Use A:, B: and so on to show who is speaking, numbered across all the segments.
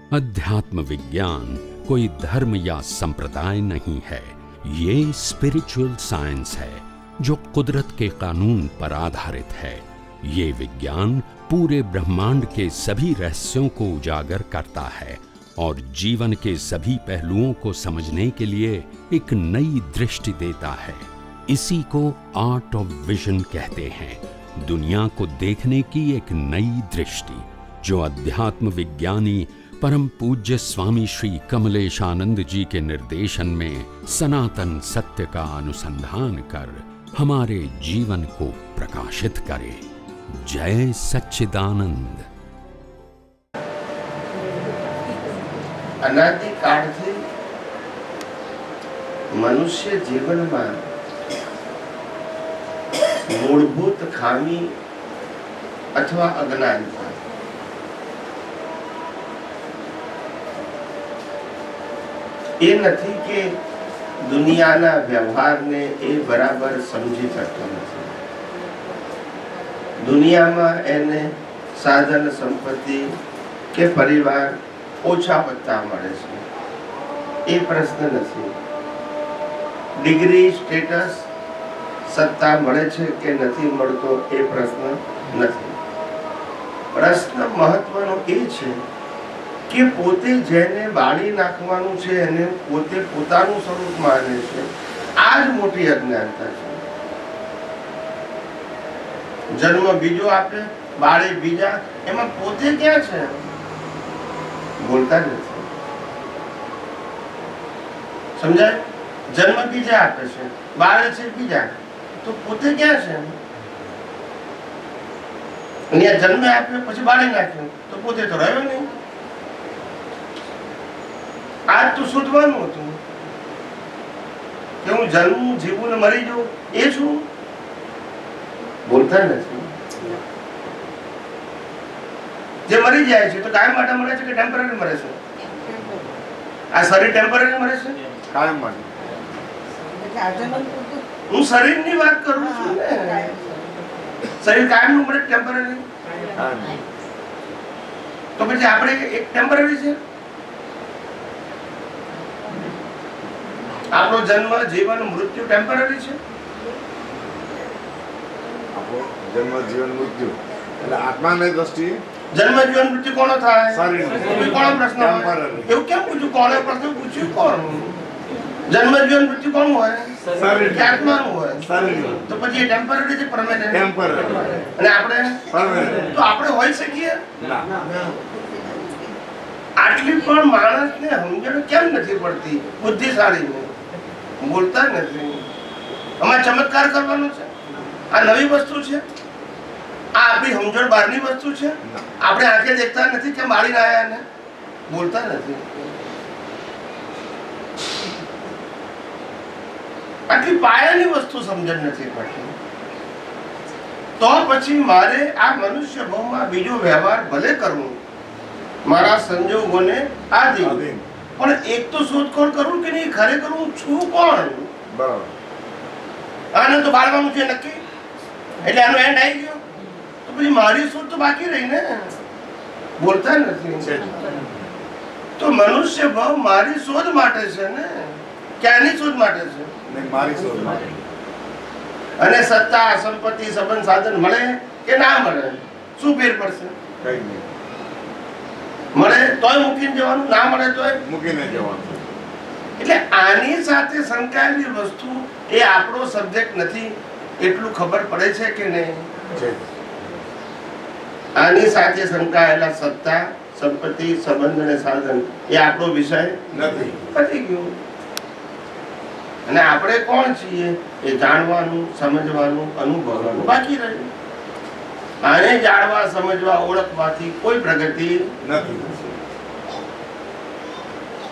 A: अध्यात्म विज्ञान कोई धर्म या संप्रदाय नहीं है, ये स्पिरिचुअल साइंस है जो कुदरत के कानून पर आधारित है। ये विज्ञान पूरे ब्रह्मांड के सभी रहस्यों को उजागर करता है और जीवन के सभी पहलुओं को समझने के लिए एक नई दृष्टि देता है। इसी को आर्ट ऑफ विजन कहते हैं, दुनिया को देखने की एक नई दृष्टि, जो अध्यात्म विज्ञानी परम पूज्य स्वामी श्री कमलेशानंद जी के निर्देशन में सनातन सत्य का अनुसंधान कर हमारे जीवन को प्रकाशित करे। जय सच्चिदानंद।
B: अनादि काळથી मनुष्य जीवનમાં મૂળભૂત ખામી અથવા અજ્ઞાનતા એ નથી કે દુનિયાના વ્યવહારને એ બરાબર સમજી શકતો નથી। દુનિયામાં એને સાધન સંપત્તિ કે પરિવાર ઓછા પત્તા મળે છે, એ પ્રશ્ન નથી। ડિગ્રી સ્ટેટસ સત્તા મળે છે કે નથી મળતો એ પ્રશ્ન નથી। પ્રશ્ન મહત્વનો એ છે કે પોતે જેને બાળી નાખવાનું છે એને પોતે પોતાનું સ્વરૂપ માને છે, આ જ મોટી અજ્ઞાનતા છે। જન્મ બીજો આપે, બાળે બીજા, એમાં પોતે ક્યાં છે? બોલતા નથી, સમજાય? જન્મ બીજા આપે છે, બાળે છે બીજા, તો પોતે ક્યાં છે? અહીંયા જન્મ આપ્યો પછી બાળી નાખ્યો તો પોતે તો રહ્યો નહીં। આજ તો શોધવાનું હતું કે હું જન્મું, જીવું ને મરી જાઉં, એ છું? બોલતા નથી। જે મરી જાય છે તો કાયમ માટે મરે છે કે ટેમ્પરરી મરે છે? આ શરીર ટેમ્પરરી મરે છે? કાયમ માટે। હું શરીરની વાત કરું છું ને, શરીર કાયમ નું મરે, ટેમ્પરરી? તો પછી આપણે એક ટેમ્પરરી છે? આપણો જન્મ, જીવન, મૃત્યુ ટેમ્પરરી છે?
C: જન્મ, જીવન, મૃત્યુ એટલે આત્માની દ્રષ્ટિએ
B: જન્મ, જીવન, મૃત્યુ કોનો થાય?
C: શરીર।
B: કોનો પ્રશ્ન હોય? એવું કેમ પૂછ્યું? કોણે પ્રશ્ન પૂછ્યું? કોણ? જન્મ, જીવન, મૃત્યુ કોણ હોય?
C: શરીર।
B: આત્માનું હોય।
C: શરીર
B: તો પછી એ ટેમ્પરરી છે, પરમેનન્ટ?
C: ટેમ્પરરી।
B: અને આપણે
C: પરમેનન્ટ।
B: તો આપણે હોઈ શકીએ?
C: ના।
B: આટલી પણ માણસને સમજણ કેમ નથી પડતી? બુદ્ધિશાળીને બોલતા નથી। અમારે ચમત્કાર કરવાનો છે? આ નવી વસ્તુ છે? આ આપણી સમજણ બહારની વસ્તુ છે? આપણે આંખે દેખતા નથી કે મારીને આયા ને? બોલતા નથી। આટલી પાયાની વસ્તુ સમજણ નથી પડતી, તો પછી મારે આ મનુષ્ય ભાવમાં બીજો વ્યવહાર ભલે કરવો, મારા સંજોગોને આધીન, પણ એક તો શોધખોળ કરું કે નહીં, ખરેખર હું છું કોણ?
C: બરાબર।
B: આને તો બાળવાનું છે નક્કી, એટલે આનો એન્ડ આવી ગયો, તો પછી મારી શોધ તો બાકી રહી ને? બોલતા નથી। તો મનુષ્ય ભાવ મારી શોધ માટે છે ને? ક્યાંની શોધ માટે છે?
C: મારી શોધ માટે।
B: અને સત્તા, સંપત્તિ, સંબંધ, સાધન મળે કે ના મળે, શું ફેર પડશે?
C: કઈ નહીં।
B: મળે તોય મૂકીને જવાનું, ના મળે તોય
C: મૂકીને જવાનું।
B: એટલે આની સાથે સંકળાયેલી વસ્તુ એ આપણો સબ્જેક્ટ નથી, એટલું ખબર પડે છે કે નહીં? આની સાથે સંકળાયેલા સત્તા, સંપત્તિ, સંબંધ અને સાધન એ આપણો વિષય
C: નથી,
B: પતી ગયું। અને આપણે કોણ છીએ એ જાણવાનું, સમજવાનું, અનુભવવાનું બાકી રહ્યું। આને જાણવા, સમજવા, ઓળખવાથી કોઈ પ્રગતિ
C: નથી।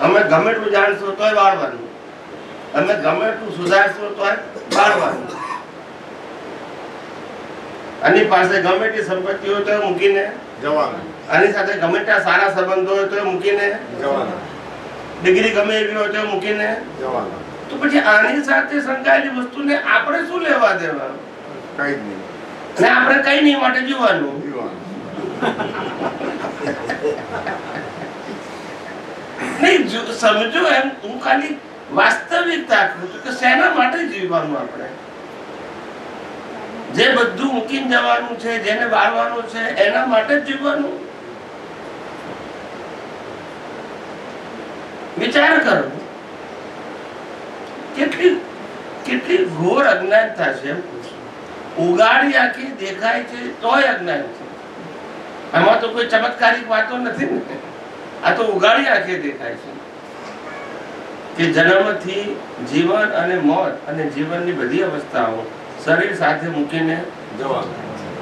B: અમે ગમે એટલું જાણશો તોય બાળવાનું, અમે ગમે એટલું સુધારશો તોય બાળવાનું। આની પાસે ગમે એટલી સંપત્તિ હોય તો મૂકીને
C: જવાનું,
B: આની સાથે ગમે એટલા સારા સંબંધો હોય તો મૂકીને
C: જવાનું,
B: ડિગ્રી ગમે એવી હોય તો મૂકીને
C: જવાનું।
B: તો પછી આની સાથે સંકળાયેલી વસ્તુને આપણે શું લેવા દેવા?
C: કઈ જ નહીં।
B: ને આપણે કઈ નહીં માટે જીવવાનું। નહીં સમજો એમ, હું ખાલી વાસ્તવિકતા કરું છું કે શેના માટે જીવવાનું આપણે, જે બધું મૂકીને જવાનું છે, જેને વારવાનું છે, એના માટે જ જીવવાનું. વિચાર કરો, કેટલી કેટલી ઘોર અજ્ઞાનતા છે. ઉગાડી આખી દેખાય છે તોય અજ્ઞાન છે. આમાં તો કોઈ ચમત્કારિક વાતો નથી ને, આ તો ઉગાડી આંખે દેખાય છે કે જન્મથી જીવન અને મોત અને જીવનની બધી અવસ્થાઓ શરીર સાથે મૂકીને
C: જવાનું.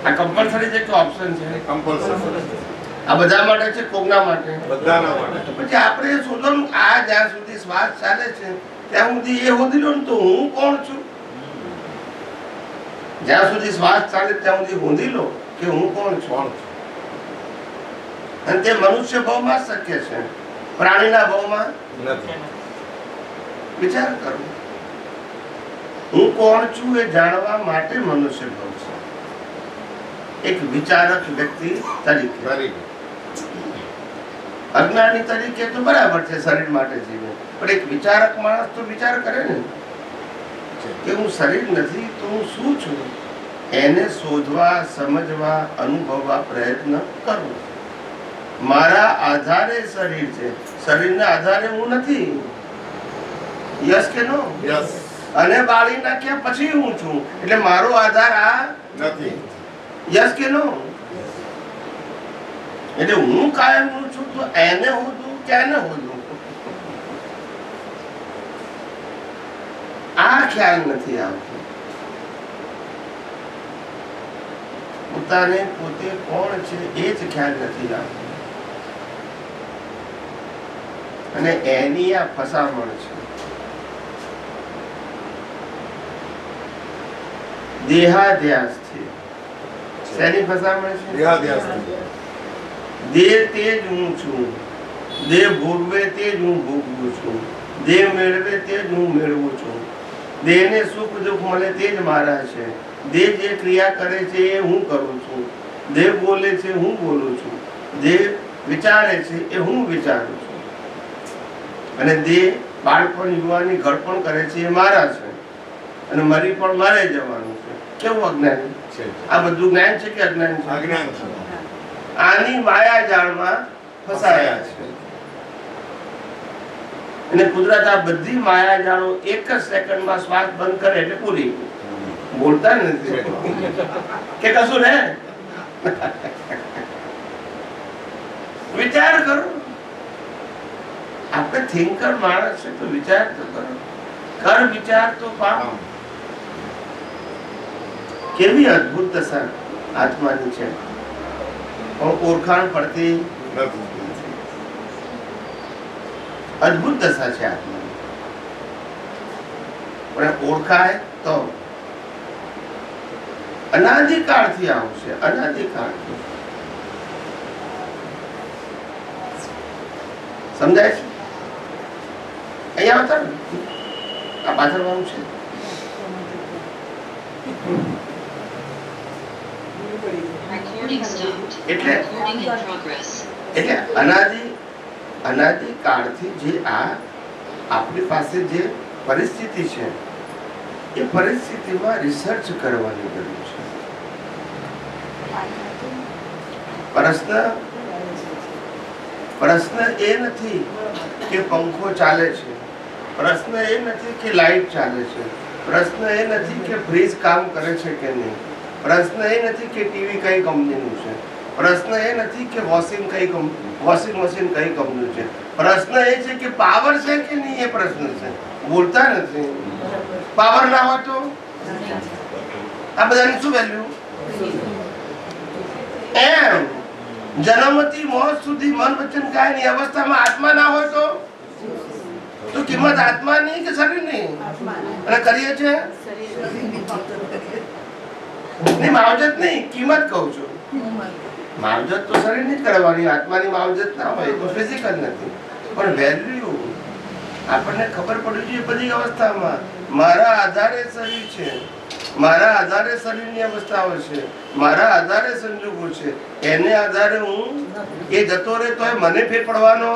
B: આ કમ્પલસરી છે કે ઓપ્શન છે?
C: કમ્પલસરી.
B: આ બધા માટે છે, કોકના માટે?
C: બધાના માટે.
B: તો પછી આપણે શોધવાનું, આ જ્યાં સુધી શ્વાસ ચાલે છે ત્યાં સુધી એ શોધી લો ને, તો હું કોણ છું? જ્યાં સુધી શ્વાસ ચાલે ત્યાં સુધી શોધી લો કે હું કોણ છું. અને તે મનુષ્ય ભાવમાં શક્ય છે, પ્રાણીના ભાવમાં
C: નથી.
B: વિચાર કરો, હું કોણ છું એ જાણવા માટે મનુષ્ય ભાવ છે, એક વિચારક વ્યક્તિ તરીકે. અજ્ઞાની તરીકે તો બરાબર છે, શરીર માટે જીવે, પણ એક વિચારક માણસ તો વિચાર કરે ને કે હું શરીર નથી તો હું શું છું, એને શોધવા, સમજવા, અનુભવવા પ્રયત્ન કરવો. મારા આધારે શરીર છે, શરીરના આધારે હું નથી. યસ કે નો?
C: યસ.
B: અને બાળી નાખ્યા પછી હું છું, એટલે મારો આધાર આ
C: નથી.
B: યસ કે નો? એટલે હું કાયમનું છું, તો એને હોદું કે એને હોદું, આ ખ્યાલ નથી આવતો. પોતાને પોતે કોણ છે એ જ ખ્યાલ નથી આવતો, અને એની આ ફસામણ છે. દેહાધ્યાસથી. શેની ફસામણ છે?
C: દેહાધ્યાસથી.
B: દેહ તે જ હું છું, દેહ ભોગવે તે જ હું ભોગવું છું, દેહ મેળવે તે જ હું મેળવું છું, દેહને સુખ દુઃખ મળે તે જ મારા છે, દેહ જે ક્રિયા કરે છે એ હું કરું છું, દેહ બોલે છે હું બોલું છું, દેહ વિચારે છે એ હું વિચારું છું, અને દેહ બાળપણ, યુવાની, ઘડપણ કરે છે એ મારા છે, અને મરી પણ મારે જવાનું છે. કેવું અજ્ઞાન છે! આ બધું જ્ઞાન છે કે અજ્ઞાન છે?
C: અજ્ઞાન છે.
B: આની માયાજાળમાં ફસાયા છે. અને કુદરત આ બધી માયાજાળો એક જ સેકન્ડમાં શ્વાસ બંધ કરે એટલે પૂરી. બોલતા નથી કે કશું ને. વિચાર કરો, આપણે થિંકર માણસ છે તો વિચાર તો કરો, કર વિચાર તો પામ. કેવી અદ્ભુત દશા આત્માની છે, પણ ઓળખાણ પડતી
C: નથી.
B: અદ્ભુત દશા છે આત્માની, પણ ઓળખાય તો. અનાદિકાળથી આવું છે, અનાદિકાળથી. સમજાય છે? અહીંયા આવતા ને આ પાછળવાનું છે. એટલે અનાદિકાળથી જે આ આપણી પાસે જે પરિસ્થિતિ છે એ પરિસ્થિતિમાં રિસર્ચ કરવાની જરૂર છે. પ્રશ્ન એ નથી કે પંખો ચાલે છે, પ્રશ્ન એ નથી કે લાઈટ ચાલે છે, પ્રશ્ન એ નથી કે ફ્રીજ કામ કરે છે કે નહીં, પ્રશ્ન એ નથી કે ટીવી કઈ કંપનીનું છે, પ્રશ્ન એ નથી કે વોશિંગ મશીન કઈ કંપનીનું છે, પ્રશ્ન એ છે કે પાવર છે કે નહીં, એ પ્રશ્ન છે. બોલતા નથી. પાવર ના હોય તો આ બધાની શું વેલ્યુ? એમ જન્મથી મોત સુધી મન વચન કાયની અવસ્થામાં આત્મા ના હોય તો કિંમત આત્માની કે શરીરની? અને કરીએ છે નહીં, માવજત નહીં, કિંમત કહું છું. માવજત તો શરીરની જ કરવાની, આત્માની માવજત ના હોય તો ફિઝિકલ નથી. પણ વેલ્યુ આપણને ખબર પડવી જોઈએ બધી અવસ્થામાં. મારા આધારે શરીર છે, મારા આધારે શરીરની અવસ્થાઓ છે, મારા આધારે સંજોગો છે, એને આધારે હું એ જતો રહે તો મને ફેર પડવાનો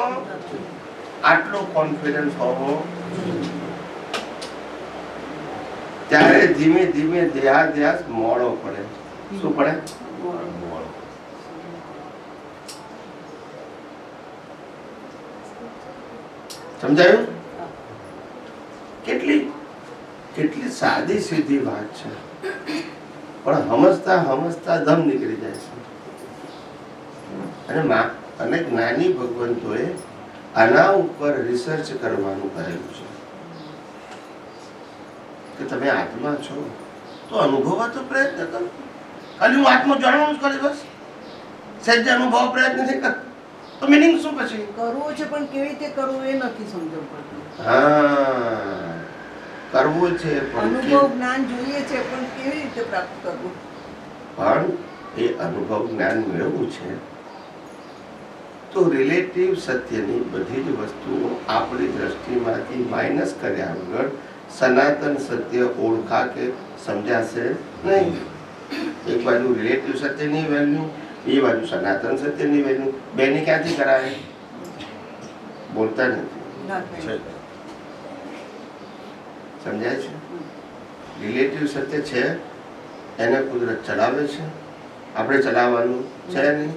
B: આટલો કોન્ફિડન્સ હોવો, ત્યારે ધીમે ધીમે દેહાધ્યાસ મોડો પડે. શું પડે? સમજાયું? કેટલી કેટલી સાદી સીધી વાત છે, પણ સમજતા સમજતા દમ નીકળી જાય છે. અને જ્ઞાની ભગવંતોએ આના ઉપર રિસર્ચ કરવાનું કહેલું છે કે તમે આત્મા છો તો અનુભવવા તો પ્રયત્ન કરો. ખાલી હું આત્મા જાણવાનું જ કરી બસ, સહેજ અનુભવ પ્રયત્ન નહીં કર તો મિનિંગ શું પછી?
D: કરવું છે પણ કેવી રીતે કરવું એ નથી સમજવું પડતું.
B: હા, કરવું છે પણ
D: અનુભવ જ્ઞાન જોઈએ છે પણ કેવી રીતે પ્રાપ્ત કરવું?
B: પણ એ અનુભવ જ્ઞાન મેળવવું છે તો રિલેટિવ સત્યની બધી જ વસ્તુઓ આપણી દ્રષ્ટિમાંથી માઇનસ કર્યા વગર સનાતન સત્ય ઓળખા કે સમજાશે નહીં. એક બાજુ રિલેટિવ સત્યની વેલ્યુ, એ બાજુ સનાતન સત્યની વેલ્યુ, બેની ક્યાંથી કરાય? બોલતા નથી. સમજાય છે? રિલેટિવ સત્ય છે એને કુદરત ચલાવે છે, આપણે ચલાવવાનું છે નહીં.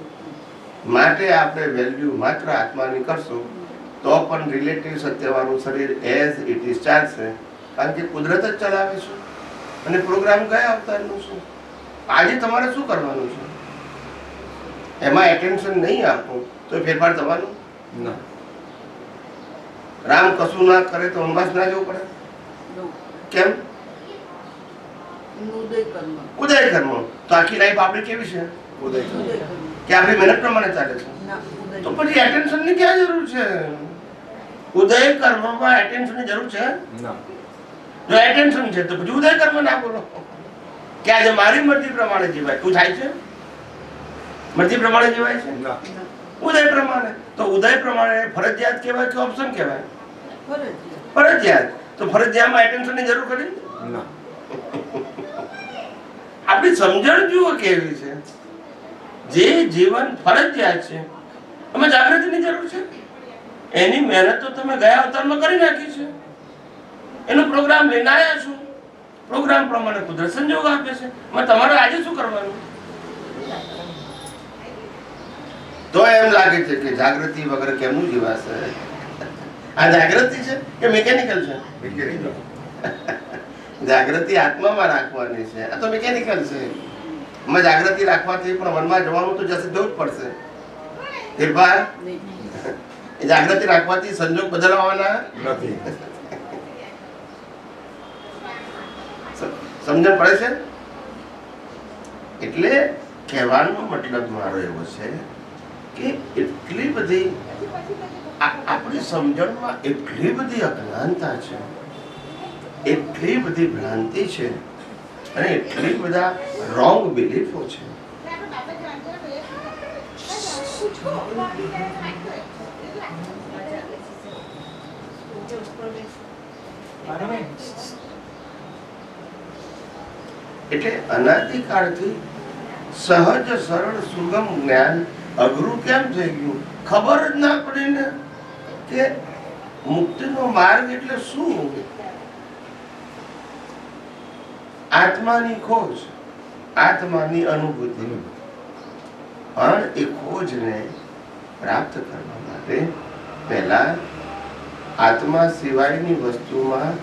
B: માટે આપણે વેલ્યુ માત્ર આત્માની કરશું તો પણ રિલેટિવ સત્યવાળું શરીર એઝ ઇટ ઇઝ ચાલશે, કારણ કે કુદરત જ ચલાવે છે. અને પ્રોગ્રામ કયા અવતારનું છે? આજે તમારે શું કરવાનું છે? એમાં એટેન્શન નહીં આપો તો ફેરફાર થવાનું ના. રામ કશું ના કરે તો વનવાસ ના જવું પડે. કેમ? ઉદય કર્મ. તો આખી લાઈફ આપણી કેવી છે? ઉદય કે આપણી મહેનત પ્રમાણે ચાલે છે. તો પછી એટેન્શન ની ક્યાં જરૂર છે? ઉદય કર્મમાં એટેન્શન ની જરૂર છે? જો એટેન્શન છે તો પછી ઉદય કર્મ ના બોલો કે આજે મારી મરજી પ્રમાણે જીવાય. તું થાય છે? મરજી પ્રમાણે જીવાય છે? ઉદય પ્રમાણે. તો ઉદય પ્રમાણે ફરજિયાત કહેવાય કે ઓપ્શન કહેવાય? ફરજિયાત. તો ફરજિયાતમાં એટેન્શન ની જરૂર કરી? આપણી સમજણ જુઓ કેવી છે. જે જીવન ફરજિયાત છે એમાં જાગૃતિની જરૂર છે. એની મહેનત તો તમે ગયા અવતારમાં કરી નાખી છે. એનો પ્રોગ્રામ લઈને આવ્યા છો, પ્રોગ્રામ પ્રમાણે કુદરત સંજોગ આપે છે. તમારે આજે શું કરવાનું? તો એમ લાગે છે કે જાગૃતિ વગર કેમનું જીવાશે? આ જાગૃતિ છે કે મિકેનિકલ છે? જાગૃતિ આત્મામાં રાખવાની છે, આ તો મિકેનિકલ છે. એમાં જાગૃતિ રાખવાથી પણ મનમાં જવાનું તો જશે, જવું જ પડશે. ફેરફાર જાગૃતિ રાખવાથી સંજોગ બદલવાના નથી. સમજણ પડે છે? એટલે કહેવાનો મતલબ મારો એવો છે કે એટલી બધી આપણી સમજણમાં એટલી બધી અજ્ઞાનતા છે, એટલી બધી ભ્રાંતિ છે અને એટલી બધા રોંગ બિલીફો છે. એટલે અનાદિકાળથી સહજ સરળ સુગમ જ્ઞાન અઘરું કેમ થઈ ગયું? ખબર જ ના પડી ને કે મુક્તિનો માર્ગ એટલે શું? આત્માની ખોજ, આત્માની અનુભૂતિ. પણ એ ખોજને પ્રાપ્ત કરવા માટે પહેલા આત્મા સિવાયની વસ્તુમાં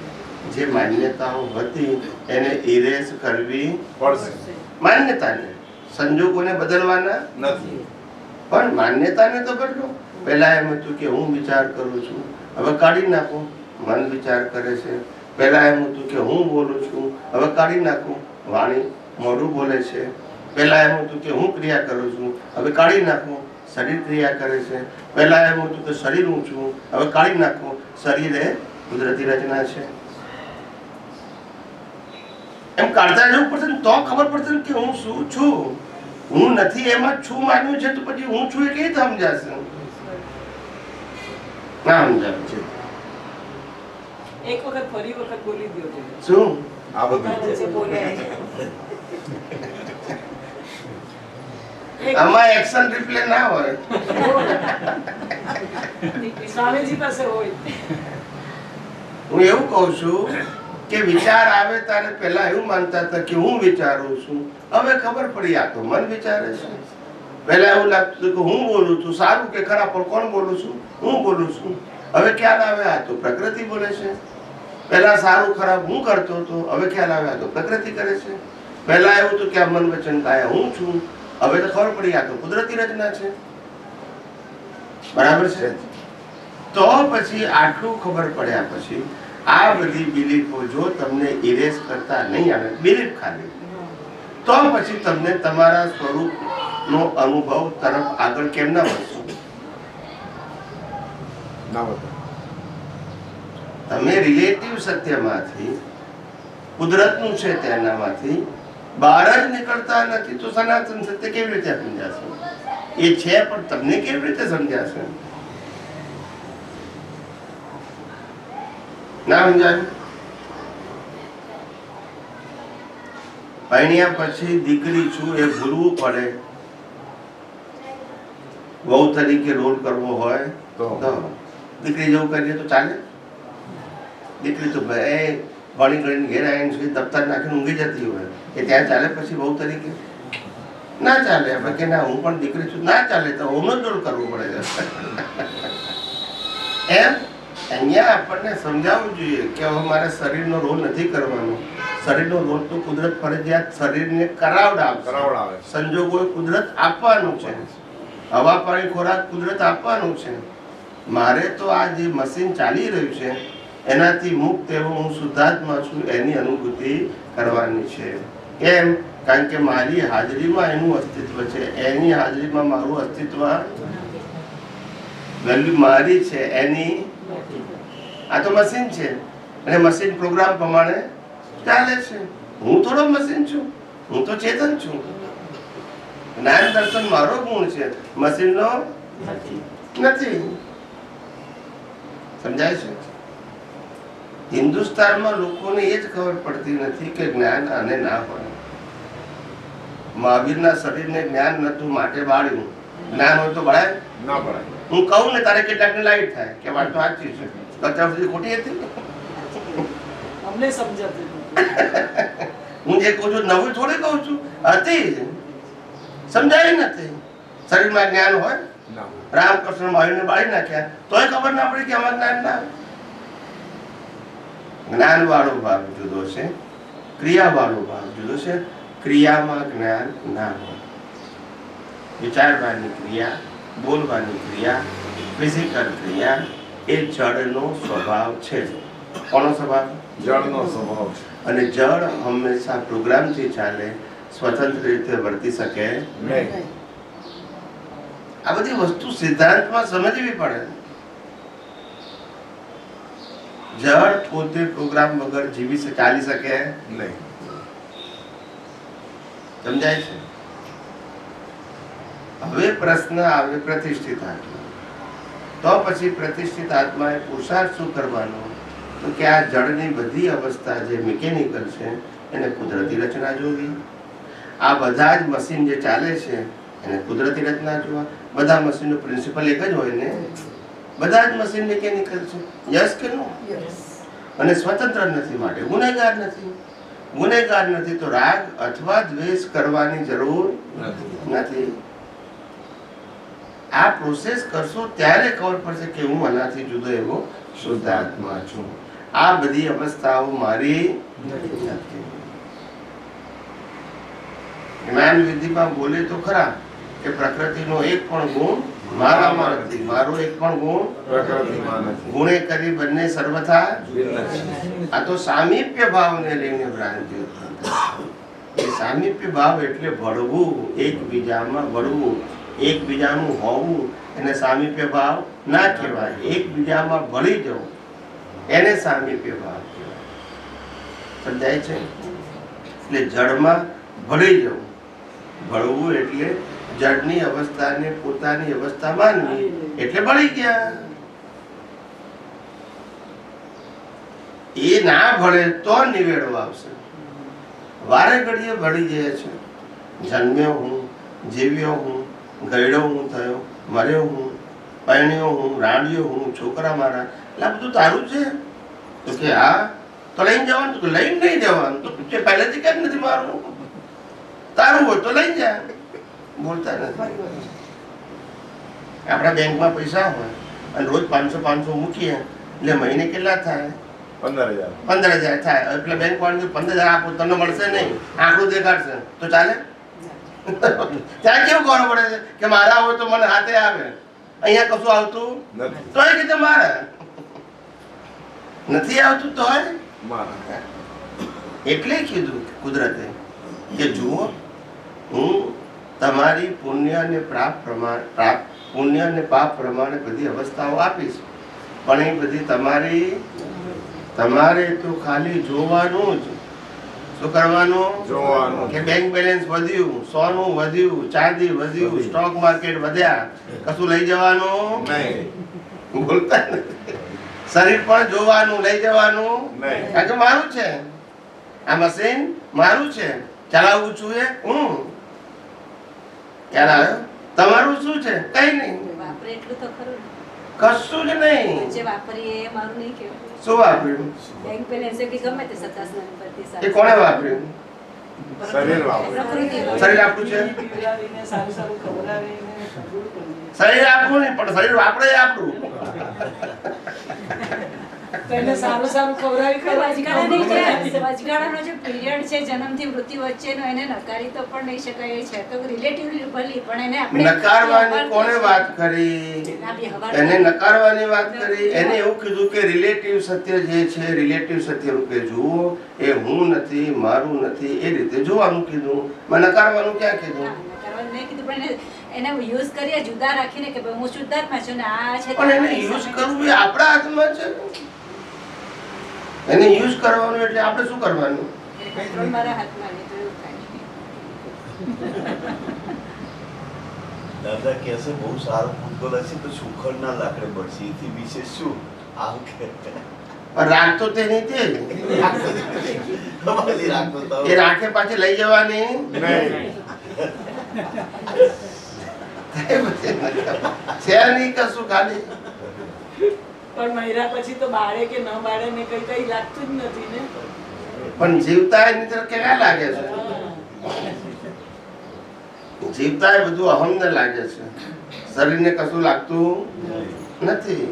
B: જે માન્યતાઓ હતી એને ઇરેઝ કરવી પડશે. માન્યતાને, સંજોગોને બદલવાના નથી, પણ માન્યતાને તો બદલો. પહેલા એમ હતું કે હું વિચાર કરું છું, હવે કાઢી નાખું. મન વિચાર કરે છે. પહેલા એમ હતું કે હું બોલું છું, હવે કાઢી નાખું. વાણી મોઢું બોલે છે. પહેલા એમ હતું કે હું ક્રિયા કરું છું, હવે કાઢી નાખું. શરીર ક્રિયા કરે છે. પહેલા એમ હતું કે શરીર હું છું, હવે કાઢી નાખું. શરીર એ કુદરતી રચના છે. એમ કાઢતા જવું પડશે તો ખબર પડશે કે હું શું છું. હું નથી એમાં છું માન્યું છે તો પછી હું છું એ કેવી રીતે સમજાશે? ના સમજાવે છે.
E: એક વખત ફરી વખત બોલી દો છે.
B: શું
E: આ બધું
B: આમાં એક્શન રિપ્લે ના હોય.
E: સ્વામીજી પાસે હોય.
B: હું એવું કહું છું કે વિચાર આવે ત્યારે પહેલા એવું માનતા હતા કે હું વિચારું છું, હવે ખબર પડી આ તો મન વિચારે છે. પહેલા એવું લાગતું હતું કે હું બોલું છું, સારું કે ખરાબ, પણ કોણ બોલું છું? હું બોલું છું. હવે ખ્યાલ આવે આ તો પ્રકૃતિ બોલે છે. પહેલા સારું ખરાબ હું કરતો હતો, હવે ખ્યાલ આવે આ તો પ્રકૃતિ કરે છે. પહેલા એવું હતું કે આ મન વચન કાયા હું છું, હવે તો ખબર પડી આ તો કુદરતી રચના છે. બરાબર છે? તો પછી આટલું ખબર પડ્યા પછી આ બધી બિલીફો જો તમને ઇરેઝ કરતા નહીં આવે, બિલીફ ખાલી, તો પછી તમને તમારા સ્વરૂપનો અનુભવ તરફ આગળ કેમ ના વધશો?
C: ના બતા.
B: તમે રિલેટિવ સત્યમાંથી, કુદરતનું છે તેનામાંથી બહાર જ નીકળતા નથી, તો સનાતન સત્ય કેવી રીતે સમજાશે? એ છે પણ તમને કેવી રીતે સમજાશે? ના સમજાય. પરણ્યા પછી દીકરી છું એ ભૂલવું પડે, વહુ તરીકે રોલ કરવો હોય
C: તો
B: દીકરી જેવું કરીએ તો ચાલે? દીકરી તો ભણી ગણીને ઘેર આવીને સુધી દફતર નાખીને ઊંઘી જતી હોય, એ ત્યાં ચાલે પછી વહુ તરીકે? ના ચાલે. આપણે કે ના હું પણ દીકરી છું, ના ચાલે, તો હોમનો જ રોલ કરવો પડે છે. એમ અહીંયા આપણને સમજાવવું જોઈએ કે હવે મારે શરીરનો રોલ નથી કરવાનો. શરીરનો રોલ તો કુદરત ફરજિયાત શરીરને કરાવડાવે. સંજોગો કુદરત આપવાનું છે, હવા પાણી ખોરાક કુદરત આપવાનું છે. મારે તો આ જે મશીન ચાલી રહ્યું છે એનાથી મુક્ત એવો હું શુદ્ધાત્મા છું એની અનુભૂતિ કરવાની છે. કેમ? કારણ કે મારી હાજરીમાં એનું અસ્તિત્વ છે, એની હાજરીમાં મારું અસ્તિત્વ વેલ્યુ મારી છે, એની. આ તો મશીન છે અને મશીન પ્રોગ્રામ પ્રમાણે ચાલે છે. હું થોડો મશીન છું, હું તો ચેતન છું. જ્ઞાન દર્શન મારો ગુણ છે, મશીનનો નથી. સમજાય છે? હિન્દુસ્તાનમાં લોકોને એ જ ખબર પડતી નથી કે જ્ઞાન આને ના હોય. મહાવીરના શરીરને જ્ઞાન નતું માટે બાળ્યું. જ્ઞાન હોય તો બળાય
C: ના પડાય.
B: હું કહું ને તારે કેટલાકને લાઈટ થાય કે વાત તો સાચી છે, અત્યાર સુધી ખોટી હતી.
E: અમને સમજાતું
B: હું જે કહું છું નવું થોડી કહું છું, હતી, સમજાય નથી. શરીરમાં જ્ઞાન હોય,
C: ના.
B: રામકૃષ્ણ મહાવીરને બાળી નાખ્યા તોય ખબર ના પડી કે આમાં જ્ઞાન ના. જ્ઞાન વાળો ભાગ જુદો છે, ક્રિયા વાળો ભાગ જુદો છે. ક્રિયામાં જ્ઞાન ના હોય. વિચારવાની ક્રિયા, બોલવાની ક્રિયા, ફિઝિકલ ક્રિયા એ જળનો સ્વભાવ છે. કોનો સ્વભાવ?
C: જળનો સ્વભાવ છે.
B: અને જળ હંમેશા પ્રોગ્રામથી ચાલે, સ્વતંત્ર રીતે વર્તી શકે
C: નહીં.
B: આ બધી વસ્તુ સિદ્ધાંતમાં સમજવી પડે. જળ પોતે પ્રોગ્રામ વગર જીવી ચાલી શકે
C: નહીં.
B: સમજાય છે? હવે પ્રશ્ન આવે પ્રતિષ્ઠિત આત્મા. તો પછી પ્રતિષ્ઠિત આત્માએ પુરુષાર્થ શું કરવાનો? તો કે આ જળની બધી અવસ્થા જે મિકેનિકલ છે એને કુદરતી રચના જોવી. આ બધા જ મશીન જે ચાલે છે એને કુદરતી રચના જોવા. બધા મશીનનો પ્રિન્સિપલ એક જ હોય ને? બધા જ મશીન મિકેનિકલ છે. યસ કે નો? અને સ્વતંત્ર નથી માટે ગુનેગાર નથી. ગુનેગાર નથી તો રાગ અથવા દ્વેષ કરવાની જરૂર નથી. આ પ્રોસેસ કરશો ત્યારે ખબર પડશે કે હું આનાથી જુદો એવો શુદ્ધ આત્મા છું. આ બધી અવસ્થાઓ મારી નથી. જ્ઞાન વિધિમાં બોલે તો ખરા કે પ્રકૃતિનો એક પણ ગુણ મારામાં નથી, મારો એક પણ ગુણ
C: પ્રકૃતિમાં નથી.
B: ગુણે કરી બંને સર્વથા. આ તો સામીપ્ય ભાવને લઈને ભ્રાંતિ ઉત્પન્ન થાય. એ સામીપ્ય ભાવ એટલે ભળવું, એકબીજામાં ભળવું, એકબીજાનું હોવું, એને સામીપ્ય ભાવ ના કહેવાય. એકબીજામાં ભળી જવું એને સામીપ્ય ભાવ કહેવાય. સમજાય છે? એટલે જળમાં ભળી જવું. ભળવું એટલે જળની અવસ્થાને પોતાની અવસ્થા માનવી એટલે ભળી ગયા. એ ના ભળે તો નિવેડો આવશે. વારે ઘડીએ ભળી જાય છે. જન્મ્યો હું, જીવ્યો હું, ગયડો હું થયો, મર્યો હું, પરણ્યો હું, રાંડ્યો હું, છોકરા મારા, એટલે આ બધું તારું છે? તો કે હા. તો લઈને જવાનું? તો લઈને નહીં જવાનું. તો પૂછે પહેલેથી કેમ નથી મારું? તારું હોય તો લઈ જા. બોલતા નથી. આપણા બેંકમાં પૈસા હોય અને રોજ 500 મૂકીએ એટલે મહિને કેટલા થાય?
C: 15,000.
B: 15,000 થાય. એટલે બેંક વાળાને 15,000 આપો, તમને મળશે નહીં, આંકડું દેખાડશે તો ચાલે? ત્યાં કેવું કરવું પડે છે કે મારા હોય તો મને હાથે આવે, અહીંયા કશું આવતું
C: નથી.
B: તો એ કીધું મારે નથી આવતું તો
C: મારા.
B: એટલે કીધું કુદરતે કે જુઓ, હું તમારી પુણ્ય અને પાપ પ્રમાણે બધી અવસ્થાઓ આપીશ, પણ એ બધી તમારે તો ખાલી જોવાનું જ. શું કરવાનું?
C: જોવાનું.
B: કે બેંક બેલેન્સ વધ્યું, સોનું વધ્યું, ચાંદી વધ્યું, સ્ટોક માર્કેટ વધ્યા, કશું લઈ જવાનું
C: નહીં.
B: બોલતા નથી. શરીર પણ જોવાનું, લઈ જવાનું
C: નહીં.
B: કારણ કે મારું છે, આ મશીન મારું છે, ચલાવવું છું એ હું. ખ્યાલ આવ્યો? તમારું શું છે? કઈ નહીં,
F: વાપરે એટલું તો ખરું ને.
B: કશું જ નહીં.
F: જે વાપરીએ એ મારું નહીં કહેવાય.
B: શું વાપર્યું?
F: બેંક બેલેન્સ કે ગમે તે સત્તાસના પરથી
B: એ કોણે વાપર્યું?
C: શરીર વાપરે.
F: પ્રકૃતિ
B: શરીર આપણું છે.
E: પીવડાવીને સારું સારું ખવડાવીને બધું કરીએ.
B: શરીર આપણું નહીં, પણ શરીર વાપરે એ આપણું.
E: તો એને સારું સારું ખવડાવી
F: વચગાળાની જે વચગાળાનો જે પીરિયડ છે જન્મથી મૃત્યુ વચ્ચેનો, એને નકારી તો પણ નહીં શકાય. એ છે તો રિલેટિવલી ભલી, પણ એને આપણે
B: નકારવાની કોણે વાત કરી? એને નકારવાની વાત કરી. એને એવું કીધું કે રિલેટિવ સત્ય જે છે, રિલેટિવ સત્ય રૂપે જુઓ, એ હું નથી, મારું નથી, એ રીતે જોવાનું કીધું. મેં નકારવાનું ક્યાં કીધું?
F: નકારવાનું નહીં કીધું, પણ એને યુઝ કરીએ જુદા રાખીને કે ભાઈ હું શુદ્ધાત્મા છું ને આ છે.
B: પણ એને યુઝ કરવું એ આપણા હાથમાં છે. એને યુઝ કરવાનું એટલે આપણે શું કરવાનું?
F: કંટ્રોલ મારા હાથમાં નહીં તો એવું થાય.
G: દાદા કહેશે બહુ સારો ફૂટબોલ હશે તો સુખડના લાકડે પડશે, એથી વિશેષ શું? આવું કે
B: પણ રાખતો તે નહીં, તે
G: તમારી રાખતો તો
B: એ રાખે પાછી લઈ જવાની
C: નહીં.
B: છે નહીં કશું, ખાલી
E: પણ મહિરા પછી તો બાળે કે ન બાળે ને કઈ લાગતું જ નથી ને.
B: પણ જીવતા એની તરફ કેવા લાગે છે? જીવતા એ બધું અહમને લાગે છે, શરીરને કશું લાગતું નથી.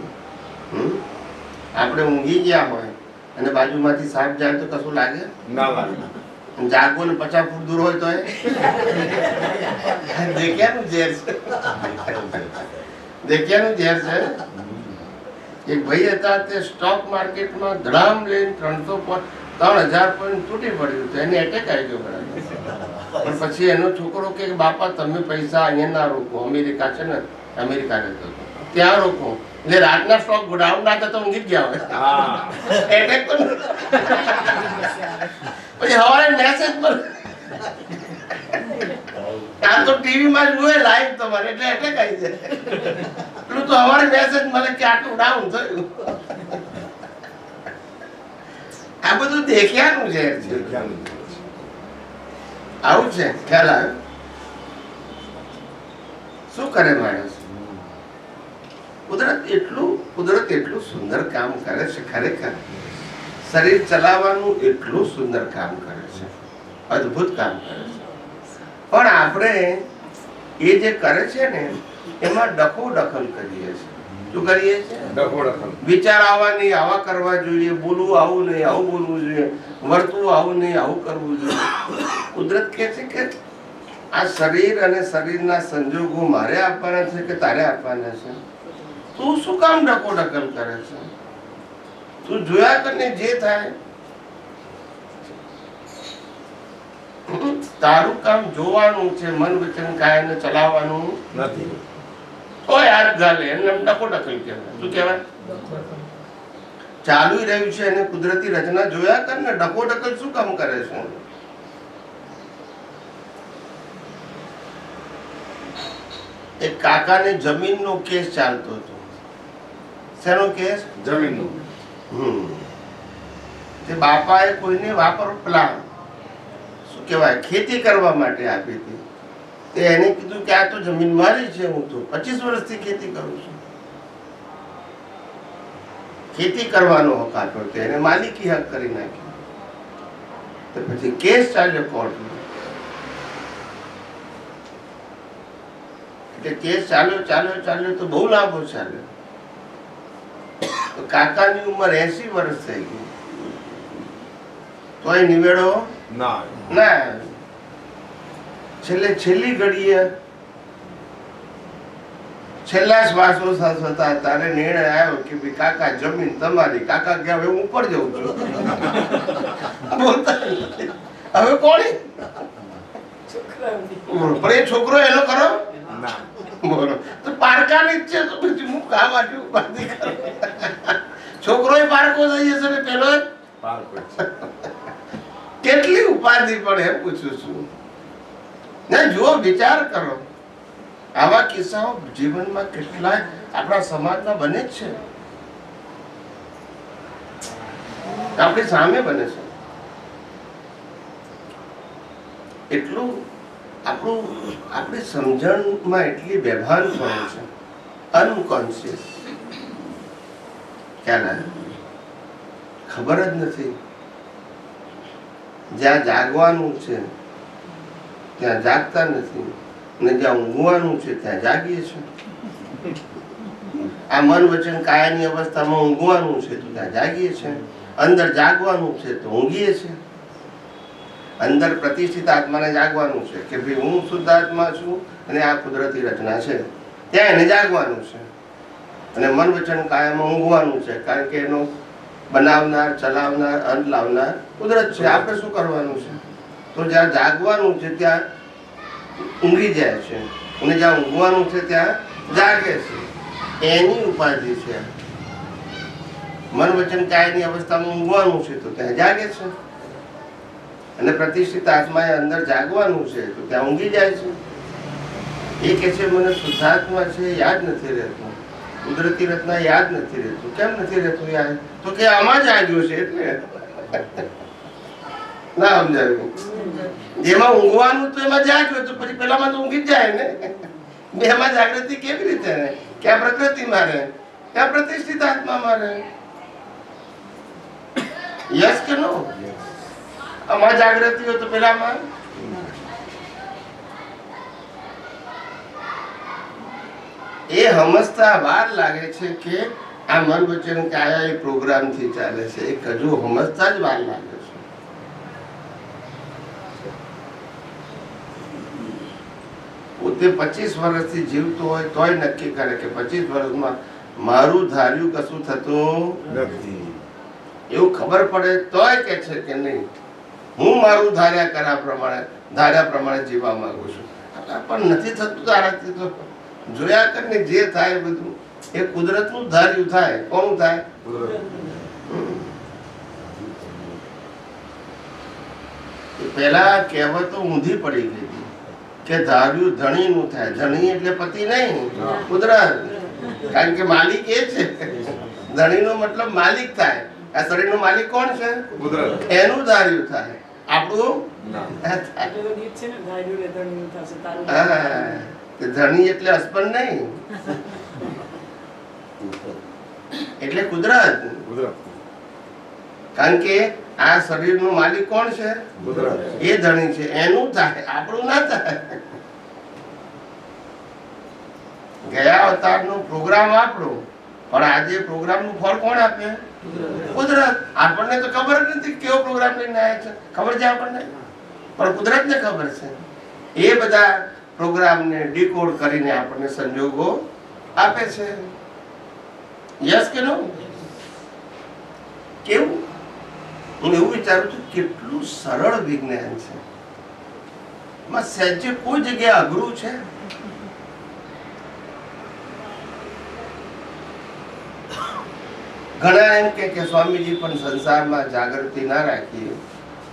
B: આપણે ઊંઘી ગયા હોય અને બાજુમાંથી સાપ જાય તો કશું લાગે?
C: ના લાગે.
B: જાગો ને 50 ફૂટ દૂર હોય તો દેખ્યાનું ઝેર છે. દેખ્યાનું ઝેર છે. એક ભાઈ હતા, તે સ્ટોક માર્કેટમાં ધડામ લઈને 3,000 પોઈન્ટ તૂટી પડ્યું તો એને એટેક આવી ગયો. પણ પછી એનો છોકરો કે બાપા તમે પૈસા અહીંયા ના રોકો, અમેરિકા છે ને, અમેરિકા રહેતો હતો, ત્યાં રોકો. એટલે રાતના સ્ટોક ડાઉન ના થતો ઊંઘી જ ગયા હોય. એટેક તો પછી સવારે મેસેજ પર આ તો ટીવી માં જોયે લાઈવ તમારે, એટલે એટેક આવી જાય. પેલું તો સવારે મેસેજ મળે કે આટલું ડાઉન થયું. આ બધું દેખ્યાનું છે. આવું છે. ખ્યાલ આવે? શું કરે માણસ? કુદરત એટલું સુંદર કામ કરે છે. ખરેખર શરીર ચલાવવાનું એટલું સુંદર કામ કરે છે, અદ્ભુત કામ કરે છે. પણ આપણે એ જે કરે છે ને એમાં દખલ કરીએ છીએ. શું કરીએ છીએ? વિચાર આવા નહીં, આવા કરવા જોઈએ, બોલવું આવું નહીં, આવું બોલવું જોઈએ, વર્તવું આવું નહીં, આવું કરવું જોઈએ. કુદરત કહે છે કે આ શરીર અને શરીરના સંજોગો મારે આપવાના છે કે તારે આપવાના છે? તું શું કામ દખલ કરે છે? તું જોયા કરીને જે થાય. તારું કામ જોવાનું છે, મન વચન કાયાને ચલાવવાનું
C: નથી.
B: કોઈ હાથ ગાલે એને દખલ કહેવાય. શું કહેવાય? ચાલુ રહ્યું છે અને કુદરતી રચના જોયા કર ને, ડખો શું કામ કરે છે? એક કાકાને જમીનનો કેસ ચાલતો હતો. શેનો કેસ?
C: જમીનનો.
B: તે બાપાએ કોઈને પેલા શું કહેવાય ખેતી કરવા માટે આપી હતી. એને કીધું કે આ તો જમીન મારી છે, હું તો 25 વર્ષથી ખેતી કરું છું. ખેતી કરવાનો હક આપ્યો તો એને માલિકી હક કરી નાખ્યો. તો પછી કેસ ચાલ્યો કોર્ટમાં. એટલે કેસ ચાલ્યો તો બહુ લાંબો ચાલ્યો. તો કાકાની ઉંમર 80 વર્ષ થઈ ગઈ, તોય નિવેડો
C: ના
B: ના. છેલ્લી ઘડીએ છેલ્લા શ્વાસો હતા તારે નિર્ણય આવ્યો કે ભાઈ કાકા જમીન તમારી. કાકા કે હવે હું ઉપર જઉં છું. બોલતા હવે કોણ?
E: છોકરાઓની.
B: પણ એ છોકરો એનો કરો
C: ના
B: બોલો તો પારકાની જ છે, તો પછી હું કામ આટલી ઉપાધિ કરું? છોકરો પારકો થઈ જશે ને પેલો
C: પાર પડશે.
B: કેટલી ઉપાધિ પડે એમ પૂછું છું. ના જુઓ, વિચાર કરો, આવા કિસ્સાઓ જીવનમાં કેટલાય આપણા સમાજમાં બને જ છે, આપણી સામે બને છે. એટલું આપણી સમજણમાં એટલી બેભાન પડે છે, અનકોન્શિયસ, ખ્યાલ ખબર જ નથી. જ્યાં જાગવાનું છે ત્યાં જાગતા નથી, ને જ્યાં ઊંઘવાનું છે ત્યાં જાગીએ છીએ. આ મન વચન કાયાની અવસ્થામાં ઊંઘવાનું છે તો ત્યાં જાગીએ છીએ, અંદર જાગવાનું છે તો ઊંઘીએ છીએ. અંદર પ્રતિષ્ઠિત આત્માને જાગવાનું છે કે ભાઈ હું શુદ્ધ આત્મા છું અને આ કુદરતી રચના છે, ત્યાં એને જાગવાનું છે. અને મન વચન કાયામાં ઊંઘવાનું છે, કારણ કે એનો બનાવનાર, ચલાવનાર, અંત લાવનાર કુદરત છે. આપણે શું કરવાનું છે? તો જ્યાં જાગવાનું છે ત્યાં ઊંઘી જાય છે, અને જ્યાં ઊંઘવાનું છે ત્યાં જાગે છે. એની ઉપાધિ છે. મન વચન કાયની અવસ્થામાં ઊંઘવાનું છે તો ત્યાં જાગે છે, અને પ્રતિષ્ઠિત આત્માએ અંદર જાગવાનું છે તો ત્યાં ઊંઘી જાય છે. એ કે છે મને શુદ્ધાત્મા છે યાદ નથી રહેતું, કુદરતી રચના યાદ નથી રહેતું. કેમ નથી રહેતું યાદ? તો કે આમાં જાગ્યો છે એટલે. ના સમજાયું? જેમાં ઊંઘવાનું તો એમાં જાગ્યો, તો પછી પેલામાં તો ઊંઘી જ જાય ને. બેમાં જાગૃતિ કેવી રીતે રહે? ક્યાં પ્રકૃતિમાં રહે, ક્યાં પ્રતિષ્ઠિત આત્મામાં રહે? યસ કે નો? આમાં જાગૃતિ હોય તો પેલામાં એ સમજતા વાર લાગે છે કે આ મન વચન કાયા એ પ્રોગ્રામ થી ચાલે છે. એ હજુ સમજતા જ વાર લાગે છે. પોતે 25 વર્ષથી જીવતો હોય તોય નક્કી કરે કે 25 વર્ષમાં મારું ધાર્યું કશું થતું
C: નથી.
B: એવું ખબર પડે તોય કે છે કે નહીં, હું મારું ધાર્યા પ્રમાણે જીવવા માંગુ છું. પણ નથી થતું તારાથી. તો જોયા કરીને જે થાય બધું એ કુદરતનું ધાર્યું થાય. કોનું થાય? પેલા કહેવતો ઊંધી પડી ગઈ હતી કે ધાર્યું ધણી નું થાય. ધણી એટલે પતિ નહીં, કુદરત. કારણ કે માલિક એ છે. ધણી નો મતલબ માલિક થાય. આ શરીર નો માલિક કોણ છે?
C: કુદરત.
B: એનું ધાર્યું થાય, આપણું
E: એટલે તો ગીત છે ને, ધાર્યું રે ધણીનું થશે તારું.
B: ધણી એટલે હસબન્ડ નહીં, એટલે કુદરત.
C: કુદરત.
B: કારણ કે આ શરીર નો માલિક કોણ છે?
C: કુદરત.
B: એ ધણી છે, એનું થાય, આપણું ના થાય. ગયા અવતાર નો પ્રોગ્રામ આપણો, પણ આજે પ્રોગ્રામ નું ફળ કોણ આપે? કુદરત. આપણને તો ખબર જ નથી કેવો પ્રોગ્રામ લઈને આવ્યા છે. ખબર છે આપણને, પણ કુદરત ને ખબર છે. એ બધા પ્રોગ્રામને ડીકોડ કરીને આપણને સંજોગો આપે છે. યસ કે નો? કેવું? હું એવું વિચારું છું કેટલું સરળ વિજ્ઞાન છે. એમાં સહેજે કોઈ જગ્યાએ અઘરું છે? ઘણા એમ કે સ્વામીજી પણ સંસારમાં જાગૃતિ ના રાખીએ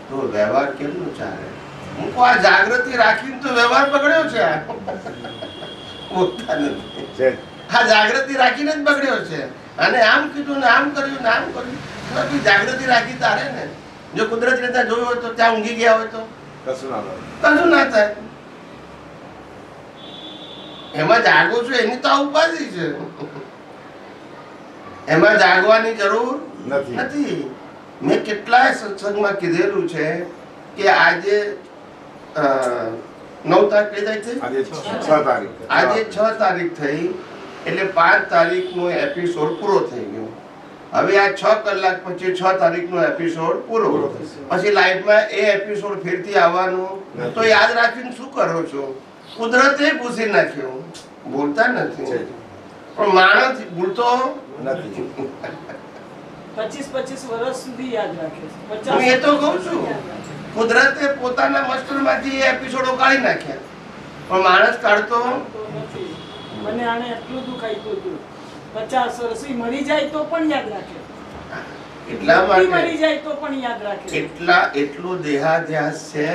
B: તો વ્યવહાર કેમનું ચાલે? હું કહું આ જાગૃતિ રાખીને તો વ્યવહાર બગડ્યો છે. આ જાગૃતિ રાખીને જ બગડ્યો છે. અને આમ કીધું ને આમ કર્યું ને આમ કર્યું. જાગૃતિ રાખી તારે ને. જો કુદરતી રીતે જોયું હોય તો ત્યાં ઊંઘી ગયા હોય તો
C: કશું ના થાય.
B: કશું ના થાય. એમાં જાગો છો એની તો આ ઉપાધિ છે. એમાં જાગવાની જરૂર
C: નથી.
B: નથી. મેં કેટલાય સત્સંગમાં કીધેલું છે કે આજે 9 તારીખ કઈ તારીખ થઈ?
C: આજે 6 તારીખ.
B: આજે 6 તારીખ થઈ એટલે 5 તારીખનો એપિસોડ પૂરો થઈ ગયો. હવે આ 6 કલાક પછી 6 તારીખનો એપિસોડ પૂરો. પછી લાઈફમાં એ એપિસોડ ફેરથી આવવાનું તો યાદ રાખીને શું કરો છો? કુદરતે ભૂસી નાખ્યું. બોલતા નથી પણ માણસ ભૂલતો
C: નથી.
E: 25 વર્ષ સુધી યાદ રાખે છે.
B: હું એ તો કહું છું. કુદરતે પોતાના મસ્ટરમાંથી એ એપિસોડો કાઢી નાખ્યા પણ માણસ કાઢતો
E: નથી. મને આને એટલું દુઃખ આપ્યું હતું 50 વર્ષ ઈ મરી જાય તો પણ યાદ રાખે.
B: એટલા
E: ઈ
B: માટે
E: મરી જાય તો પણ યાદ રાખે.
B: એટલું દેહાધ્યાસ છે.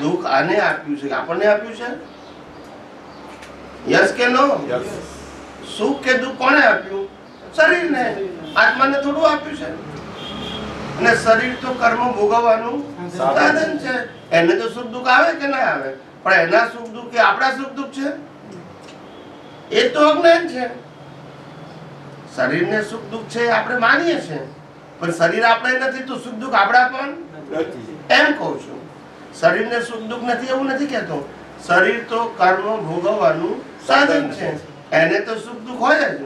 B: દુઃખ આને આપ્યું છે, આપણને આપ્યું છે? યસ કે નો?
C: Yes.
B: સુખ કે દુઃખ કોને આપ્યું? શરીરને. આત્માને થોડું આપ્યું છે. અને શરીર તો કર્મ ભોગવવાનું સાધન છે. એને તો સુખ દુઃખ આવે કે ના આવે, પણ એના સુખ દુઃખ કે આપણા સુખ દુઃખ છે એ તો અજ્ઞાન છે. શરીરને સુખ દુઃખ છે આપણે માનીએ છીએ પણ શરીર આપણે નથી તો સુખ દુઃખ આપણા પણ એમ કહું છું. શરીરને સુખ દુઃખ નથી એવું નથી કહેતો. શરીર તો કર્મ ભોગવવાનું સાધન છે. એને તો સુખ દુઃખ હોય જ.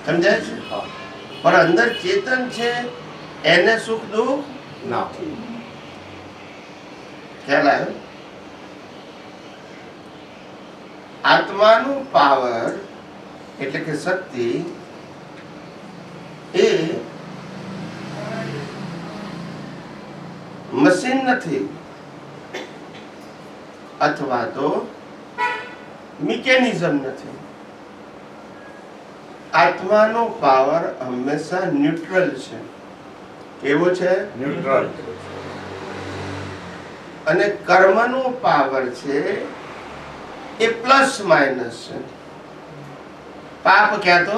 B: સમજાય છે? પણ અંદર ચેતન છે એને સુખ દુઃખ
C: ના.
B: ખ્યાલ આવ્યો? આત્માનું પાવર એટલે કે શક્તિ એ મશીન નથી અથવા તો મિકેનિઝમ નથી. આત્માનો પાવર હંમેશા ન્યુટ્રલ છે. કેવો છે?
C: ન્યુટ્રલ.
B: અને કર્મનો પાવર છે એ પ્લસ માઇનસ છે. પાપ ક્યાં તો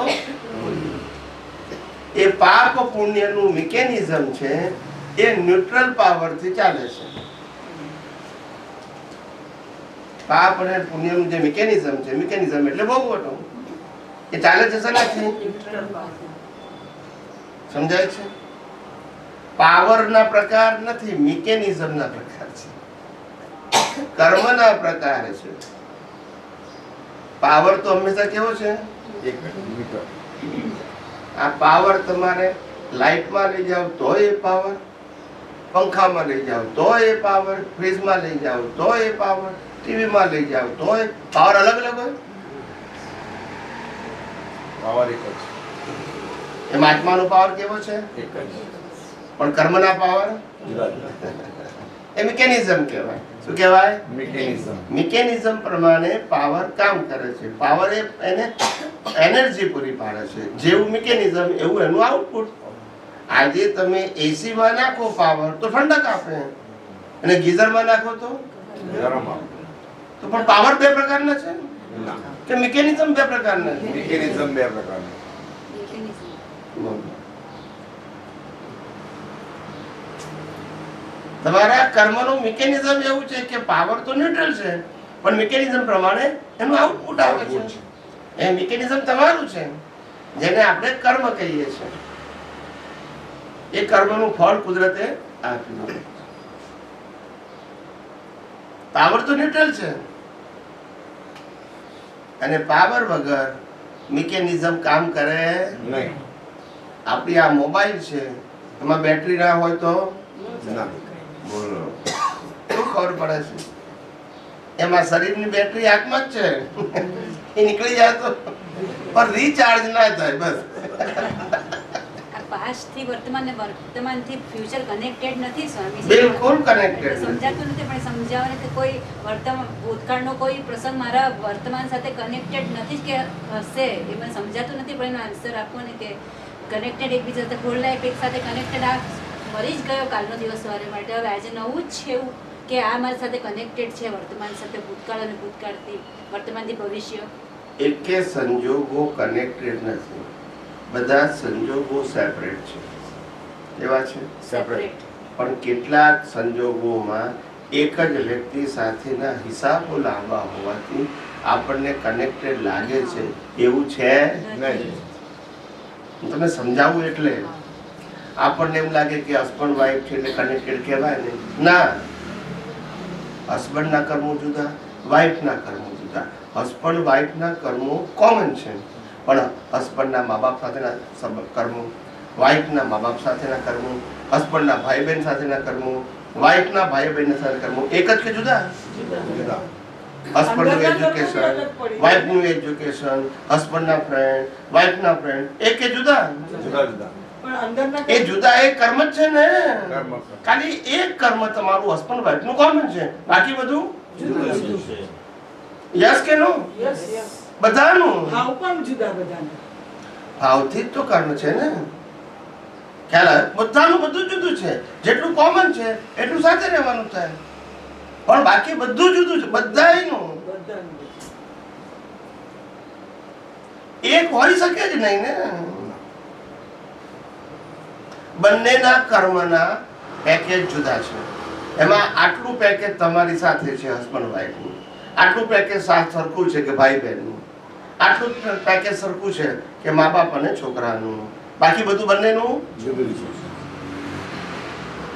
B: એ પાપ પુણ્યનું મિકેનિઝમ છે એ ન્યુટ્રલ પાવરથી ચાલે છે. પાપ અને પુણ્યનું જે મિકેનિઝમ છે, મિકેનિઝમ એટલે ભોગવટો, એ ચાલે છે શેનાથી? સમજાય છે? પાવરના પ્રકાર નથી, મિકેનિઝમના પ્રકાર છે. કર્મના પ્રકાર છે. પાવર તો હંમેશા કેવો છે?
C: એક મીટર.
B: આ પાવર તમારે લાઇટમાં લઈ જાઓ તો એ પાવર, પંખામાં લઈ જાઓ તો એ પાવર, ફ્રીજમાં લઈ જાઓ તો એ પાવર, ટીવીમાં લઈ જાઓ તો એ પાવર અલગ અલગ હોય.
C: પાવર એક જ.
B: એમ આત્માનો પાવર કેવો છે?
C: એક જ.
B: પણ કર્મના પાવર
C: જુદા.
B: એ મિકેનિઝમ કહેવાય. શું કહેવાય?
C: મિકેનિઝમ.
B: મિકેનિઝમ પ્રમાણે પાવર કામ કરે છે. પાવર એને એનર્જી પૂરી પાડે છે. જેવું મિકેનિઝમ એવું એનું આઉટપુટ. આજે તમે એસીમાં નાખો પાવર તો ઠંડક આપે અને ગીઝરમાં નાખો તો
C: ગરમ આપે.
B: તો પણ પાવર બે પ્રકારના છે
C: ના.
B: કે મિકેનિઝમ બે પ્રકારના છે?
C: મિકેનિઝમ બે પ્રકારનું.
B: તમારા કર્મનું મિકેનિઝમ એવું છે કે પાવર તો ન્યુટ્રલ છે પણ મિકેનિઝમ પ્રમાણે એનું આઉટપુટ આવે છે. એ મિકેનિઝમ તમારું છે જેને આપણે કર્મ કહીએ છીએ. એ કર્મનું ફળ કુદરતે આપ્યું. પાવર તો ન્યુટ્રલ છે અને પાવર વગર મિકેનિઝમ કામ કરે
C: નહીં.
B: આપણી આ મોબાઈલ છે એમાં બેટરી ના હોય તો
C: ના.
B: બોલો શું ખબર પડે છે? એમાં શરીરની બેટરી આંખમાં જ છે એ નીકળી જાય તો પણ રીચાર્જ ના થાય. બસ
F: પાસ્ટ થી વર્તમાન ને વર્તમાન થી ફ્યુચર કનેક્ટેડ નથી સ્વામી.
B: બિલકુલ કનેક્ટેડ.
F: સમજાતું નથી પણ સમજાવવા કે કોઈ વર્તમાન ભૂતકાળનો કોઈ પ્રસંગ મારા વર્તમાન સાથે કનેક્ટેડ નથી કે હશે એ મને સમજાતું નથી પણ એનો આન્સર આપો ને કે કનેક્ટેડ એકબીજા સાથે હોલ લાઈફ એક સાથે કનેક્ટેડ. આ મરી જ ગયો કાલનો દિવસ સવારે માટે હવે આજે નવું જ છે એવું કે આ મારી સાથે કનેક્ટેડ છે વર્તમાન સાથે ભૂતકાળ અને ભૂતકાળથી વર્તમાનથી ભવિષ્ય.
B: એકે સંજોગો કનેક્ટેડ નથી. બધા સંજોગો સેપરેટ છે. એવા છે
C: સેપરેટ.
B: પણ કેટલાક સંજોગોમાં એક જ વ્યક્તિ સાથેના હિસાબો લાંબા હોવાથી આપણને કનેક્ટેડ લાગે છે એવું છે
C: નહીં.
B: હું તમને સમજાવું એટલે આપણને એમ લાગે કે હસબન્ડ વાઈફ છે એટલે કનેક્ટેડ કહેવાય ને. ના, હસબન્ડના કર્મો જુદા, વાઈફના કર્મો જુદા. હસબન્ડ વાઈફના કર્મો કોમન છે, પણ હસબન્ડના મા બાપ સાથેના કર્મો, વાઈફના મા બાપ સાથેના કર્મો, હસબન્ડના ભાઈ બહેન સાથેના કર્મો, વાઈફના ભાઈ બહેન સાથેના કર્મો એક જ કે જુદા?
C: જુદા.
B: હસબન્ડનું એજ્યુકેશન, વાઈફનું એજ્યુકેશન, હસબન્ડના ફ્રેન્ડ, વાઈફના ફ્રેન્ડ એક કે જુદા?
C: જુદા જુદા.
E: પણ અંદરના
B: એ જુદા એક કર્મ જ છે ને.
C: કર્મ.
B: ખાલી એક કર્મ તમારું હસબન્ડ વાઈફ નું કોમન છે, બાકી બધું
E: જુદું છે.
B: યસ કે નો?
E: Yes yes.
B: બધાનું
E: ભાવ પણ જુદા બધાના.
B: ભાવથી જ તો કર્મ છે ને. ખ્યાલ આવે? બધાનું બધું જુદું છે. જેટલું કોમન છે એટલું સાથે રહેવાનું થાય, પણ બાકી બધું જુદું છે બધાયનું.
E: બધાનું.
B: એક હોઈ શકે જ નહીં ને. બંનેના કર્મના પેકેજ જુદા છે. એમાં આટલું પેકેજ તમારી સાથે છે હસબન્ડ વાઈફનું, આટલું પેકેજ સરખું છે કે ભાઈ બહેનનું, આટલું પેકેજ સરખું છે કે મા બાપ અને છોકરાનું, બાકી બધું બંનેનું
C: જુદું છે.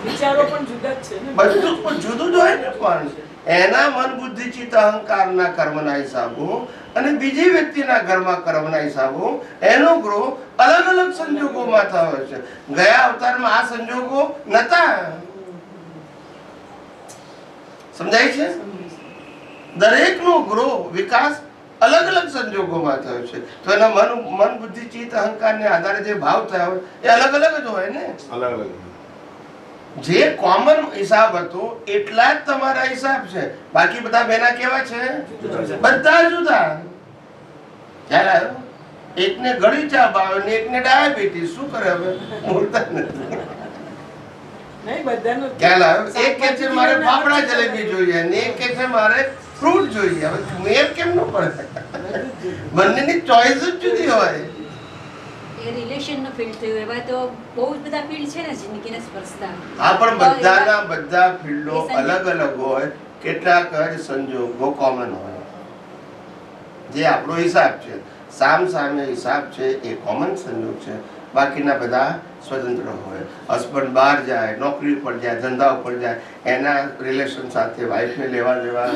E: વિચારો પણ જુદા જ છે ને.
B: બધું પણ જુદું જ હોય ને. પણ એના મન બુદ્ધિ ચિત્ત અહંકારના કર્મના હિસાબો અને બીજી વ્યક્તિના ઘરમાં કર્મના હિસાબો એનો ગ્રો અલગ અલગ સંજોગોમાં થયો છે. ગયા અવતારમાં આ સંજોગો નતા. સમજાય છે? દરેકનો ગ્રો વિકાસ અલગ અલગ સંજોગોમાં થયો છે. તો એના મન બુદ્ધિ ચિત્ત અહંકારને આધારે જે ભાવ થયા હોય એ અલગ અલગ જ હોય ને.
C: અલગ અલગ.
B: જે કોમન હિસાબ હતો એટલા જ તમારા હિસાબ છે, બાકી બધા બેના કેવા છે? બધા જુદા. ખ્યાલ આવ્યો? એકને ગળી ચા ભાવે ને એકને ડાયાબિટીસ. શું કરે હવે? બોલતા નથી.
E: નહીં બધાનું.
B: ખ્યાલ આવ્યો? એક કે છે મારે ફાફડા જલેબી જોઈએ ને એક કે છે મારે ફ્રૂટ જોઈએ. હવે મેર કેમ ન પડે? બંનેની ચોઈસ જ જુદી હોય.
F: એ રિલેશનનો ફીલ્ડ થયું. એવા તો બહુ જ બધા ફીલ્ડ છે ને જિંદગીને સ્પર્શતા.
B: હા, પણ બધાના બધા ફિલ્ડો અલગ અલગ હોય. કેટલાક જ સંજોગો કોમન હોય. જે આપણો હિસાબ છે, સામ સામે હિસાબ છે, એ કોમન સંજોગ છે. બાકીના બધા સ્વતંત્ર હોય. હસબન્ડ બહાર જાય, નોકરી ઉપર જાય, ધંધા ઉપર જાય, એના રિલેશન સાથે વાઈફને લેવા દેવા,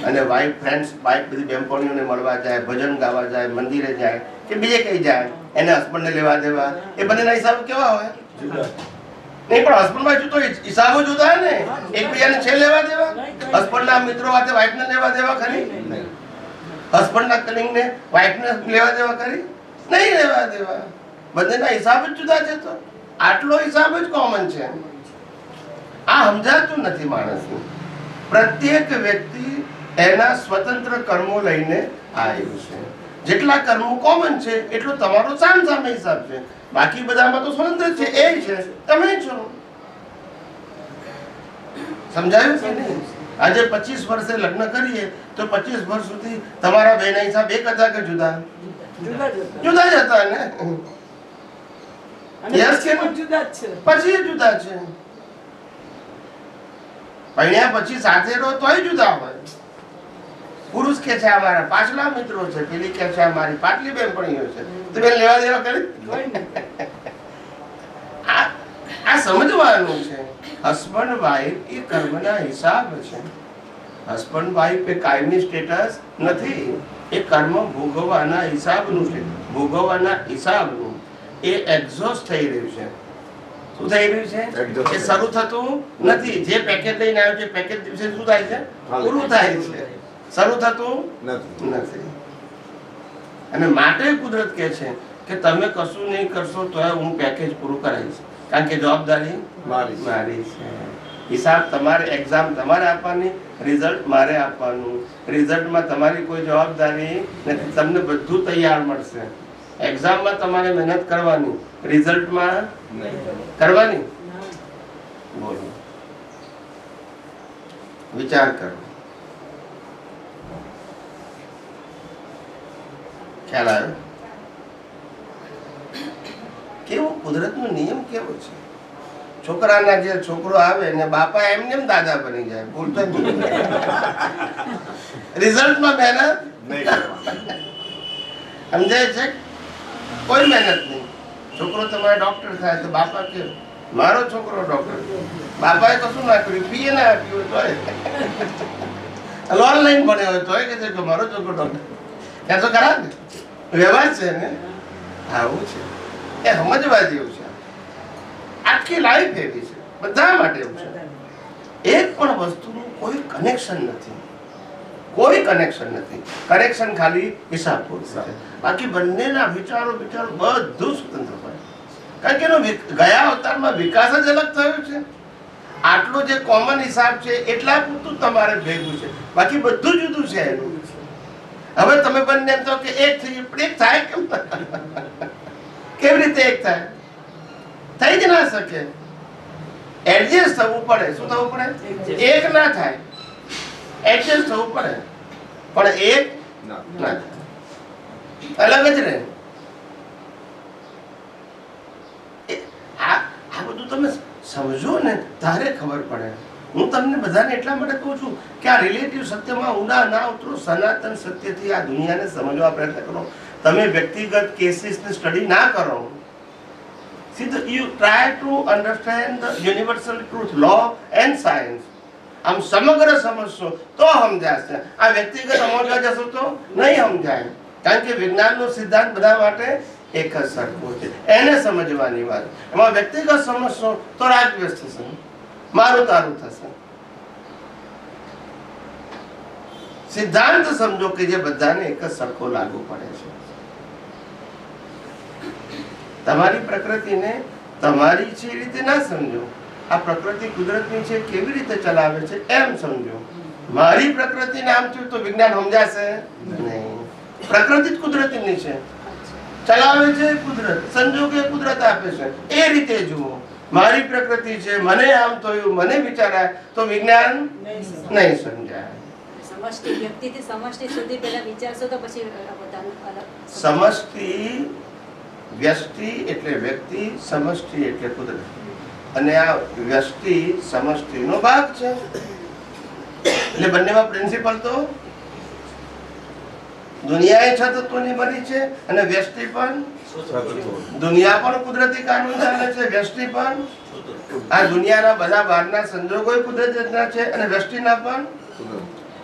B: અને વાઈફ ફ્રેન્ડ્સ, વાઈફ બધી બેનપણીઓને મળવા જાય, ભજન ગાવા જાય, મંદિરે જાય કે બીજે કઈ જાય, એને હસબન્ડને લેવા દેવા. એ બંનેના હિસાબ કેવા હોય? નહીં, પણ હસબન્ડ વાઈફ તો હિસાબો જુદા હોય ને. એકબીજાને છે લેવા દેવા? હસબન્ડના મિત્રો સાથે વાઈફને લેવા દેવા ખરી? હસબન્ડના કલિંગને વાઈફને લેવા દેવા ખરી? નહીં લેવા દેવા. બંનેના હિસાબ જ જુદા છે. તો આટલો હિસાબ જ કોમન છે. આ સમજાતું નથી માણસને. પ્રત્યેક વ્યક્તિ એના સ્વતંત્ર કર્મો લઈને આવ્યું છે. જેટલા કર્મો કોમન છે એટલો તમારો સામ સામે હિસાબ છે. બાકી બધામાં તો સ્વતંત્ર છે. એ છે, તમે છો. સમજાયું કે નહીં? આજે 25 વર્ષે લગ્ન કરીએ તો 25 વર્ષ સુધી તમારા બેના હિસાબ એક હતા કે જુદા?
E: જુદા જ હતા.
B: જુદા જ હતા ને.
E: અને
B: Yes
E: પછી
B: કે
E: પણ જુદા જ છે.
B: પછી જુદા છે. પૈણ્યા પછી સાથે રહો તોય જુદા હોય. પુરુષ કે છે અમારા પાછલા મિત્રો છે, પેલી કે છે અમારી પાટલી બેનપણીઓ છે. તો બેન લેવા દેવા કરી.
E: કોઈ નહીં.
B: આ સમજવાનું છે. હસબન્ડ વાઈફ એ કર્મના હિસાબ છે. હસબન્ડ વાઈફ એ કાયમી સ્ટેટસ નથી. એ કર્મ ભોગવવાના હિસાબનું છે. ભોગવવાના હિસાબનું એ એક્ઝોસ્ટ થઈ રહ્યું છે. શું થઈ રહ્યું છે? એ શરૂ થતું નથી. જે પેકેજ લઈને આવ્યો છે પેકેજ દિવસે શું થાય છે? પૂરું થાય છે. શરૂ થતું નથી. અને માટે કુદરત કહે છે કે તમે કશું નહીં કરશો તો હું પેકેજ પૂરું કરાવીશ. કારણ કે જવાબદારી મારી છે. હિસાબ તમારે, એક્ઝામ તમારે આપવાની, રિઝલ્ટ મારે આપવાનું. રિઝલ્ટમાં તમારી કોઈ જવાબદારી નથી. તમને બધું તૈયાર મળશે. એક્ઝામમાં તમારે મહેનત કરવાની, રિઝલ્ટમાં કરવાની. બોલો, વિચાર કરો. ખ્યાલ આવ્યો? કેવો કુદરતનો નિયમ કેવો છે? છોકરાના જે છોકરો આવે ને બાપા એમને એમ દાદા બની જાય, બોલતો રિઝલ્ટમાં મહેનત
C: નહીં કરવાનું.
B: સમજાય છે? કોઈ મહેનત નહીં. છોકરો તમારે ડોક્ટર થાય તો બાપા કે મારો છોકરો ડોક્ટર, બાપાએ કશું ના કર્યું, ફી ના આપ્યું હોય તો ઓનલાઈન ભણ્યો હોય તોય કે છે કે મારો છોકરો ડોક્ટર. ત્યાં તો ખરા ને વ્યવહાર છે ને, આવું છે એ સમજવા જેવું છે. આખી લાઈફ એવી છે, બધા માટે એવું છે. એક પણ વસ્તુનું કોઈ કનેક્શન નથી, કોઈ કનેક્શન નથી. કનેક્શન ખાલી હિસાબ પૂરતું છે, બાકી બંનેના વિચારો બધું સ્વતંત્ર હોય. કારણ કે એનો ગયા અવતારમાં વિકાસ જ અલગ થયો છે. આટલો જે કોમન હિસાબ છે એટલા પૂરતું તમારે ભેગું છે, બાકી બધું જુદું છે એનું. હવે તમે બંને એમ તો કે એક થઈ, પણ એક થાય કેમ? કેવી રીતે એક થાય? થઈ જ ના શકે. એડજસ્ટ થવું પડે. શું થવું પડે? એક ના થાય, એડજસ્ટ થવું પડે, પણ એક ના થાય, અલગ જ રહે. આ બધું તમે સમજો ને તારે ખબર પડે. હું તમને બધાને એટલા માટે કહું છું કે આ રિલેટિવ સત્યમાં ઊંડા ના ઉતરો, સનાતન સત્યથી આ દુનિયાને સમજવા પ્રયત્ન કરો. તમે વ્યક્તિગત કેસીસને સ્ટડી ના કરો. See, you try to understand the universal truth, law and science. આમ સમગ્ર સમજશો તો સમજાશે. આ વ્યક્તિગત સમજવા જશો તો નહીં સમજાય. કારણ કે વિજ્ઞાનનો સિદ્ધાંત બધા માટે એક જ સરખો છે, એને સમજવાની વાત. એમાં વ્યક્તિગત સમજશો તો રાગદ્વેષ થશે, મારું તારું થશે. સિદ્ધાંત સમજો કે જે બધાને એક જ સરખો લાગુ પડે છે. તમારી પ્રકૃતિને તમારી છે એ રીતે ના સમજો. આ પ્રકૃતિ કુદરતની છે, કેવી રીતે ચલાવે છે એમ સમજો. મારી પ્રકૃતિને આમ થયું તો વિજ્ઞાન સમજાશે નહીં. પ્રકૃતિ જ કુદરતીની છે, ચલાવે છે કુદરત, સંજોગે કુદરત આપે છે, એ રીતે જુઓ. મારી પ્રકૃતિ છે, મને આમ થયું, મને વિચારાય તો વિજ્ઞાન નહીં સમજાય.
F: સમષ્ટિ વ્યક્તિથી સમષ્ટિ સુધી પહેલા વિચારશો તો પછી પોતાનું અલગ.
B: સમષ્ટિ વ્યષ્ટિ એટલે વ્યક્તિ, સમષ્ટિ એટલે કુદરત. અને આ વ્યષ્ટિ સમષ્ટિનો ભાગ છે. એટલે બંનેમાં પ્રિન્સિપલ તો દુનિયા છ તત્વોની બની છે, અને વ્યષ્ટિ પણ દુનિયા પણ કુદરતી કાનૂન ચાલે છે, વ્યષ્ટિ પણ આ દુનિયાના બધા બહારના સંજોગો કુદરતી રચના છે, અને વ્યષ્ટિના પણ.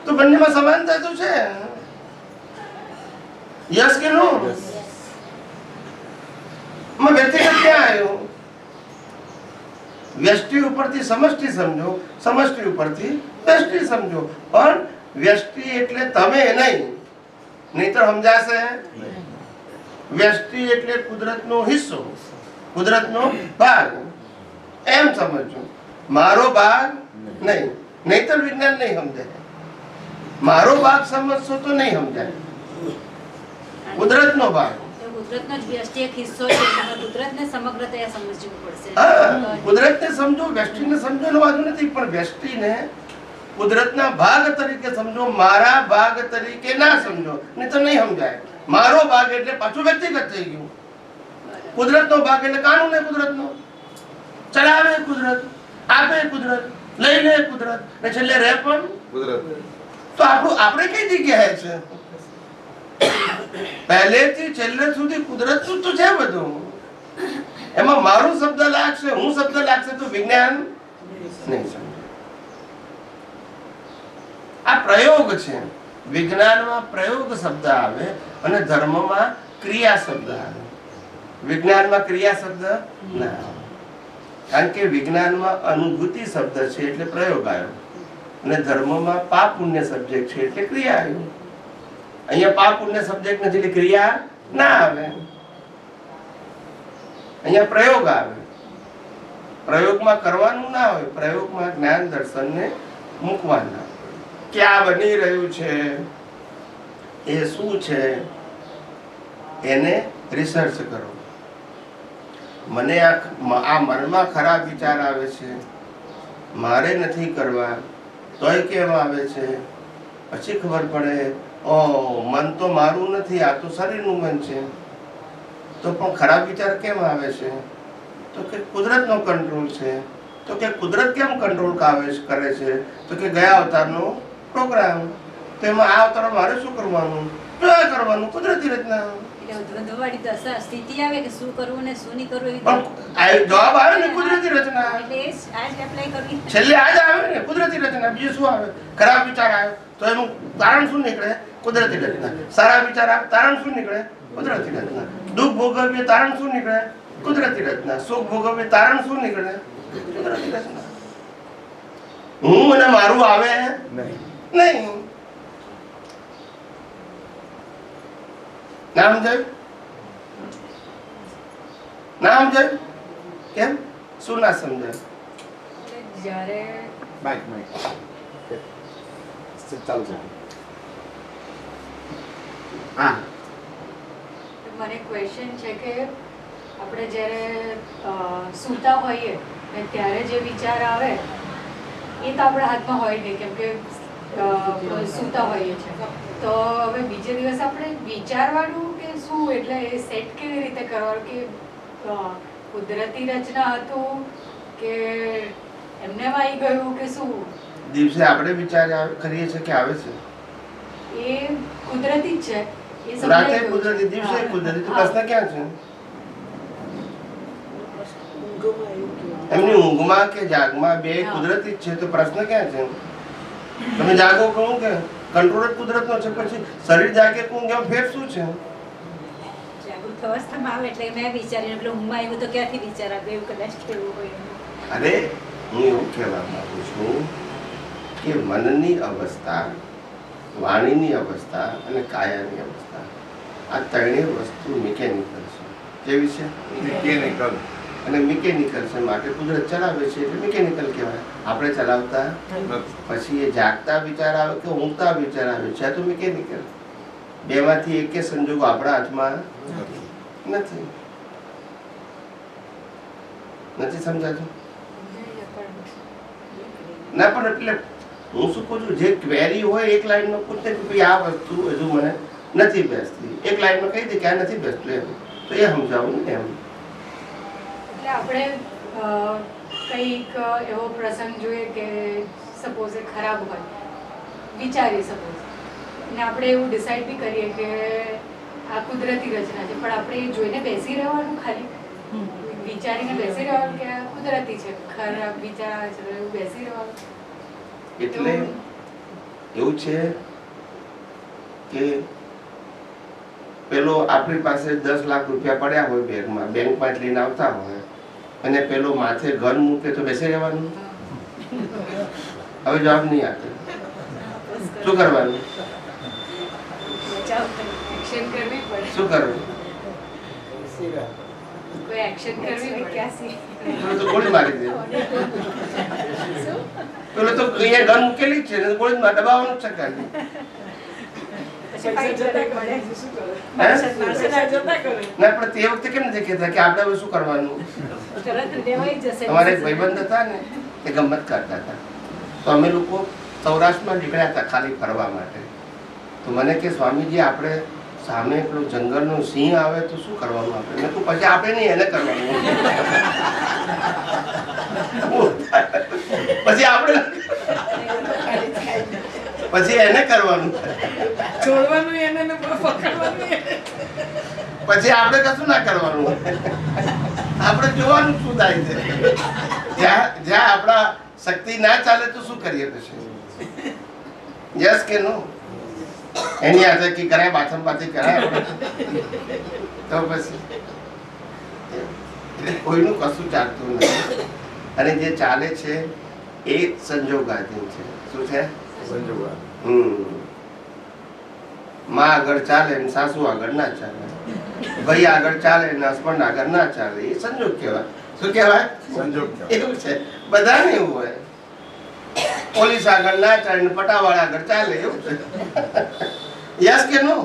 B: તો બંનેમાં સમાનતા તો છે. યસ કે નો? વ્યક્તિગત ક્યાં આવ્યું? વ્યષ્ટિ ઉપરથી સમષ્ટિ સમજો, સમષ્ટિ ઉપરથી વ્યષ્ટિ સમજો. પણ વ્યષ્ટિ એટલે તમે નહીં, નહીતર સમજાશે. વ્યષ્ટિ એટલે કુદરતનો હિસ્સો, કુદરતનો ભાગ, એમ સમજો. મારો ભાગ નહીં, નહીતર વિજ્ઞાન નહીં સમજાય. મારો ભાગ સમજશો તો નહીં સમજાય. કુદરતનો ભાગ,
F: કુદરતનો જ વ્યષ્ટિ એક હિસ્સો છે, કુદરતને સમગ્રતયા સમજવું પડશે.
B: કુદરતને સમજો, વ્યષ્ટિને સમજવાનો વાંધો નથી, પણ વ્યષ્ટિને કુદરતના ભાગ તરીકે સમજો, મારા ભાગ તરીકે ના સમજો, નહીં તો નહીં સમજાય. મારો ભાગ એટલે પાછું વ્યક્તિગત થઈ ગયું. કુદરતનો ભાગ એટલે કાનૂન કુદરતનો, ચલાવે કુદરત, આપે કુદરત, લઈ લે કુદરત, ને છેલ્લે રહે પણ
C: કુદરત.
B: તો આપણે કઈ જગ્યાએ છે? પહેલેથી છેલ્લે સુધી કુદરતનું તો છે બધું. એમાં મારું શબ્દ લાગશે, હું શબ્દ લાગશે તો વિજ્ઞાન નહીં સમજે. આ પ્રયોગ છે. વિજ્ઞાનમાં પ્રયોગ શબ્દ આવે અને ધર્મમાં ક્રિયા શબ્દ આવે. વિજ્ઞાનમાં ક્રિયા શબ્દ ના આવે, કારણ કે વિજ્ઞાનમાં અનુભૂતિ શબ્દ છે એટલે પ્રયોગ આવ્યો, અને ધર્મમાં પાપ પુણ્ય સબ્જેક્ટ છે એટલે ક્રિયા આવ્યું. અહીંયા પાપ પુણ્ય સબ્જેક્ટ નથી એટલે ક્રિયા ના આવે, અહીંયા પ્રયોગ આવે. પ્રયોગમાં કરવાનું ના હોય, પ્રયોગમાં જ્ઞાન દર્શનને મૂકવાના. ક્યાં બની રહ્યું છે, એ શું છે, એને રિસર્ચ કરો. મને આ મનમાં ખરાબ વિચાર આવે છે, મારે નથી કરવા, તોય કેમ આવે છે? પછી ખબર પડે, ઓ મન તો મારું નથી, આ તો શરીરનું મન છે. તો પણ ખરાબ વિચાર કેમ આવે છે? તો કે કુદરતનો કંટ્રોલ છે. તો કે કુદરત કેમ કંટ્રોલ કરે છે? તો કે ગયા અવતારનો પ્રોગ્રામ. તો એમાં આ અવતારમાં મારે શું કરવાનું? કરવાનું કુદરતી રચના.
F: એટલે ઉદ્ભવવાળી દશા સ્થિતિ આવે કે શું કરવું ને શું નહીં કરવું એવી
B: પણ આ જવાબ આવે ને કુદરતી રચના.
F: એટલે એ જ આ જ એપ્લાય કરવી.
B: છેલ્લે આ જ આવે ને કુદરતી રચના. બીજું શું આવે? ખરાબ વિચાર આવે તો એનું તારણ શું નીકળે? કુદરતી રચના. સારા વિચાર આવે તારણ શું નીકળે? કુદરતી રચના. દુઃખ ભોગવીએ તારણ શું નીકળે? કુદરતી રચના. સુખ ભોગવીએ તારણ શું નીકળે? કુદરતી રચના. હું અને મારું આવે નહીં. ના સમજાયું? ના સમજાયું? કેમ? શું ના સમજાયું?
F: જ્યારે
C: માઇક ચાલુ છે. હા,
H: મને ક્વેશ્ચન છે કે આપણે જ્યારે સૂતા હોઈએ ને ત્યારે જે વિચાર આવે એ તો આપણા હાથમાં હોય નહીં, કેમ કે સૂતા હોઈએ છે. તો હવે બીજે દિવસ આપણે વિચારવાનું કે શું, એટલે એ સેટ કેવી રીતે કરવાનું કે કુદરતી રચના હતું કે એમને આવી ગયું કે શું?
B: દિવસે આપણે વિચાર કરીએ છીએ કે આવે છે?
H: એ કુદરતી જ છે. એ
B: રાતે કુદરતી, દિવસે કુદરતી. તો પ્રશ્ન ક્યાં છે? એમની ઊંઘમાં કે જાગમાં બે કુદરતી જ છે. તો પ્રશ્ન ક્યાં છે? તમે જાગો કહું કે કંટ્રોલ જ કુદરતનો છે, પછી શરીર જાગે કહું કે ફેર શું છે?
F: જાગૃત અવસ્થામાં આવે એટલે મેં વિચાર્યું પેલું ઊંઘમાં આવ્યું તો ક્યાંથી વિચાર આવે એવું કદાચ કેવું હોય.
B: અરે હું એવું કહેવા માંગુ છું કે મનની અવસ્થા, વાણીની અવસ્થા અને કાયાની અવસ્થા, આ ત્રણેય વસ્તુ મિકેનિકલ છે. કેવી છે?
C: મિકેનિકલ.
B: અને મિકેનિકલ છે માટે કુદરત ચલાવે છે એટલે મિકેનિકલ કહેવાય. આપણે ચલાવતા પછી એ જાગતા વિચાર આવે કે ઊંઘતા વિચાર આવે છે તો મિકેનિકલ. બેમાંથી એક સંજોગો આપણા હાથમાં નથી. નથી સમજાતું? ના, પણ એટલે હું શું કહું છું, જે ક્વેરી હોય એક લાઈનમાં પૂછે કે ભાઈ આ વસ્તુ હજુ મને નથી બેસતી, એક લાઈનમાં કહી દે કે આ નથી બેસતું એમ, તો એ સમજાવું ને એમ.
H: એટલે આપણે કંઈક એવો પ્રસંગ જોઈએ કે સપોઝ એ ખરાબ હોય, વિચારીએ સપોઝ, ને આપણે એવું ડિસાઈડ બી કરીએ કે આ કુદરતી રચના છે, પણ આપણે એ જોઈને બેસી રહેવાનું, ખાલી વિચારીને બેસી રહેવાનું કે આ કુદરતી છે, ખરાબ વિચાર આવે છે એવું બેસી રહેવાનું.
B: એટલે એવું છે કે પેલો આપણી પાસે 10 લાખ રૂપિયા પડ્યા હોય બેંકમાં, બેંકમાં લઈને આવતા હોય અને પેલો માથે ઘર મૂકે તો બેસી રહેવાનું? હવે જવાબ નહીં આપે. શું કરવાનું?
H: એક્શન કરવી પડે.
B: શું કરવું?
H: કોઈ એક્શન કરવી પડે.
B: પેલો તો ગોળી મારી દે. પેલો તો અહીંયા ઘર મૂકેલી જ છે ને, ગોળી દબાવવાનું જ છે ખાલી.
E: પૈસા જતા કરે શું કરે?
B: હે?
E: પૈસા જતા કરે.
B: ના, પણ તે વખતે કેમ નથી કહેતા કે આપણે હવે શું કરવાનું?
F: તરત લેવાઈ જશે.
B: અમારે એક ભાઈબંધ હતા ને, એ ગમત કરતા હતા. તો અમે લોકો સૌરાષ્ટ્રમાં નીકળ્યા હતા ખાલી ફરવા માટે. તો મને કે સ્વામીજી આપણે સામે પેલું જંગલનો સિંહ આવે તો શું કરવાનું આપણે? મેં કહ્યું પછી આપણે નહીં, એને કરવાનું. પછી આપણે પછી એને કરવાનું,
E: છોડવાનું એને ને પકડવાનું એને.
B: પછી આપણે કશું ના કરવાનું. આપણે જોવાનું શું થાય છે. જ્યાં આપણા શક્તિ ના ચાલે તો શું કરીએ પછી? યસ કે નો? એની હાથે કી કરાય, બાથમ પાથી કરાય તો પછી કોઈનું કશું ચાલતું નથી. અને જે ચાલે છે એ સંજોગાધીન છે. શું છે?
C: સંજોગો.
B: માં આગળ ચાલે ને સાસુ આગળ ના ચાલે, ભાઈ આગળ ચાલે ને હસબન્ડ આગળ ના ચાલે, એ સંજોગ કહેવાય. શું કહેવાય?
C: સંજોગ.
B: એવું છે, બધાને એવું હોય. પોલીસ આગળ ના ચાલે ને પટાવાળા આગળ ચાલે, એવું છે. યસ કે નો?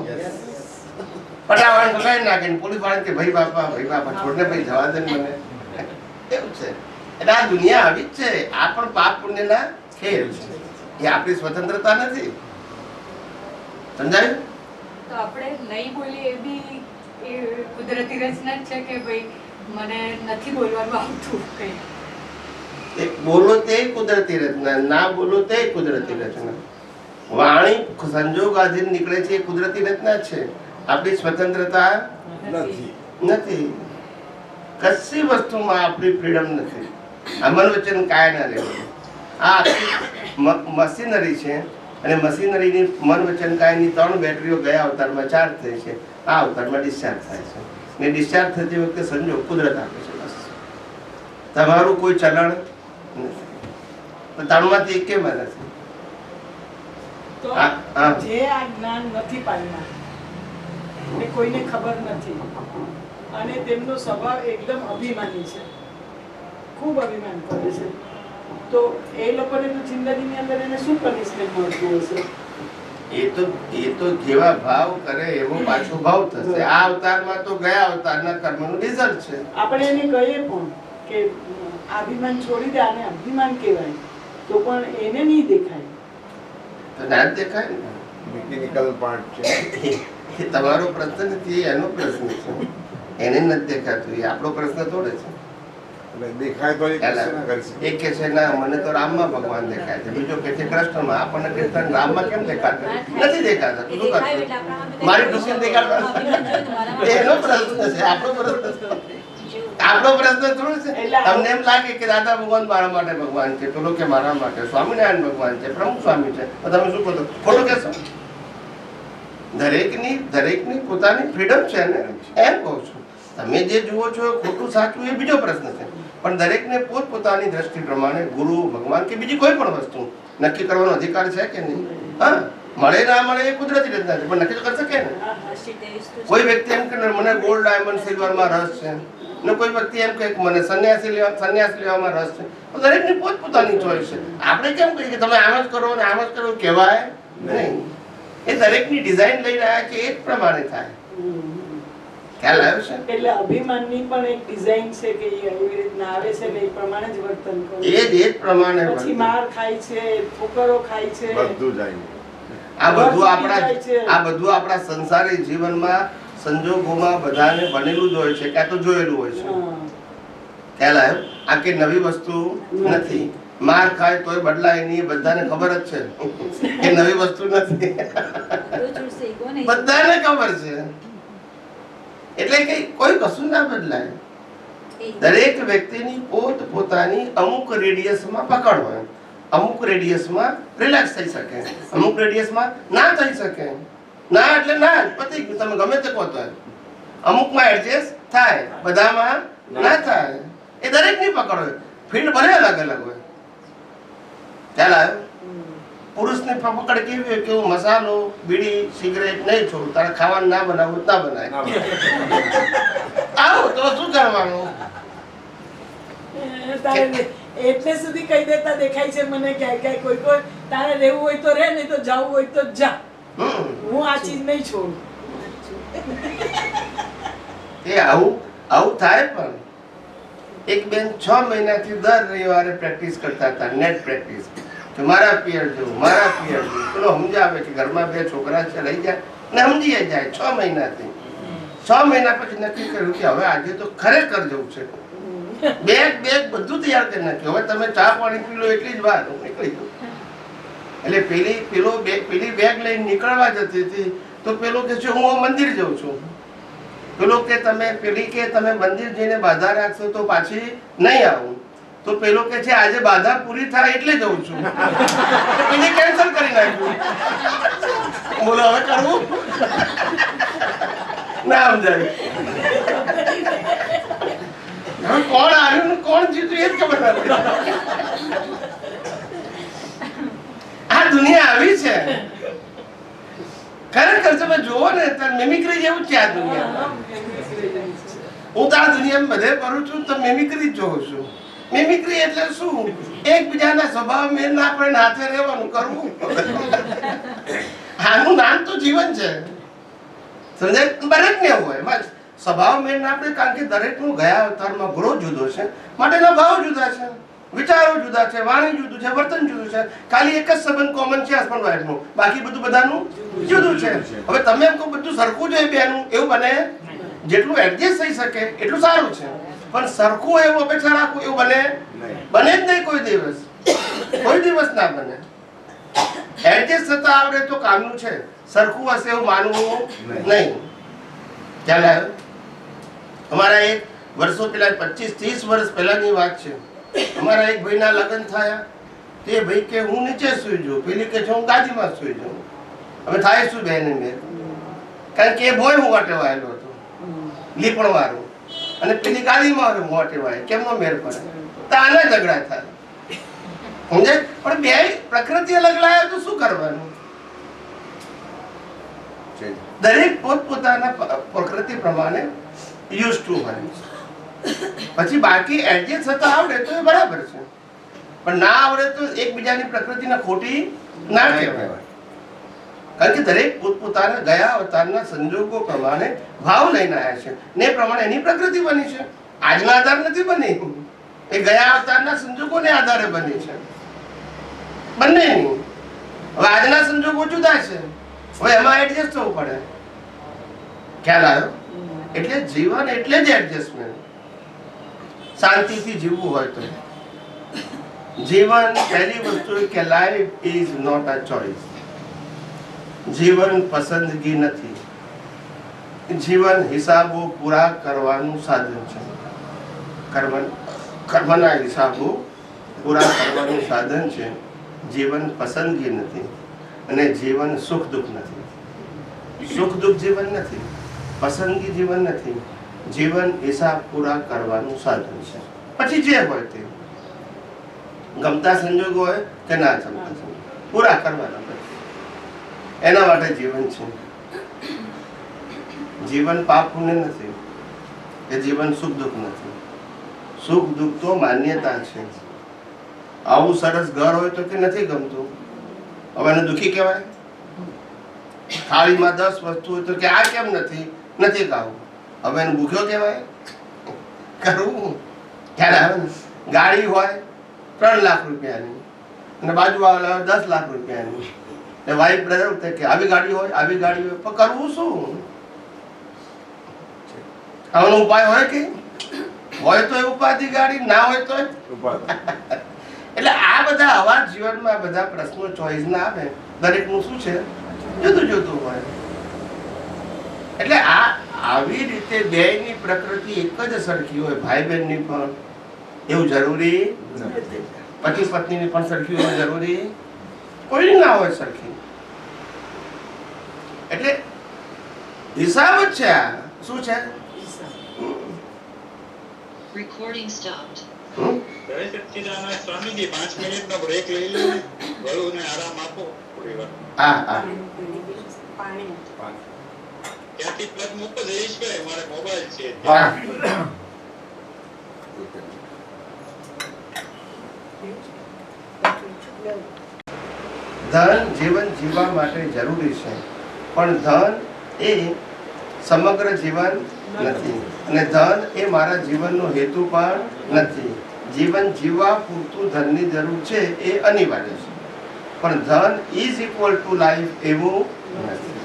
B: પટાવાળા તો કઈ નાખે ને પોલીસ વાળા કે ભાઈ બાપા છોડને ભાઈ જવા દે મને, એવું છે. એટલે આ દુનિયા આવી જ છે. આ પણ પાપ પુણ્યના ખેલ છે. એ આપણી સ્વતંત્રતા નથી. સમજાયું?
H: તો આપણે નહીં બોલીએ એ બી એ કુદરતી રચના જ છે કે ભાઈ મને નથી બોલવાનું આવતું કંઈ.
B: બોલો તે કુદરતી રચના, ના બોલો તે કુદરતી રચના. વાણી સંજોગાધીન નીકળે છે એ કુદરતી રચના છે. આપણી સ્વતંત્રતા
C: નથી.
B: નથી. કશી વસ્તુમાં આપણી ફ્રીડમ નથી. અમલ વચન કાય ના રહેવું. આ મશીનરી છે અને મશીનરીની મન વચન કાયની 3 બેટરીઓ ગયા અવતારમાં ચાર્જ થઈ છે. આ અવતારમાં ડિસ્ચાર્જ થાય છે ને ડિસ્ચાર્જ થતી વખતે સંજોગ કુદરત આપે છે. બસ તમારું કોઈ ચલણ નથી. 3માંથી એકેમાં નથી.
E: તો
B: હા, હા.
E: જે આ જ્ઞાન નથી પામ્યા ને કોઈને ખબર નથી અને તેમનો સ્વભાવ એકદમ અભિમાની છે, ખૂબ અભિમાન કરે છે, તો એ લોકોને તો જિંદગીની અંદર એને શું પનિશમેન્ટ મળતું હશે?
B: એ તો જેવા ભાવ કરે એવો પાછો ભાવ થશે. આ અવતારમાં તો ગયા અવતારના કર્મનું રિઝલ્ટ છે.
E: આપણે એને કહીએ પણ કે અભિમાન છોડી દે, આને અભિમાન કહેવાય, તો પણ એને નહીં દેખાય.
B: તો ના જ દેખાય ને.
C: મિકેનિકલ પાર્ટ છે.
B: એ તમારો પ્રશ્ન નથી, એનો પ્રશ્ન છે. એને નથી દેખાતું, એ આપણો પ્રશ્ન થોડે છે.
C: એટલે દેખાય તો એ કશું ના કરી શકે.
B: એક કે છે ના મને તો રામમાં ભગવાન દેખાય છે, બીજો કે છે કૃષ્ણમાં. આપણને કૃષ્ણ રામમાં કેમ દેખાતા નથી? દેખાતા તો શું કરશું? મારી ખુશી દેખાડતા એનો પ્રશ્ન છે, આપણો પ્રશ્ન આપણો પ્રશ્ન થોડું છે. તમને એમ લાગે કે દાદા ભગવાન મારા માટે ભગવાન છે, પેલો કે મારા માટે સ્વામિનારાયણ ભગવાન છે, પ્રમુખ સ્વામી છે, તો તમે શું કહો? ખોટું કહેશો? દરેકની પોતાની ફ્રીડમ છે ને, એમ કહું છું. તમે જે જુઓ છો ખોટું સાચું એ બીજો પ્રશ્ન છે, પણ દરેકને પોતપોતાની દ્રષ્ટિ પ્રમાણે ગુરુ ભગવાન કે બીજી કોઈ પણ વસ્તુ નક્કી કરવાનો અધિકાર છે કે નહીં? હા, મળે ના મળે એ કુદરતી રચના છે, પણ નક્કી તો કરી શકે ને. કોઈ વ્યક્તિ એમ કે મને ગોલ્ડ ડાયમંડ સિલ્વરમાં રસ છે ને કોઈ વ્યક્તિ એમ કે મને સંન્યાસ લેવામાં રસ છે. તો દરેકની પોતપોતાની ચોઈસ છે. આપણે કેમ કહીએ કે તમે આમ જ કરો ને આમ જ કરો? કહેવાય નહીં. એ દરેકની ડિઝાઇન લઈ રહ્યા છે, એ જ પ્રમાણે થાય. ખ્યાલ આવ્યો છે?
E: એટલે અભિમાનની પણ એક ડિઝાઇન છે કે એ એવી રીતના આવે છે ને એ પ્રમાણે જ વર્તન કરે.
B: એ જ પ્રમાણે
E: પછી માર ખાય છે, ઠોકરો ખાય છે,
C: બધું જાય.
B: આ બધું આપણા સંસારી જીવનમાં સંજોગોમાં બધાને બનેલું જ હોય છે, ક્યાં તો જોયેલું હોય છે. ખ્યાલ આવ્યો? આ કે નવી વસ્તુ નથી. માર ખાય તોય બદલાય નહીં, બધાને ખબર જ છે કે નવી વસ્તુ નથી. બધાને ખબર છે. એટલે કે કોઈ કશું ના બદલાય. દરેક વ્યક્તિની પોતાની અમુક રેડિયસમાં પકડ હોય, અમુક રેડિયસમાં રિલેક્સ થઈ શકે, અમુક રેડિયસમાં ના થઈ શકે. ના એટલે ના જ પતી ગયું. તમે ગમે તે કહો તો અમુકમાં એડજસ્ટ થાય, બધામાં ના થાય. એ દરેકની પકડ હોય. ફીલ્ડ ભલે અલગ અલગ હોય. ખ્યાલ આવ્યો? પુરુષની પકડ કેવી હોય કે હું મસાલો, બીડી, સિગરેટ નહીં છોડું, તારે ખાવાનું ના બનાવું ના બનાય. આવો તો શું કરવાનું?
E: એટલે સુધી કહી દેતા દેખાય છે મને ક્યાંય કોઈ તારે રહેવું હોય તો રહે, નહીં તો જવું હોય તો જા, હું આ ચીજ નહીં છોડું.
B: એ આવું થાય. પણ એક બેન 6 મહિનાથી દર રવિવારે પ્રેક્ટિસ કરતા હતા, નેટ પ્રેક્ટિસ. કે મારા પિયર જેવું, મારા પિયર જેવું. પેલો સમજાવે કે ઘરમાં 2 છોકરા છે, લઈ જાય ને સમજી જાય. 6 મહિનાથી 6 મહિના પછી નક્કી કર્યું કે હવે આજે તો ખરેખર જવું છે. બેગ બધું તૈયાર કરી નાખ્યું. હવે તમે ચા પાણી પી લો એટલી જ વાર નીકળી ગયું. એટલે પેલી બેગ લઈને નીકળવા જતી હતી તો પેલો કે છે હું મંદિર જઉં છું. પેલો કે તમે મંદિર જઈને બાધા રાખશો તો પાછી નહીં આવું. તો પેલો કે છે આજે બાધા પૂરી થાય એટલે જઉં છું. એને કેન્સલ કરી નાખ્યું. બોલો હવે કરવું ના સમજાય. હવે કોણ આવ્યું ને કોણ જીત્યું એ જ ખબર નથી. આ દુનિયા આવી છે ખરેખર. તમે જોવો ને મિમિક્રી જેવું છે આ દુનિયા. હું તો આ દુનિયામાં બધે કરું છું તો મિમિક્રી જ જોઉં છું. મિમિક્રી એટલે શું? એકબીજાના સ્વભાવ મેળ ના પડે, હાથે રહેવાનું કરવું. આનું નામ તો જીવન છે. સમજાય? દરેકને હોય સ્વભાવ મેળ ના પડે, કારણ કે દરેકનું ગયા અવતારમાં ગ્રોથ જુદો છે, માટેના ભાવ જુદા છે, વિચારો જુદા છે, વાણી જુદું છે, વર્તન જુદું છે. ખાલી એક જ સંબંધ કોમન છે હસબન્ડ વાઈફનું, બાકી બધું બધાનું જુદું છે. હવે તમે એમ કહો બધું સરખું જોઈએ બેનું, એવું બને. જેટલું એડજસ્ટ થઈ શકે એટલું સારું છે, પણ સરખું એવું અપેક્ષા રાખવું એવું બને બને જ નહીં કોઈ દિવસ ના બને. એડજસ્ટ થતા આવડે તો કામનું છે, સરખું હશે એવું માનવું નહીં. ખ્યાલ આવ્યો? અમારા એક વર્ષો પહેલા 25-30 વર્ષ પહેલાની વાત છે. અમારા એક ભાઈના લગ્ન થયા. તે ભાઈ કે હું નીચે સુઈ જાઉં, પેલી કે હું ગાદીમાં સુઈ જાઉં. હવે થાય શું બેન મેં, કારણ કે એ ભોય હું વાટેવાયેલો હતો લીપણ વાળું, અને પેલી ગાદીમાં હું વાટેવાય, કેમનો મેર પડે? તો આના ઝઘડા થાય, સમજાય? પણ બે પ્રકૃતિ અલગ લાવે તો શું કરવાનું? દરેક પોતપોતાના પ્રકૃતિ પ્રમાણે યુઝ ટુ હોય. પછી બાકી એડજસ્ટ થતા આવડે તો એ બરાબર છે, પણ ના આવડે તો એકબીજાની પ્રકૃતિને ખોટી ના કહેવાય. કારણ કે દરેક પોતપોતાના ગયા અવતારના સંજોગો પ્રમાણે ભાવ લઈને આવ્યા છે, ને પ્રમાણે એની પ્રકૃતિ બની છે. આજના આધાર નથી બની, એ ગયા અવતારના સંજોગોને આધારે બની છે. બંને નહીં. હવે આજના સંજોગો જુદા છે, હવે એમાં એડજસ્ટ થવું પડે. ખ્યાલ આવ્યો? એટલે જીવન એટલે જ એડજસ્ટમેન્ટ. શાંતિથી જીવવું હોય તો જીવન પહેલી વસ્તુ કે life is not a choice. જીવન પસંદગી નથી. જીવન હિસાબો પૂરા કરવાનું સાધન છે. કર્મના હિસાબો પૂરા કરવાનું સાધન છે. જીવન પસંદગી નથી, અને જીવન સુખ દુઃખ નથી. સુખ દુઃખ જીવન નથી, પસંદગી જીવન નથી. જીવન હિસાબ પૂરા કરવાનું સાધન છે. પછી જે હોય તે ગમતા સંજોગો હોય કે ના ગમતા સંજોગો પૂરા કરવાના, એના માટે જીવન છે. જીવન પાપ પુણ્ય નથી, એ જીવન સુખ દુઃખ નથી. સુખ દુઃખ તો માન્યતા છે. આવું સરસ ઘર હોય તો કે નથી ગમતું, હવે એને દુઃખી કહેવાય. થાળીમાં 10 વસ્તુ હોય તો કે આ કેમ નથી ખાવું, હવે એને ભૂખ્યો કહેવાય. કરવું ખ્યાલ આવે ને? ગાડી હોય 3 લાખ રૂપિયાની અને બાજુવાળા 10 લાખ રૂપિયાની, વાઈફ બ્રધર કે આવી ગાડી હોય પણ કરવું શું? આનો ઉપાય હોય કે હોય તો ઉપાધિ ગાડી, ના હોય તો એટલે આ બધા આવા જીવનમાં બધા પ્રશ્નો ચોઈસ ના આવે. દરેકનું શું છે જુદું જુદું હોય. એટલે આવી રીતે બેયની પ્રકૃતિ એક જ સરખી હોય. ભાઈ બહેનની પણ એવું જરૂરી નથી, પતિ પત્નીની પણ સરખી હોય જરૂરી કોઈ ના હોય સરખી. એટલે હિસાબ જ છે. આ શું છે?
I: Recording stopped.
J: સ્વામીજી 5 મિનિટનો બ્રેક લઈ લો, ગળુને આરામ આપો થોડી વાર.
E: પાણી
J: ત્યાંથી પ્લગ મૂકો જયેશભાઈ, મારે મોબાઈલ છે.
B: ધન જીવન જીવવા માટે જરૂરી છે, પણ ધન એ સમગ્ર જીવન નથી, અને ધન એ મારા જીવનનો હેતુ પણ નથી. જીવન જીવવા પૂરતું ધનની જરૂર છે એ અનિવાર્ય છે, પણ ધન ઇઝ ઇક્વલ ટુ લાઈફ એવું નથી.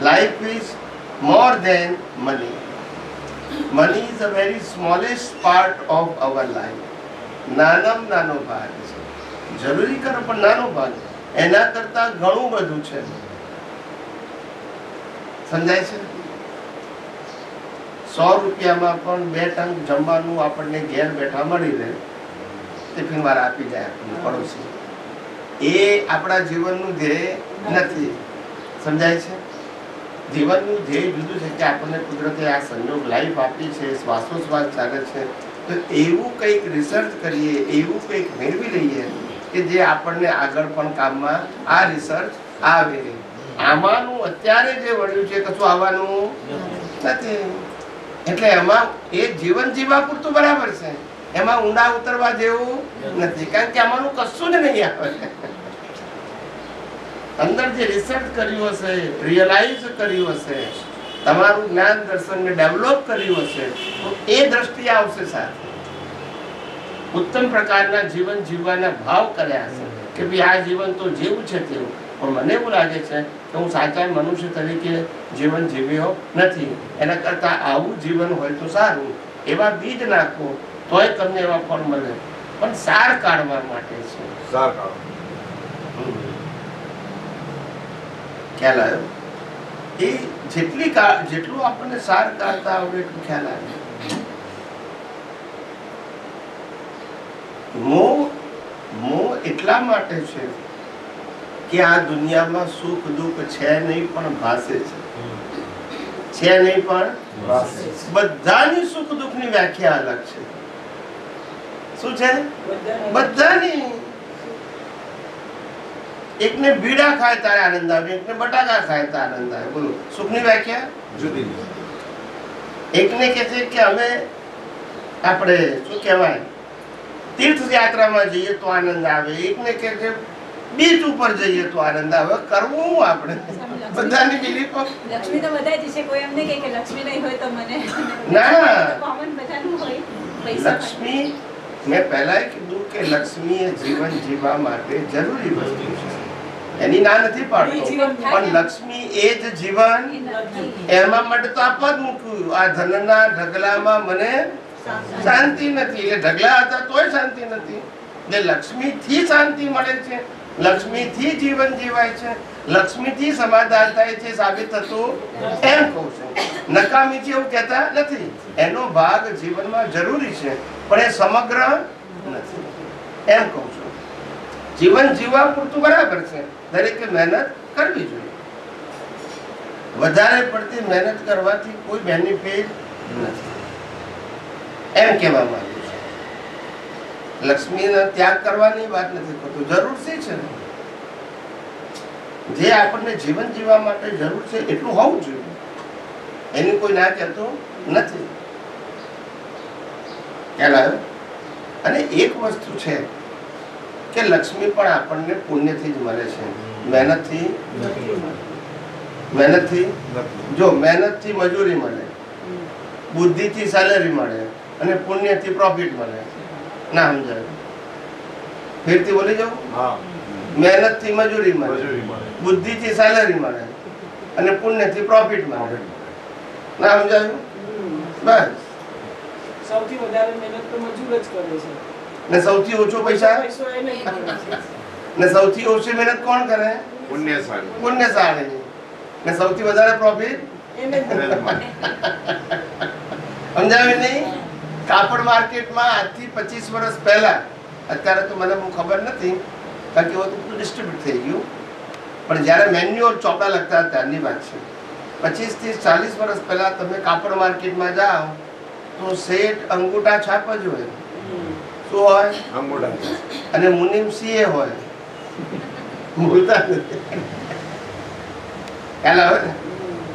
B: Life is more than money. Money is a very smallest part of our life. નાનામાં નાનો ભાગ છે, જરૂરી કરો પણ નાનો ભાગ. એના કરતા ઘણું બધું છે. સમજાય છે? 100 રૂપિયામાં પણ 2 ટંક જમવાનું આપણને ઘેર બેઠા મળી રહે, ટિફિન વાળા આપી જાય આપણને પડોશી. એ આપણા જીવનનું ધ્યેય નથી. સમજાય છે? જીવનનું ધ્યેય જુદું છે કે આપણને કુદરતે આ સંજોગ લાઈફ આપી છે, શ્વાસોશ્વાસ ચાલે છે, તો એવું કંઈક રિસર્ચ કરીએ, એવું કંઈક મેળવી લઈએ કે જે આપણને આગળ પણ કામમાં આ રિસર્ચ આવે. આમાંનું અત્યારે જે વળ્યું છે કશું આવવાનું નથી. એટલે એમાં એ જીવન જીવવા પૂરતું બરાબર છે, એમાં ઊંડા ઉતરવા જેવું નથી, કારણ કે આમાંનું કશું જ નહીં આવે. અંદર જે રિસર્ચ કર્યું હશે, રિયલાઇઝ કર્યું હશે, તમારું જ્ઞાન દર્શનને ડેવલપ કર્યું હશે, તો એ દ્રષ્ટિ આવશે સાથે. ઉત્તમ પ્રકારના જીવન જીવવાના ભાવ કર્યા હશે કે ભાઈ આ જીવન તો જેવું છે તેવું. પણ મને એવું લાગે છે કે હું સાચા મનુષ્ય તરીકે જીવન જીવ્યો નથી, એના કરતાં આવું જીવન હોય તો સારું. એવા બીજ નાખો તોય તમને એવા ફળ મળે, પણ સાર કાઢવા માટે છે.
C: સાર કાઢો.
B: ખ્યાલ આવ્યો? એ જેટલું આપણને સાર કાઢતા આવડે એટલું ખ્યાલ આવે. મોહ એટલા માટે છે કે આ દુનિયામાં સુખ દુઃખ છે નહીં પણ ભાસે છે નહીં પણ બધાની સુખ દુઃખની વ્યાખ્યા અલગ છે. શું છે? બધાની. એકને બીડા ખાય ત્યારે આનંદ આવે, એકને બટાકા ખાય તો આનંદ આવે. બોલો, સુખની વ્યાખ્યા
C: જુદી.
B: એકને કહે છે કે અમે આપણે શું કહેવાય તીર્થયાત્રામાં જઈએ તો આનંદ આવે, એકને કહે છે બીચ ઉપર જઈએ તો આનંદ આવે. કરવું હું આપણે બધાની બિલીફ.
F: લક્ષ્મી તો બધા જ છે, કોઈ એમ નહીં કે લક્ષ્મી નહીં હોય તો મને
B: ના.
F: કોમન બધાનું હોય. પૈસા
B: લક્ષ્મી, મેં પહેલા કીધું કે લક્ષ્મી એ જીવન જીવવા માટે જરૂરી વસ્તુ છે, એની ના નથી પાડતો, પણ લક્ષ્મી એ જ જીવન. એમાં માટે તો આ પદ મૂક્યું, આ ધનના ઢગલામાં મને શાંતિ નથી. એટલે ઢગલા હતા તોય શાંતિ નથી. એટલે લક્ષ્મી થી શાંતિ મળે છે, લક્ષ્મી થી જીવન જીવાય છે, લક્ષ્મી થી સમાધાન થાય છે. સાબિત થતું એમ કહું છું. નકામી છે એવું કહેતા નથી. એનો ભાગ જીવનમાં જરૂરી છે, પણ એ સમગ્ર નથી એમ કહું છું. જીવન જીવવા પૂરતું બરાબર છે, દરેકે મહેનત કરવી જોઈએ. વધારે પડતી મહેનત કરવાથી કોઈ બેનિફિટ નથી એમ કહેવા માંગુ છું. લક્ષ્મીનો ત્યાગ કરવાની વાત નથી કરતો, જરૂર છે જે આપણને જીવન જીવવા માટે જરૂર છે એટલું હોવું જોઈએ, એની કોઈ ના કહેતો નથી. ખ્યાલ આવ્યો? અને એક વસ્તુ છે કે લક્ષ્મી પણ આપણને પુણ્યથી જ મળે છે, મહેનતથી. જો મહેનતથી મજૂરી મળે, બુદ્ધિથી સેલેરી મળે અને પુણ્યથી પ્રોફિટ મળે. ના સમજાય? ફેરથી બોલી જાઉં? મહેનતથી મજૂરી મળે, બુદ્ધિથી સેલેરી મળે અને પુણ્યથી પ્રોફિટ મળે. ના સમજાયું? બસ.
E: સૌથી વધારે મહેનત તો મજૂર જ કરે છે,
B: ને સૌથી ઓછો પૈસા ને સૌથી ઓછી મહેનત કોણ કરે? પુણ્યશાળી. ને સૌથી વધારે પ્રોફિટ સમજાવી નહીં? કાપડ માર્કેટમાં આજથી 25 વર્ષ પહેલા, અત્યારે તો મને ખબર નથી કારણ કે બધું ડિસ્ટ્રીબ્યુટ થઈ ગયું, પણ જ્યારે મેન્યુઅલ ચોપડા લખતા ત્યારની વાત છે. 25 થી 40 વર્ષ પહેલા તમે કાપડ માર્કેટમાં જાઓ તો શેઠ અંગૂઠા છાપ જ હોય. શું હોય? અંગૂઠા. અને મુનિમ સીએ હોય, બોલતા નથી. ખ્યાલ આવે ને?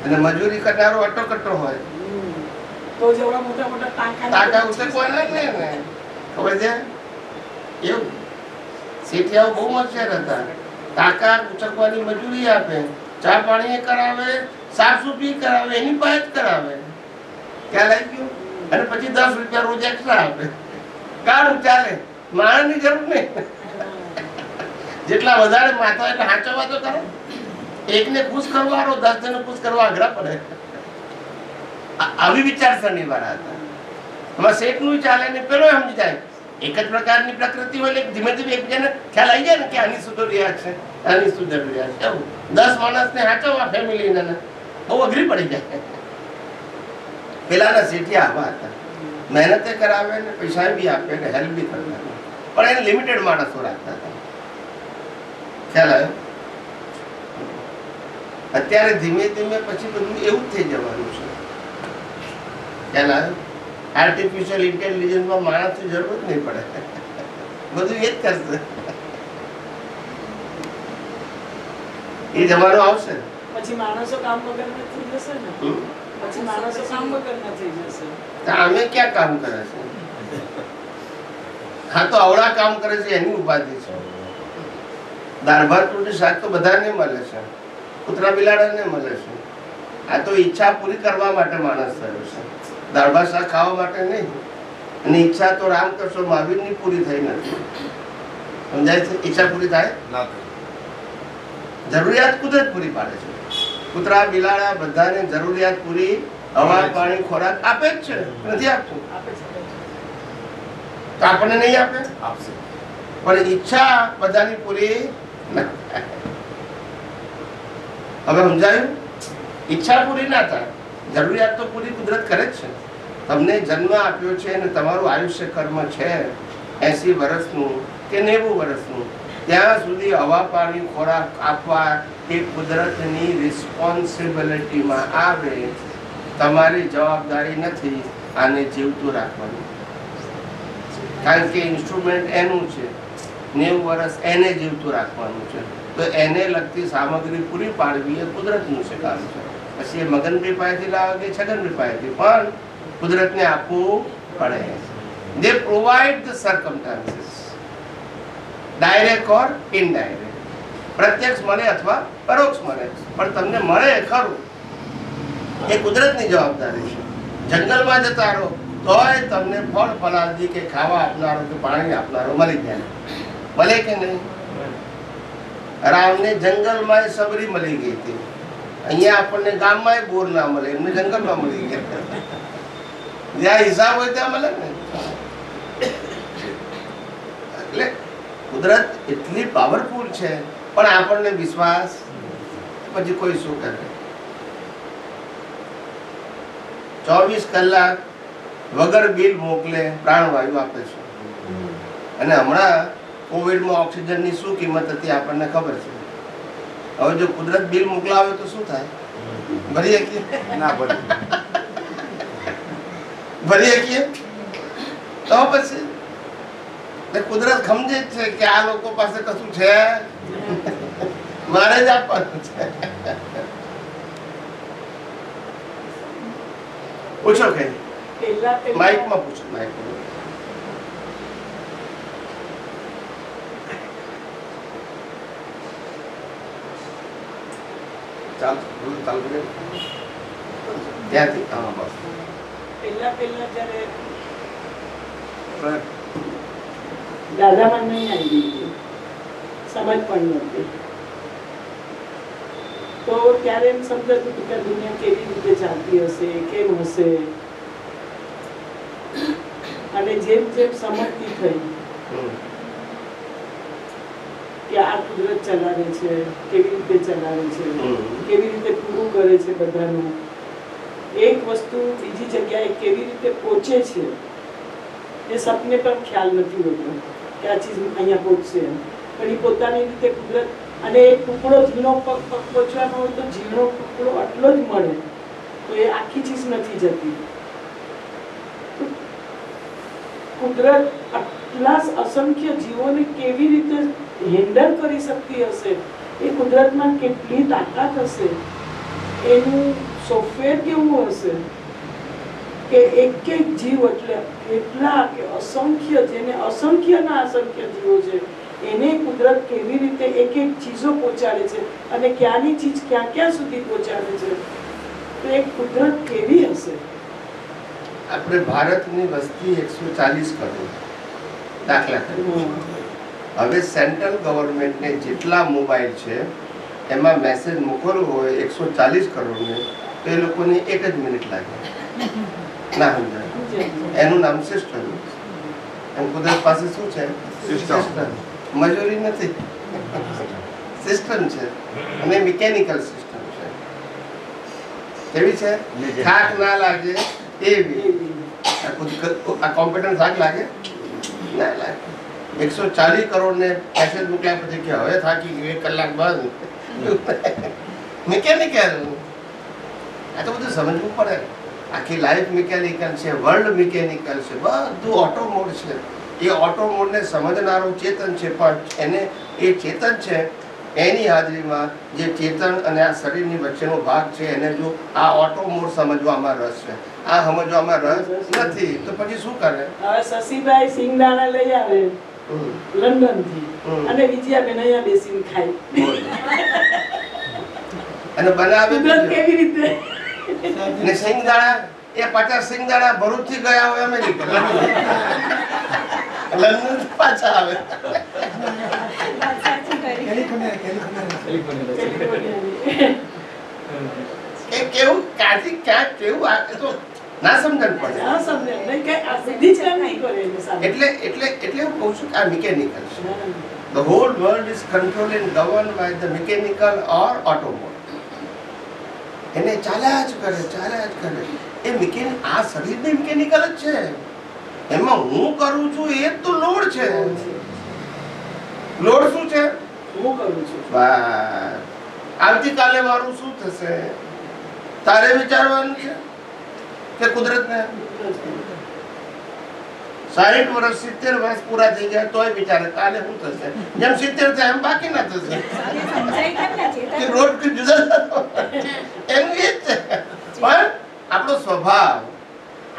B: અને મજૂરી કરનારો અટોકટો હોય
E: તો જેવડા મોટા મોટા
B: ટાંકા ઉતર કોઈ ના લે ને. ખબર છે? એવું શેઠિયાઓ બહુ હોશિયાર હતા. ટાંકા ઉચકવાની મજૂરી આપે, ચા પાણી કરાવે, સાફ સફાઈ કરાવે, એની પાસે જ કરાવે. ખ્યાલ આવી ગયો? અને પછી 10 રૂપિયા રોજ એક્સ્ટ્રા આપે. કાળું ચાલે, માણસની જરૂર નહીં. જેટલા વધારે માથા એટલે હાચવવા તો કરે. એકને ખુશ કરવાનો 10 જણને ખુશ કરવા અઘરા પડે. આવી વિચારસરણી વાળા હતા. એમાં શેઠનું ચાલે ને પેલો સમજી જાય. એક જ પ્રકારની પ્રકૃતિ હોય એટલે ધીમે ધીમે એકબીજાને ખ્યાલ આવી જાય ને કે આની શું જરૂરિયાત છે, આની શું જરૂરિયાત છે. એવું 10 માણસને હાચવવા ફેમિલીને બહુ અઘરી પડી જાય. પેલાના શેઠિયા આવા હતા, મહેનતે કરાવે ને પૈસા બી આપે ને હેલ્પ બી કરતા, પણ એને લિમિટેડ માણસો રાખતા હતા. ખ્યાલ આવ્યો? અત્યારે ધીમે ધીમે પછી બધું એવું જ થઈ જવાનું છે. ખ્યાલ આવ્યો? આર્ટિફિશિયલ ઇન્ટેલિજન્સમાં માણસની જરૂર જ નહીં પડે, બધું એ જ કરશે. એ જમાનો આવશે
E: પછી માણસો કામ વગર થઈ જશે ને. પછી માણસો કામ વગર થઈ જશે.
B: અમે ક્યાં કામ કરે છે? હા તો અવળા કામ કરે છે એની ઉપાધિ છે. દાળ ભાત રોટી શાક તો બધાને મળે છે, કૂતરા બિલાડાને મળે છે. આ તો ઈચ્છા પૂરી કરવા માટે માણસ થયો છે, દાળ ભાત શાક ખાવા માટે નહીં. અને ઈચ્છા તો રામ કરશો મહાવીરની પૂરી થઈ નથી. સમજાય છે? ઈચ્છા પૂરી થાય? જરૂરિયાત કુદરત પૂરી પાડે છે. કૂતરા બિલાડા બધાને જરૂરિયાત પૂરી હવા પાણી ખોરાક આપે જ છે, નથી આપતું?
E: આપે છે.
B: તો આપણને નહીં આપે?
C: આપશે.
B: પણ ઈચ્છા બધાની પૂરી ના થાય. હવે સમજાયું? ઈચ્છા પૂરી ના થાય, જરૂરિયાત તો પૂરી કુદરત કરે જ છે. તમને જન્મ આપ્યો છે અને તમારું આયુષ્ય કર્મ છે 80 વર્ષનું કે 90 વર્ષનું, ત્યાં સુધી હવા પાણી ખોરાક આપવા એ કુદરતની રિસ્પોન્સિબિલિટીમાં આવે. તમારી જવાબદારી નથી આને જીવતું રાખવાનું, કારણ કે ઇન્સ્ટ્રુમેન્ટ એનું છે, 90 વર્ષ એને જીવતું રાખવાનું છે. તો એને લગતી સામગ્રી પૂરી પાડવી એ કુદરતનું છે કામ છે. પછી એ મગનભાઈ પાસેથી લાવે કે છગનભાઈ પાસેથી, પણ કુદરતને આપવું પડે. They provide the circumstances, direct or indirect. પ્રત્યક્ષ મળે અથવા પરોક્ષ મળે, પણ તમને મળે ખરું એ કુદરતની જવાબદારી છે. જંગલમાં જતા રહો તોય તમને ફળ ફલાદી કે ખાવા આપનારો કે પાણી આપનારો મળી જાય, મળે કે નહીં? રામને જંગલમાં સબરી મળી ગઈ હતી, અહીંયા આપણને ગામમાં બોર ના મળે, એમને જંગલમાં મળી ગયા. જ્યાં હિસાબ હોય ત્યાં મળે ને. એટલે કુદરત એટલી પાવરફુલ છે, પણ આપણને વિશ્વાસ, પછી કોઈ શું કરે? 24 કલાક વગર બિલ મોકલે પ્રાણવાયુ આપે છે. અને હમણાં કોવિડમાં ઓક્સિજનની શું કિંમત હતી આપણને ખબર છે. હવે જો કુદરત બિલ મોકલાવે તો શું થાય? ભરી શકીએ?
C: ના ભરી.
B: ભરી શકીએ તો પછી કુદરત સમજે જ છે કે આ લોકો પાસે કશું છે, મારે જ આપવાનું છે. પૂછો કઈ માઇકમાં પૂછો, માઇકમાં. ત્યાંથી હા બસ.
E: પહેલા જ્યારે દાદામાં નહીં આવી ગઈ, સમજ પણ નહોતી, તો ત્યારે એમ સમજાતું હતું કે દુનિયા કેવી રીતે ચાલતી હશે, કેમ હશે. અને જેમ જેમ સમજતી થઈ કે આ કુદરત ચલાવે છે, કેવી રીતે ચલાવે છે, કેવી રીતે પૂરું કરે છે બધાનું, એક વસ્તુ બીજી જગ્યાએ કેવી રીતે પહોંચે છે એ સપને પણ ખ્યાલ નથી હોતો કે આ ચીજ અહીંયા પહોંચશે, પણ એ પોતાની રીતે કુદરત. અને એક ટુકડો ઝીણો પહોંચવાનો હોય તો ઝીણો ટુકડો આટલો જ મળે, તો એ આખી ચીજ નથી જતી. કુદરત આટલા અસંખ્ય જીવોને કેવી રીતે હેન્ડલ કરી શકતી હશે, એ કુદરતમાં કેટલી તાકાત હશે, એનું સોફ્ટવેર કેવું હશે કે એક એક જીવ એટલે એટલા કે અસંખ્ય, જેને અસંખ્યના અસંખ્ય જીવો છે, એને કુદરત કેવી રીતે એક એક ચીજો પહોંચાડે છે અને ક્યાંની ચીજ ક્યાં ક્યાં સુધી પહોંચાડે છે, તો એ કુદરત કેવી હશે.
B: આપણે ભારતની વસ્તી 140 કરોડ દાખલા તરીકે. હવે સેન્ટ્રલ ગવર્મેન્ટને જેટલા મોબાઈલ છે એમાં મેસેજ મોકલવો હોય 140 કરોડને, તો એ લોકોને 1 જ મિનિટ લાગે. ના સમજાય? એનું નામ સિસ્ટમ. એમ કુદરત પાસે શું છે? સિસ્ટમ. મજૂરી નથી, સિસ્ટમ છે, અને મિકેનિકલ સિસ્ટમ છે. કેવી છે? થાક ના લાગે એવી. આ કોમ્પ્યુટર થાક લાગે ના લાગે. 140 કરોડને મેસેજ મોકલ્યા પછી કે હવે થાકી ગયું, 1 કલાક બંધ. મિકેનિકલ. આ તો બધું સમજવું પડે. આખી લાઈફ મિકેનિકલ છે, વર્લ્ડ મિકેનિકલ છે, બધું ઓટો મોડ છે. એ ઓટો મોડને સમજનારો ચેતન છે, પણ એને એ ચેતન છે એની હાજરીમાં જે ચેતન અને આ શરીરની વચ્ચેનો ભાગ છે એને જો આ ઓટો મોડ સમજવામાં રસ છે, આ સમજવામાં રસ નથી, તો પછી શું કરે?
E: હવે શશીભાઈ સિંગદાણા લઈ આવે લંડન થી અને વિજયાબેન અહીંયા બેસીને ખાય,
B: અને બનાવે
E: કેવી રીતે?
B: ને સિંગદાણા એ 50 સિંગદાણા ભરૂચ થી ગયા હોય અમેરિકા, લંડન પાછા આવે. કેવું ક્યાંથી ક્યાં કેવું આ તો ના સમજણ પડે.
E: હા, સમજે નહીં કે આ સીધી જ કામ નહીં કરે એની સામે.
B: એટલે હું કહું છું કે આ મિકેનિકલ છે. The whole world is controlled and governed by the mechanical or automobile. એને ચાલ્યા જ કરે. એ આ શરીર ને મિકેનિકલ જ છે. એમાં હું કરું છું એ તો લોડ છે. લોડ શું છે?
E: હું કરું છું.
B: બસ. આવતીકાલે મારું શું થશે તારે વિચારવાનું છે કે કુદરતને? 60 વર્ષ 70 વર્ષ પૂરા થઈ ગયા તોય વિચારે કાલે શું થશે. જેમ 70 થાય એમ બાકી ના થશે. કે રોડ કે જુદા એમ એ જ છે. પણ આપણો સ્વભાવ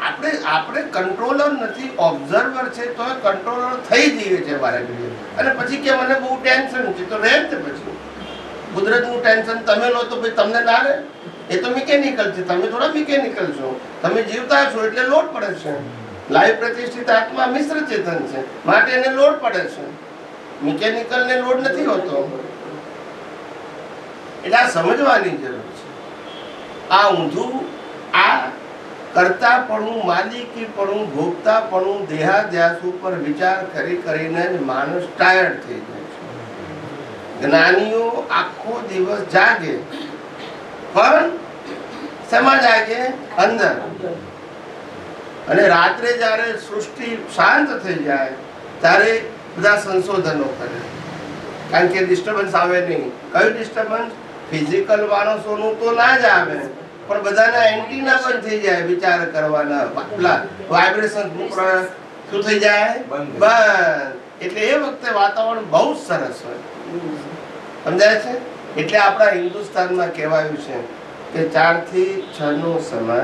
B: આપણે કંટ્રોલર નથી, ઓબ્ઝર્વર છે તો કંટ્રોલર થઈ જઈએ છે વારે. અને પછી કે મને બહુ ટેન્શન છે તો રહે જ. પછી કુદરતનું ટેન્શન તમે લો તો ભાઈ તમને ના રહે. એ તો મિકેનિકલ છે, તમે થોડા મિકેનિકલ છો. તમે જીવતા છો એટલે લોડ પડે છે. લાઈવ પ્રતિષ્ઠિત આત્મા મિશ્ર ચેતન છે માટે એને લોડ પડે છે. મિકેનિકલ ને લોડ નથી હોતો. એટલે આ સમજવાની જરૂર છે. આ ઊંધું આ કર્તાપણું, માલિકીપણું, ભોગતાપણું, દેહાધ્યાસ ઉપર વિચાર કરીને જ માણસ ટાયર્ડ થઈ જાય છે. જ્ઞાનીઓ આખો દિવસ જાગે પણ શેમાં જાગે? અંદર. અને રાત્રે જ્યારે સૃષ્ટિ શાંત થઈ જાય ત્યારે બધા સંશોધનો કરે, કારણ કે ડિસ્ટર્બન્સ આવે નહીં. કયું ડિસ્ટર્બન્સ? ફિઝિકલ માણસોનું તો ના જ આવે પણ બધાના એન્ટીના બંધ થઈ જાય વિચાર કરવાના. વાઇબ્રેશન શું થઈ જાય? બંધ. એટલે એ વખતે વાતાવરણ બહુ સરસ હોય. સમજાય છે? એટલે આપણા હિન્દુસ્તાનમાં કહેવાયું છે કે 4 થી 6 નો સમય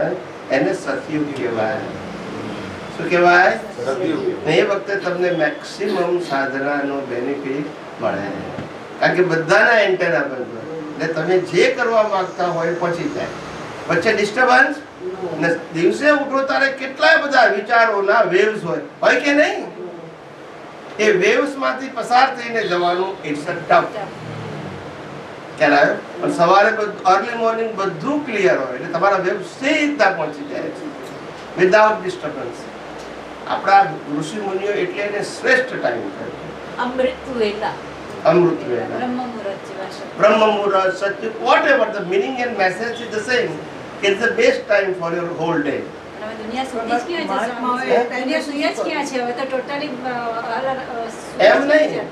B: એને સતયુગ કહેવાય. શું કહેવાય? સતયુગ. એ વખતે તમને મેક્સિમમ સાધનાનો બેનિફિટ મળે, કારણ કે બધાના એન્ટેના બંધ હોય. એટલે તમે જે કરવા માંગતા હોય પહોંચી જાય. વચ્ચે ડિસ્ટર્બન્સ. દિવસે ઉઠો ત્યારે કેટલાય બધા વિચારોના વેવ્સ હોય કે નહીં? એ વેવ્સ માંથી પસાર થઈને જવાનું ઇટ્સ અ ટફ. ખ્યાલ આવ્યો? પણ સવારે અર્લી મોર્નિંગ બધું ક્લિયર હોય એટલે તમારા વેવ સીધા પહોંચી જાય છે વિધાઉટ ડિસ્ટર્બન્સ. આપણા ઋષિ મુનિઓ એટલે એને શ્રેષ્ઠ ટાઈમ કહે છે. અમૃત વેલા, બ્રહ્મ મુહૂર્ત, સત્ય, whatever the meaning and message is the same. It's the best time for your whole day. એમ નહીં,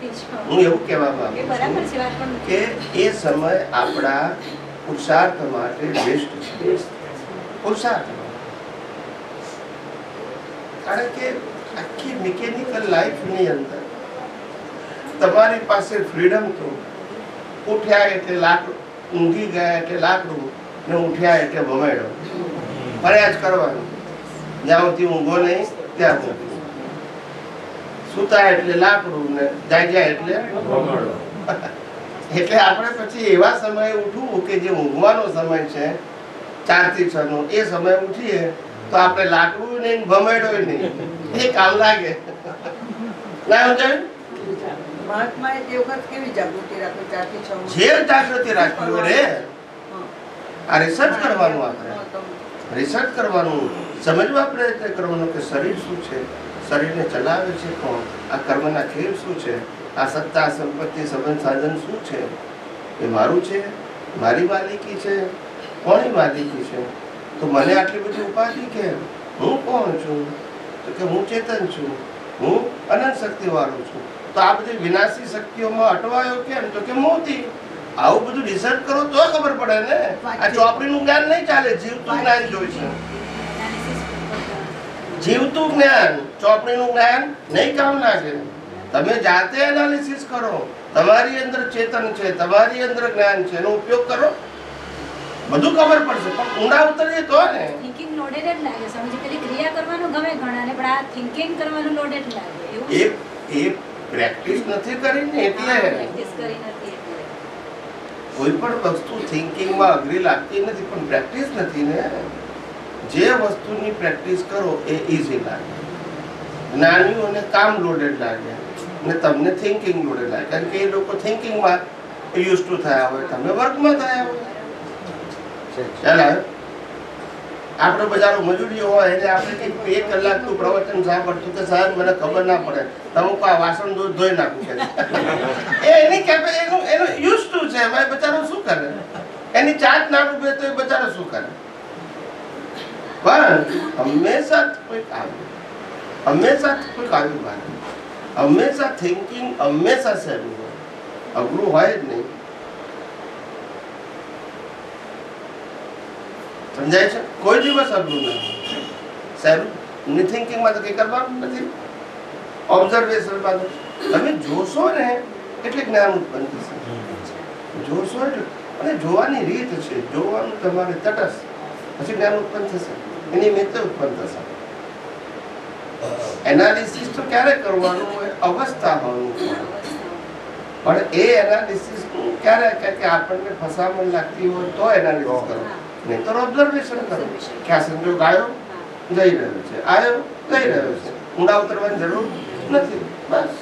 B: હું એવું કહેવા માંગુ છું કે એ સમય આપણા પુરુષાર્થ માટે બેસ્ટ છે. પુરુષાર્થ કારણ કે આખી મિકેનિકલ લાઈફની અંદર તમારી પાસે ફ્રીડમ તો ઉઠ્યા એટલે લાકડું, ઊંઘી ગયા એટલે લાકડું, ને ઉઠ્યા એટલે ભમેડો. ફર્યા જ કરવાનું. જ્યાં સુધી ઊંઘો નહીં ત્યાં સુધી. સુતા એટલે લાકડું ને જાગ્યા એટલે ભમેડો. એટલે આપણે પછી એવા સમયે ઉઠવું કે જે ઊંઘવાનો સમય છે 4 થી 6 નો, એ સમય ઉઠીએ તો આપણે લાકડું નહીં ભમેડો નહીં, એ કામ લાગે. ના સમજાય?
D: મહાત્માએ તે વખત કેવી જાગૃતિ રાખી? 4 થી 6
B: જે જાગૃતિ રાખવી રે. આ રિસર્ચ કરવાનું, આપણે રિસર્ચ કરવાનું, સમજવા પ્રયત્ન કરવાનો કે શરીર શું છે, શરીરને ચલાવે છે કોણ, આ કર્મના ખેલ શું છે, આ સત્તા સંપત્તિ સંબંધ સાધન શું છે, એ મારું છે, મારી માલિકી છે, કોની માલિકી છે? તો મને આટલી બધી ઉપાધિ કેમ? હું કોણ છું? તો કે હું ચેતન છું, હું અનંત શક્તિ વાળો છું. તો આ બધી વિનાશી શક્તિઓમાં અટવાયો કેમ? તો કે મોતી. આવું બધું રિસર્ચ કરો તો ખબર પડે ને. આ ચોપડીનું જ્ઞાન નહીં ચાલે, જીવતું જ્ઞાન જોઈશે. જીવતું જ્ઞાન, ચોપડીનું જ્ઞાન નહીં કામ લાગે. તમે જાતે એનાલિસિસ કરો. તમારી અંદર ચેતન છે, તમારી અંદર જ્ઞાન છે, એનો ઉપયોગ કરો, બધું ખબર પડશે. પણ ઊંડા ઉતરીએ તો ને.
F: થિંકિંગ લોડેડ જ લાગે. સમજી પેલી ક્રિયા કરવાનું ગમે ઘણાને, પણ આ થિંકિંગ કરવાનું લોડેડ લાગે.
B: એ પ્રેક્ટિસ નથી કરી ને એટલે.
F: પ્રેક્ટિસ કરી નથી એટલે
B: કોઈ પણ વસ્તુ થિંકિંગમાં અઘરી લાગતી નથી, પણ પ્રેક્ટિસ નથી ને. જે વસ્તુની પ્રેક્ટિસ કરો એ ઈઝી લાગે. જ્ઞાનીઓને કામ લોડેડ લાગે ને તમને થિંકિંગ લોડેડ લાગે, કારણ કે એ લોકો થિંકિંગમાં યુઝ ટુ થયા હોય, તમે વર્કમાં થયા હોય. ચાલ આપણે બજારો મજૂરીઓ હોય એટલે આપણે કંઈક 1 કલાકનું પ્રવચન સાંભળતું કે સાહેબ મને ખબર ના પડે અમુક આ વાસણ ધોઈ નાખું છે એની એનું યુઝ ટુ છે એમાં બચારો શું કરે એની ચાર્જ ના ડૂબે તો એ બચારો શું કરે પણ હંમેશા કોઈક આવ્યું મારે હંમેશા થિંકિંગ હંમેશા સહેલું હોય અઘરું હોય જ નહીં સમજાય છે કોઈ દિવસ અઘરું ના સહેલું થિંકિંગમાં તો કંઈ કરવાનું નથી ઓબ્ઝર્વેશનમાં તમે જોશો ને એટલે જ્ઞાન ઉત્પન્ન થશે જોશો એટલે અને જોવાની રીત છે જોવાનું તમારે તટસ્થ પછી જ્ઞાન ઉત્પન્ન થશે એની મિત્ર ઉત્પન્ન થશે એનાલિસિસ તો ક્યારે કરવાનું હોય અવસ્થા હોવાનું પણ એ એનાલિસિસ ક્યારે કે આપણને ફસામણ લાગતી હોય તો એનાલિસિસ કરો નહીં તો ઓબ્ઝર્વેશન કરો કે આ સંજોગ આવ્યો જઈ રહ્યો છે આવ્યો જઈ રહ્યો છે ઊંડા ઉતરવાની જરૂર નથી બસ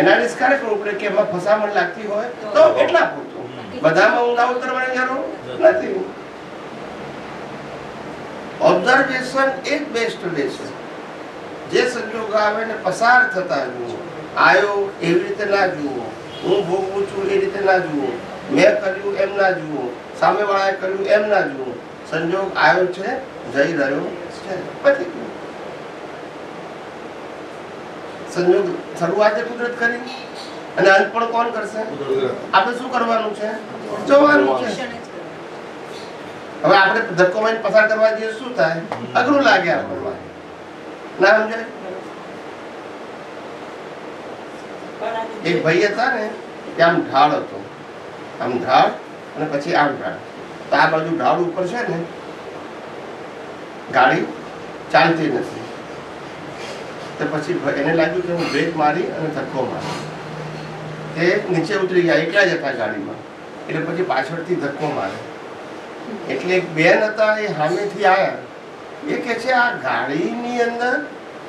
B: એનાલિસિસ ક્યારે કરવું પડે કે એમાં ફસામણ લાગતી હોય તો એટલા પૂરતું બધામાં ઊંડા ઉતરવાની જરૂર નથી ઓબ્ઝર્વેશન એક બેસ્ટ વે છે જે સંજોગો આવે ને પસાર થતા જુઓ આવ્યો એવી રીતે ના જુઓ હું ભોગવું છું એ રીતે ના જુઓ મેં કર્યું એમ ના જુઓ સામેવાળાએ કર્યું એમ ના જુઓ સંજોગ આવ્યો છે જઈ રહ્યો છે પછી સંજોગ શરૂઆતે કુદરત કરી અને અંત પણ કોણ કરશે આપણે શું કરવાનું છે જોવાનું છે હવે આપણે ધક્કો મારીને પસાર કરવા જઈએ શું થાય અઘરું લાગે આપણને ના સમજાય એક ભાઈ હતા ને કે આમ ઢાળ હતો આમ ઢાળ અને પછી આમ ઢાળ તો આ બાજુ ઢાળ ઉપર છે ને ગાડી ચાલતી નથી તો પછી એને લાગ્યું કે હું બ્રેક મારી અને ધક્કો મારી એ નીચે ઉતરી ગયા એકલા જ હતા ગાડીમાં એટલે પછી પાછળથી ધક્કો મારે એટલે એક બેન હતા એ સામેથી આવ્યા એ કે છે આ ગાડીની અંદર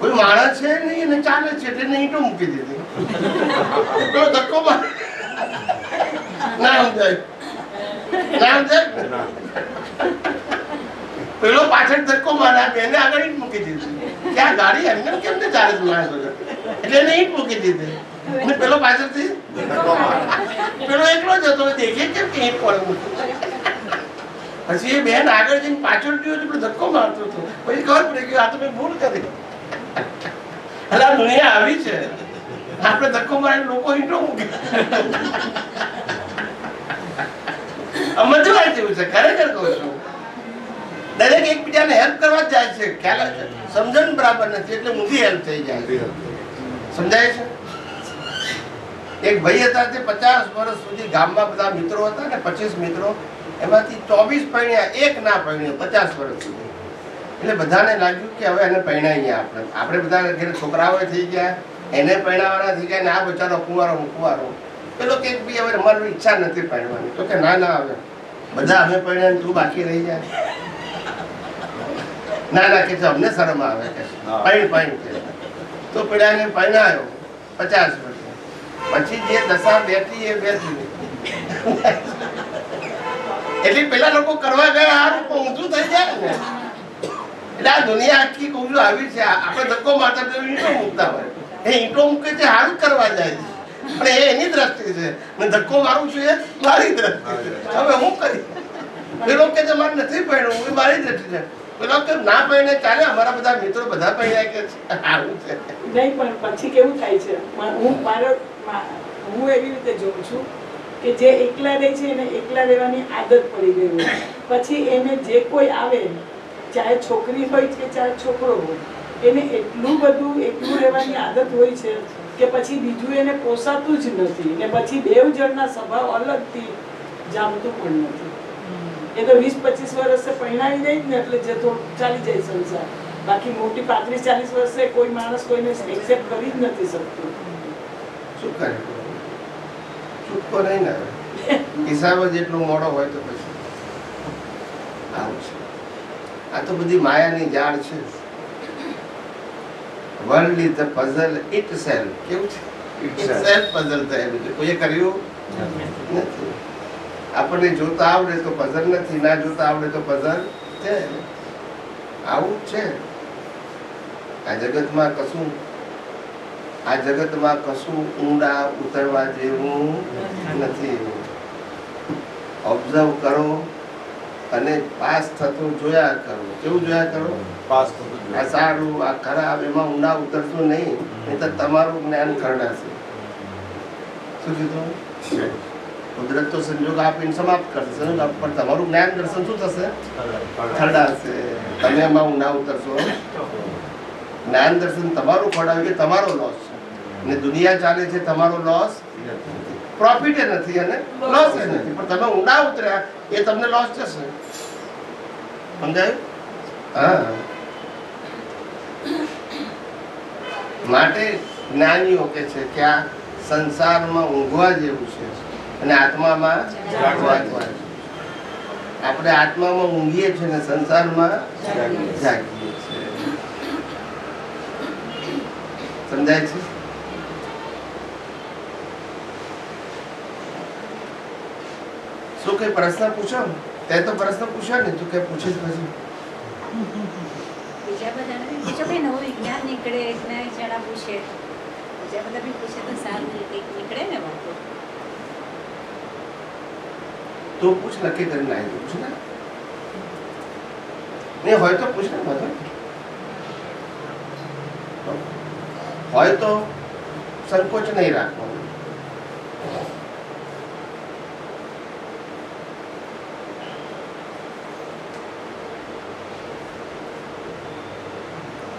B: કોઈ માણસ છે નહીં એને ચાલે છે એટલે એને ઈંટો મૂકી દીધી એટલો ધક્કો મારે ના સમજાય ના સમજાય પેલો પાછળ ધક્કો મારે બેને આગળ ઈંટ મૂકી દીધી કે આ ગાડી એમને કેમ ને ચાલે છે માણસ એટલે એને ઈંટ મૂકી દીધી અને પેલો પાછળથી પેલો એકલો જ હતો દેખે કેમ કે ઈંટ પડે મૂકી પછી એ બેન આગળ જઈને પાછળ ગયો એટલે ધક્કો મારતો હતો પછી ખબર પડી ગયું આ તો મેં ભૂલ કરી એટલે આ દુનિયા આવી છે આપણે ધક્કો મારીને લોકો ઈંટો મૂકે સમજવા જેવું છે ખરેખર કહું છું દરેક એકબીજાને હેલ્પ કરવા જ જાય છે ખ્યાલ સમજણ બરાબર નથી એટલે ઊંધી હેલ્પ થઈ જાય સમજાય છે એક ભાઈ હતા તે 50 વર્ષ સુધી ગામમાં બધા મિત્રો હતા ને 25 મિત્રો એમાંથી 24 પરણ્યા એક ના પરણ્યો 50 વર્ષ સુધી એટલે બધાને લાગ્યું કે હવે એને પરણાવીએ આપણે બધા ઘરે છોકરાઓ થઈ ગયા એને પરણાવવાના થઈ ગયા ને આ બચારો કુંવારો પેલો કે ભાઈ હવે અમારી ઈચ્છા નથી પરણવાની તો કે ના હવે બધા અમે પરણ્યા તું બાકી રહી જાય ના કે અમને શરમ આવે કે પૈણ તો પેલાને પરણાયો 50 વર્ષ પછી જે દશા બેઠી એ બેઠી એટલે પેલા લોકો કરવા ગયા આ રૂપ ઊંધું થઈ જાય ને એટલે આ દુનિયા આખી કુંજુ આવી છે આપણે ધક્કો મારતા ઈંટો મૂકતા હોય એ ઈંટો મૂકે છે સારું કરવા જાય છે પણ એ એની દ્રષ્ટિ છે મેં ધક્કો મારું છું એ મારી દ્રષ્ટિ છે હવે હું કરી પેલો કે છે મારે નથી પહેણવું એ મારી દ્રષ્ટિ છે પેલો કે ના પહેણે ચાલે અમારા બધા મિત્રો બધા પહેણ્યા કે સારું છે
E: નહીં પણ પછી કેવું થાય છે હું એવી રીતે જોઉં છું કે જે એકલા રહે છે એને એકલા રહેવાની આદત પડી ગઈ હોય પછી એને જે કોઈ આવે ચાહે છોકરી હોય કે ચાહે છોકરો હોય એને એટલું બધું એકલું રહેવાની આદત હોય છે કે પછી બીજું એને પોસાતું જ નથી ને પછી બેવ જણના સ્વભાવ અલગથી જામતું પણ નથી એ તો 20-25 વર્ષે પરણાવી જાય ને એટલે જે તો ચાલી જાય સંસાર બાકી મોટી 35-40 વર્ષે કોઈ માણસ કોઈને એક્સેપ્ટ કરી જ નથી શકતું
B: શું કરે છૂટકો નહીં ને હિસાબ જ એટલો મોડો હોય તો પછી આવું છે આ તો બધી માયાની જાળ છે world is the puzzle itself કેવું છે ઇટસેલ્ફ પઝલ થયેલું છે કોઈએ કર્યું નથી આપણને જોતા આવડે તો પઝલ નથી, ના જોતા આવડે તો પઝલ છે. આવું જ છે આ જગતમાં. કશું ઊંડા ઉતરવા જેવું નથી. ઓબ્ઝર્વ કરો અને પાસ થતું જોયા કરો. કેવું જોયા કરો?
C: પાસ થતું
B: આ સારું, આ ખરાબ, એમાં ઊંડા ઉતરશું નહીં, નહીં તો તમારું જ્ઞાન ખરડાશે. શું કીધું? કુદરત તો સંજોગ આપીને સમાપ્ત કરશે, પણ તમારું જ્ઞાન દર્શન શું થશે? ખરડાશે. તમે એમાં ઊંડા ઉતરશો. જ્ઞાન દર્શન તમારું ખરડાવ્યું કે તમારો લોસ છે, અને દુનિયા ચાલે છે તમારો લોસ, પ્રોફિટ એ નથી અને લોસ એ નથી, પણ તમે ઊંડા ઉતર્યા એ તમને લોસ જશે. સમજાયું? હા. માટે જ્ઞાનીઓ કે છે કે આ સંસારમાં ઊંઘવા જેવું છે અને આત્મામાં જાગવા જેવું. આપણે આત્મામાં ઊંઘીએ છીએ ને સંસારમાં જાગીએ છીએ. સમજાય છે? શું કઈ પ્રશ્ન પૂછો? તે તો પ્રશ્ન પૂછ્યો ને, તું કઈ પૂછીશ પછી?
F: બીજા બધાને બી બીજો કઈ નવું વિજ્ઞાન નીકળે, જ્ઞાન જણા પૂછે, બીજા બધા બી પૂછે તો સારું કંઈક નીકળે ને વાતો.
B: તું પૂછ, નક્કી કરીને આવી પૂછ ને. નહીં હોય તો પૂછ ને. હોય તો સંકોચ નહીં રાખવાનો.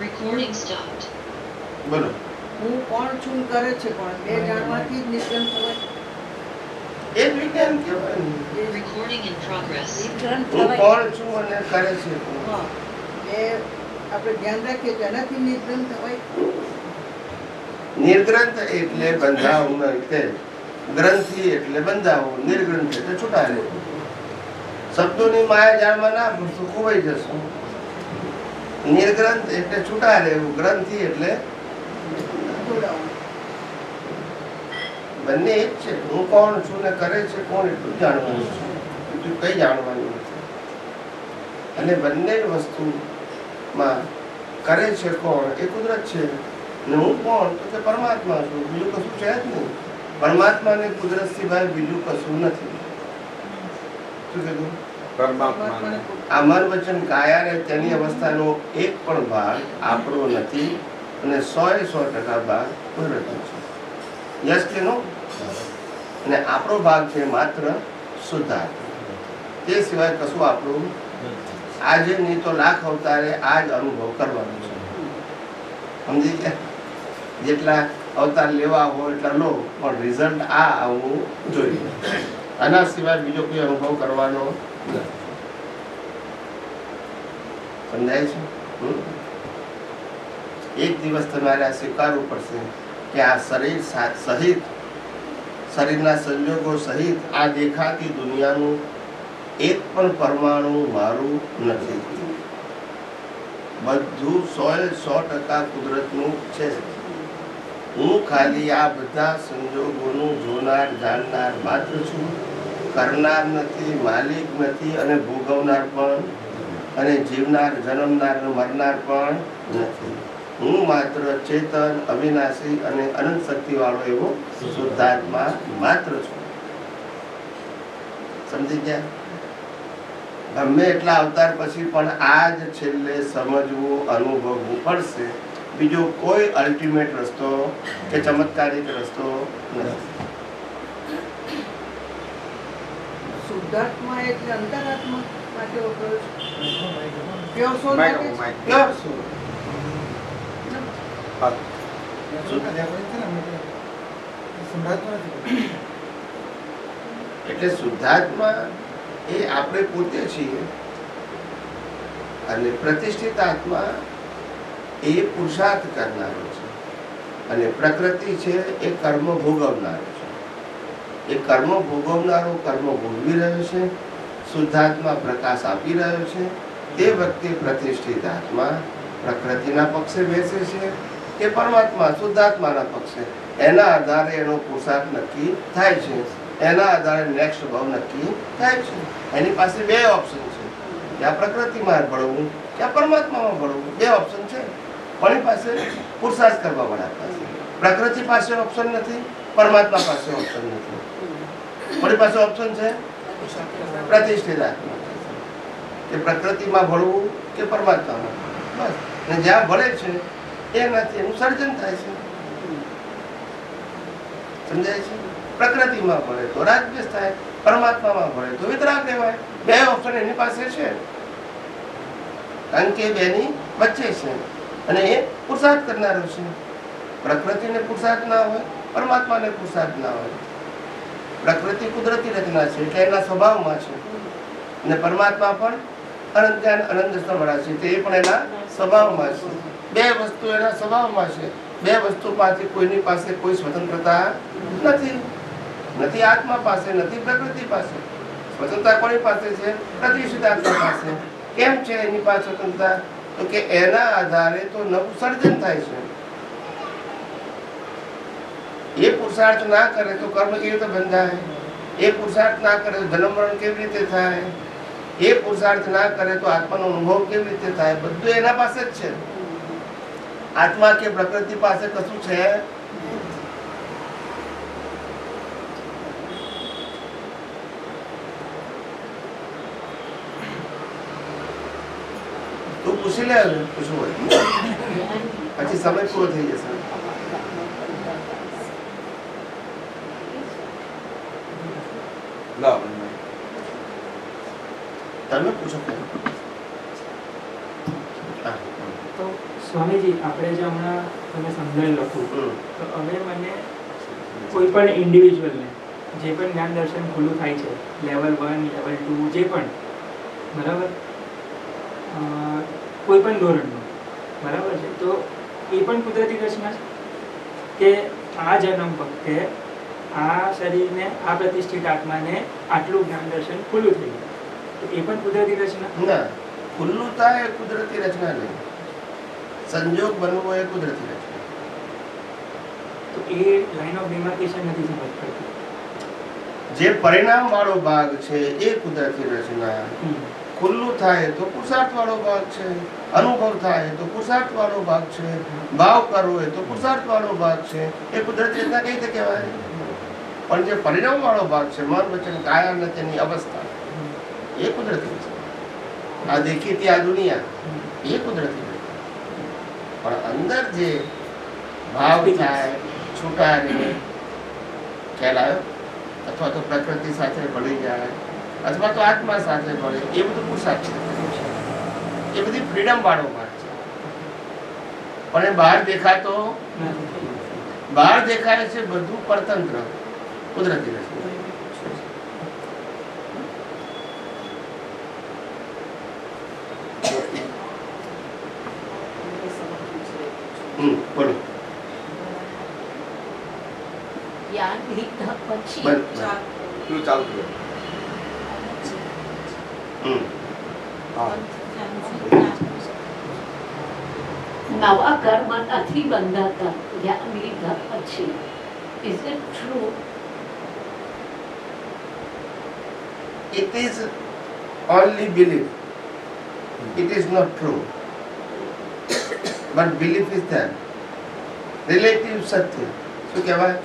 I: Recording stopped.
B: બોલો.
D: હું કોણ છું કરે છે કોણ, એ જાણવાથી જ નિષ્કર્ષ હોય.
B: એ વિજ્ઞાન કહેવાય ને.
I: Recording in progress.
B: હું કોણ છું અને કરે છે કોણ.
D: હા, એ આપણે ધ્યાન રાખીએ તો એનાથી નિર્ગ્રંથ હોય.
B: નિર્ગ્રંથ એટલે બંધાવું નહીં, ગ્રંથિ એટલે બંધાવું, નિર્ગ્રંથ એટલે છૂટા રહેવું. શબ્દોની માયા જાળમાં ના ભૂલશું, ખોવાઈ જશું. નિર્ગ્રંથ એટલે છૂટા રહેવું, ગ્રંથિ એટલે બંને એક છે. હું કોણ છું ને કરે છે કોણ એટલું જાણવાનું છે, બીજું કઈ જાણવાનું નથી. અને બંને વસ્તુમાં કરે છે કોણ એ કુદરત છે, ને હું કોણ તો કે પરમાત્મા છું. બીજું કશું છે જ નહીં. પરમાત્મા ને કુદરત સિવાય બીજું કશું નથી. શું કીધું? આ મન વચન કાયા ને તેની અવસ્થાનો એક પણ ભાગ આપણો નથી, અને 100% ભાગ કુદરતનો છે. યસ કે નો? અને આપણો ભાગ છે માત્ર શુદ્ધાત્મા. તે સિવાય કશું આપણું આજે નહીં તો લાખ અવતારે આ જ અનુભવ કરવાનો છે. સમજી ગયા? જેટલા અવતાર લેવા હોય એટલા લો, પણ રિઝલ્ટ આ આવવું જોઈએ. આના સિવાય બીજો કોઈ અનુભવ કરવાનો નથી. સમજાય છે? એક દિવસ તમારે આ સ્વીકારવું પડશે કે આ શરીર સહિત, શરીરના સંજોગો સહિત આ દેખાતી દુનિયાનું એક પણ પરમાણુ મારું નથી. બધું 100% કુદરતનું છે. હું ખાલી આ બધા સંજોગોનું જોનાર જાણનાર માત્ર છું. કરનાર નથી, માલિક નથી, અને ભોગવનાર પણ, અને જીવનાર, જન્મનાર, મરનાર પણ નથી. હું માત્ર ચેતન, અવિનાશી અને અનંત શક્તિ વાળો એવો શુદ્ધાત્મા માત્ર છું. સમજી ગયા? ગમે એટલા અવતાર પછી પણ આ જ છેલ્લે સમજવું, અનુભવવું પડશે. બીજો કોઈ અલ્ટિમેટ રસ્તો કે ચમત્કારિક રસ્તો નથી.
D: શુદ્ધાત્મા એટલે અંતરાત્મા માટે વપરાય છે. પ્યોર સોલ માટે છે.
B: પ્યોર સોલ. એટલે શુદ્ધાત્મા એ આપણે પોતે છીએ, અને પ્રતિષ્ઠિત આત્મા એ પુરુષાર્થ કરનારો છે, અને પ્રકૃતિ છે એ કર્મ ભોગવનારો છે. એ કર્મ ભોગવનારો કર્મ ભોગવી રહ્યો છે, શુદ્ધાત્મા પ્રકાશ આપી રહ્યો છે. તે વખતે પ્રતિષ્ઠિત આત્મા પ્રકૃતિના પક્ષે બેસે છે કે પરમાત્મા શુદ્ધાત્માના પક્ષે, એના આધારે એનો પુરુષાર્થ નક્કી થાય છે. એના આધારે નેક્સ્ટ ભાવ નક્કી થાય છે. એની પાસે બે ઓપ્શન છે, ક્યાં પ્રકૃતિમાં ભળવું ક્યાં પરમાત્મામાં ભળવું, બે ઓપ્શન છે. પણ એ પાસે પુરુષાર્થ કરવા વાળા પાસે પ્રકૃતિ પાસે ઓપ્શન નથી, પરમાત્મા પાસે ઓપ્શન નથી. પણ પાસે ઓપ્શન છે પ્રતિષ્ઠિત આત્મા કે પ્રકૃતિમાં ભળવું કે પરમાત્મામાં. બસ. અને જ્યાં ભળે છે એનાથી એનું સર્જન થાય છે. સમજાય છે? પ્રકૃતિમાં ભળે તો રાગદ્વેષ થાય, પરમાત્મામાં ભળે તો વિતરાગ કહેવાય. બે ઓપ્શન એની પાસે છે, કારણ કે બેની વચ્ચે છે અને એ પુરુષાર્થ કરનારો છે. પ્રકૃતિને પુરુષાર્થ ના હોય, પરમાત્માને પુરુષાર્થ ના હોય. પ્રકૃતિ કુદરતી રચના છે એટલે એના સ્વભાવમાં છે, અને પરમાત્મા પણ અનંત જ્ઞાન અનંત સમળા છે તે પણ એના સ્વભાવમાં છે. બે વસ્તુ એના સ્વભાવમાં છે. બે વસ્તુ પાછી કોઈની પાસે કોઈ સ્વતંત્રતા નથી. નથી આત્મા પાસે, નથી પ્રકૃતિ પાસે. સ્વતંત્રતા કોની પાસે છે? પ્રતિષ્ઠિત આત્મા પાસે. કેમ છે એની પાસે સ્વતંત્રતા? તો કે એના આધારે તો નવું સર્જન થાય છે. એ પુરુષાર્થ ના કરે તો કર્મ કેવી રીતે બંધાય? એ પુરુષાર્થ ના કરે તો જન્મ મરણ કેવી રીતે થાય? એ પુરુષાર્થ ના કરે તો આત્માનો અનુભવ કેવી રીતે થાય? બધું એના પાસે જ છે. આત્મા કે પ્રકૃતિ પાસે કશું છે? તું પૂછી લે, પૂછવું હોય પછી સમય પૂરો થઈ જશે. તમે પૂછો.
K: તો સ્વામીજી, આપણે જે હમણાં તમે સમજાવી લખું તો હવે મને કોઈ પણ ઇન્ડિવિજ્યુઅલને જે પણ જ્ઞાન દર્શન ખુલ્લું થાય છે, લેવલ 1 લેવલ 2 જે પણ, બરાબર, કોઈ પણ ધોરણનું, બરાબર છે, તો એ પણ કુદરતી રચના છે કે આ જન્મ વખતે આ શરીરને, આ પ્રતિષ્ઠિત આત્માને આટલું જ્ઞાન દર્શન ખુલ્લું થઈ ગયું, તો એ પણ કુદરતી રચના?
B: ના, ખુલ્લું થાય એ કુદરતી રચના નહીં. સંજોગ બનવો એ કુદરતી રચના.
K: તો એ લાઈન ઓફ ડિમાર્કેશન નથી સમજ પડતી.
B: જે પરિણામ વાળો ભાગ છે એ કુદરતી રચના. ખુલ્લું થાય તો પુરુષાર્થ વાળો ભાગ છે, અનુભવ થાય તો પુરુષાર્થ વાળો ભાગ છે, ભાવ કરવો હોય તો પુરુષાર્થ વાળો ભાગ છે. એ કુદરતી રચના કઈ રીતે કહેવાય? પણ જે પરિણામ વાળો ભાગ છે, મન વચન કાયા અને તેની અવસ્થા, એ કુદરતી છે. આ દેખીતી આ દુનિયા એ કુદરતી છે. પણ અંદર જે ભાવ થાય, છૂટા રહે, ખ્યાલ આવ્યો? અથવા તો પ્રકૃતિ સાથે ભળી જાય, અથવા તો આત્મા સાથે ભળે, એ બધું પુરુષાર્થ છે. એ બધી ફ્રીડમ વાળો ભાગ છે. પણ એ બહાર દેખાતો, બહાર દેખાય છે બધું પરતંત્ર, કુદરતી રચના. બોલો.
L: જ્ઞાન લીધા પછી
C: તું ચાલુ કર.
L: નવા કર્મ નથી બંધાતા જ્ઞાન લીધા પછી. Is it true?
B: It is only belief. It is not true. But belief is there. Relative સત્ય. શું કહેવાય?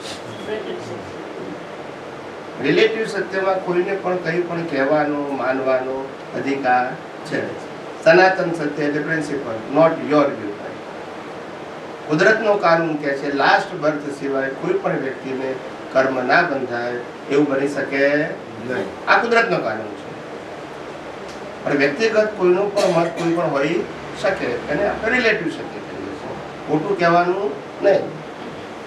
B: રિલેટિવ સત્યમાં કોઈને પણ કંઈ પણ કહેવાનો, માનવાનો અધિકાર છે. સનાતન સત્ય એટલે પ્રિન્સિપલ, નોટ યોર વ્યૂ. કુદરતનો કાનૂન કહે છે લાસ્ટ બર્થ સિવાય કોઈ પણ વ્યક્તિને કર્મ ના બંધાય એવું બની શકે નહીં. આ કુદરતનો કાનૂન છે. પણ વ્યક્તિગત કોઈનો પણ મત કોઈ પણ હોઈ શકે, એને આપણે રિલેટિવ સત્ય કહીએ છીએ. ખોટું કહેવાનું નહીં.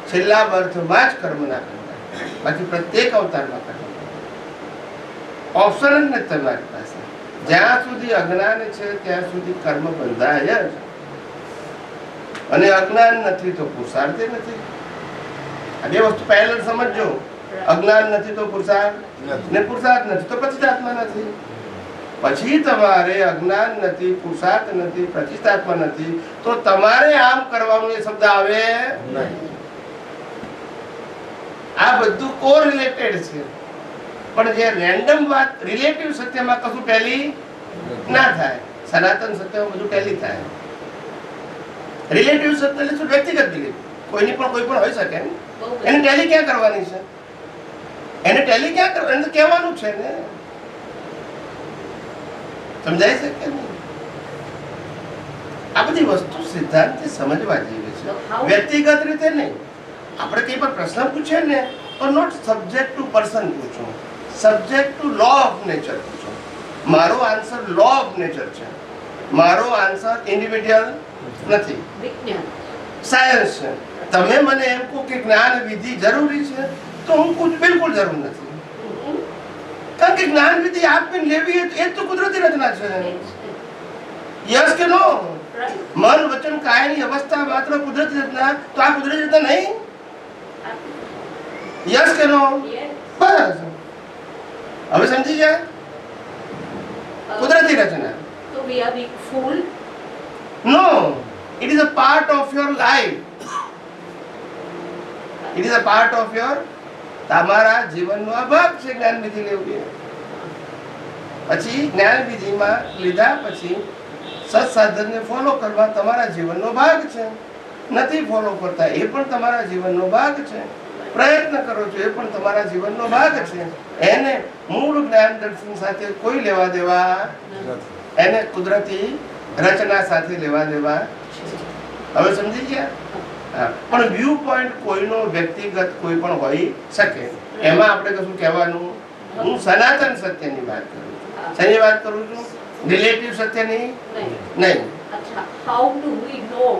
B: છેલ્લા બર્થમાં જ કર્મ ના બંધાય, બાકી પ્રત્યેક અવતારમાં કર્મ. ઓપ્શન જ નથી તમારી પાસે. જ્યાં સુધી અજ્ઞાન છે ત્યાં સુધી કર્મ બંધાય જ, અને અજ્ઞાન નથી તો પુરુષાર્થ નથી. આ બે વસ્તુ પહેલા સમજજો. અજ્ઞાન નથી તો પુરુષાર્થ, ને પુરુષાર્થ નથી તો પ્રતિષ્ઠાત્મા નથી. પછી તમારે અજ્ઞાન નથી, પુરુષાર્થ નથી, પ્રતિષ્ઠાત્મા નથી, તો તમારે આમ કરવાનું એ શબ્દ આવે નહીં. આ બધું કોરિલેટેડ છે. પણ જે રેન્ડમ વાત રિલેટિવ સત્યમાં કશું ટેલી ના થાય, સનાતન સત્યમાં બધું ટેલી થાય. રિલેટિવ સત્ય એટલે શું? વ્યક્તિગત બિલીફ. કોઈની પણ કોઈ પણ હોઈ શકે ને, એને ટેલી ક્યાં કરવાની છે? એને ટેલી ક્યાં કરવાની? એને તો કહેવાનું છે ને. સમજાય છે કે નહીં? આ બધી વસ્તુ સિદ્ધાંત સમજવા જેવી છે, વ્યક્તિગત રીતે નહીં. આપણે કઈ પણ પ્રશ્ન પૂછે ને તો નોટ સબ્જેક્ટ ટુ પર્સન પૂછો, subject to law of nature પૂછો. મારો આન્સર લો ઓફ નેચર છે, મારો આન્સર ઇન્ડિવિડ્યુઅલ નથી, સાયન્સ છે. તમે મને એમ કહો કે જ્ઞાન વિધિ જરૂરી છે તો હું પૂછું બિલકુલ જરૂર નથી. કારણ કે જ્ઞાન વિધિ આપીને લેવી એ તો કુદરતી રચના છે. યસ કે નો? મન વચન કાયની અવસ્થા માત્ર કુદરતી રચના, તો આ કુદરતી રચના નહીં? યસ કે નો? બસ હવે સમજી ગયા? કુદરતી રચના.
L: So we are being fooled?
B: No, it is a part of your life. It is a part of your, તમારા જીવનનો આ ભાગ છે જ્ઞાન વિધિ લેવી. પછી જ્ઞાન વિધિમાં લીધા પછી સત્સાધનને ફોલો કરવા તમારા જીવનનો ભાગ છે. નથી ફોલો કરતા એ પણ તમારા જીવનનો ભાગ છે. પ્રયત્ન કરો છો એ પણ તમારા જીવનનો ભાગ છે. એને મૂળ જ્ઞાન દર્શન સાથે કોઈ લેવા દેવા, એને કુદરતી રચના સાથે લેવા દેવા. હવે સમજી ગયા? પણ વ્યૂ પોઈન્ટ કોઈનો વ્યક્તિગત કોઈ પણ હોઈ શકે. એમાં આપણે કશું કહેવાનું? હું સનાતન સત્યની વાત કરું છું. શેની વાત કરું છું? રિલેટિવ સત્યની નહીં.
L: અચ્છા, how do we know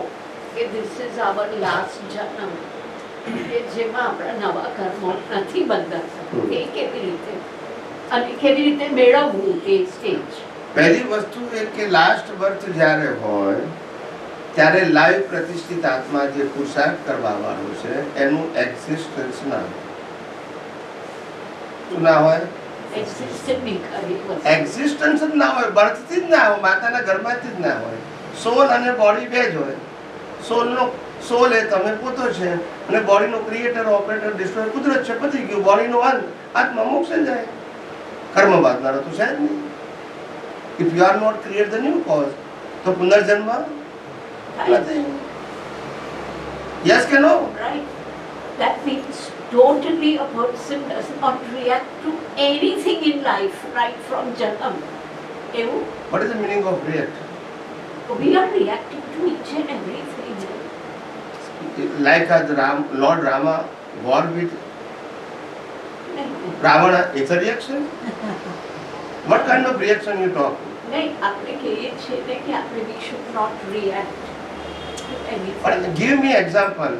L: કે this is our last જન્મ, કે જેમાં આપણા નવા કર્મો નથી બંધાતા? એ કેવી રીતે અને કેવી રીતે મેળવવું એ સ્ટેજ?
B: પહેલી વસ્તુ એ કે લાસ્ટ બર્થ જ્યારે હોય ત્યારે લાઈવ પ્રતિષ્ઠિત આત્મા જે પુરુષાર્થ કરવા વાળો છે એનું એક્ઝિસ્ટન્સ ના હોય. શું ના હોય? એક્ઝિસ્ટન્સ જ ના હોય. બર્થથી જ ના હોય, માતાના ગર્ભમાંથી જ ના હોય. સોલ અને બોડી બે જ હોય. સોલનો સોલ એ તમે પોતો છે અને બોડીનો ક્રિએટર ઓપરેટર ડિસ્ટ્રોયર કુદરત છે. પતી ગયું. બોડીનો અંત, આત્મા મોક્ષે જાય. કર્મ બાંધનારો તો છે જ નહીં. If you are not create the new cause, તો પુનર્જન્મ નથી. યસ કે નો?
L: Right. That means totally a person does not react to anything in life right from Janam.
B: What is the meaning of react?
L: We are reacting to each and everything.
B: Like as Lord Rama war with Ravana, it's a reaction? What kind of reaction you talk?
L: नहीं, आपने कहिए छे ने कि आपने we should not react to anything.
B: But give me example.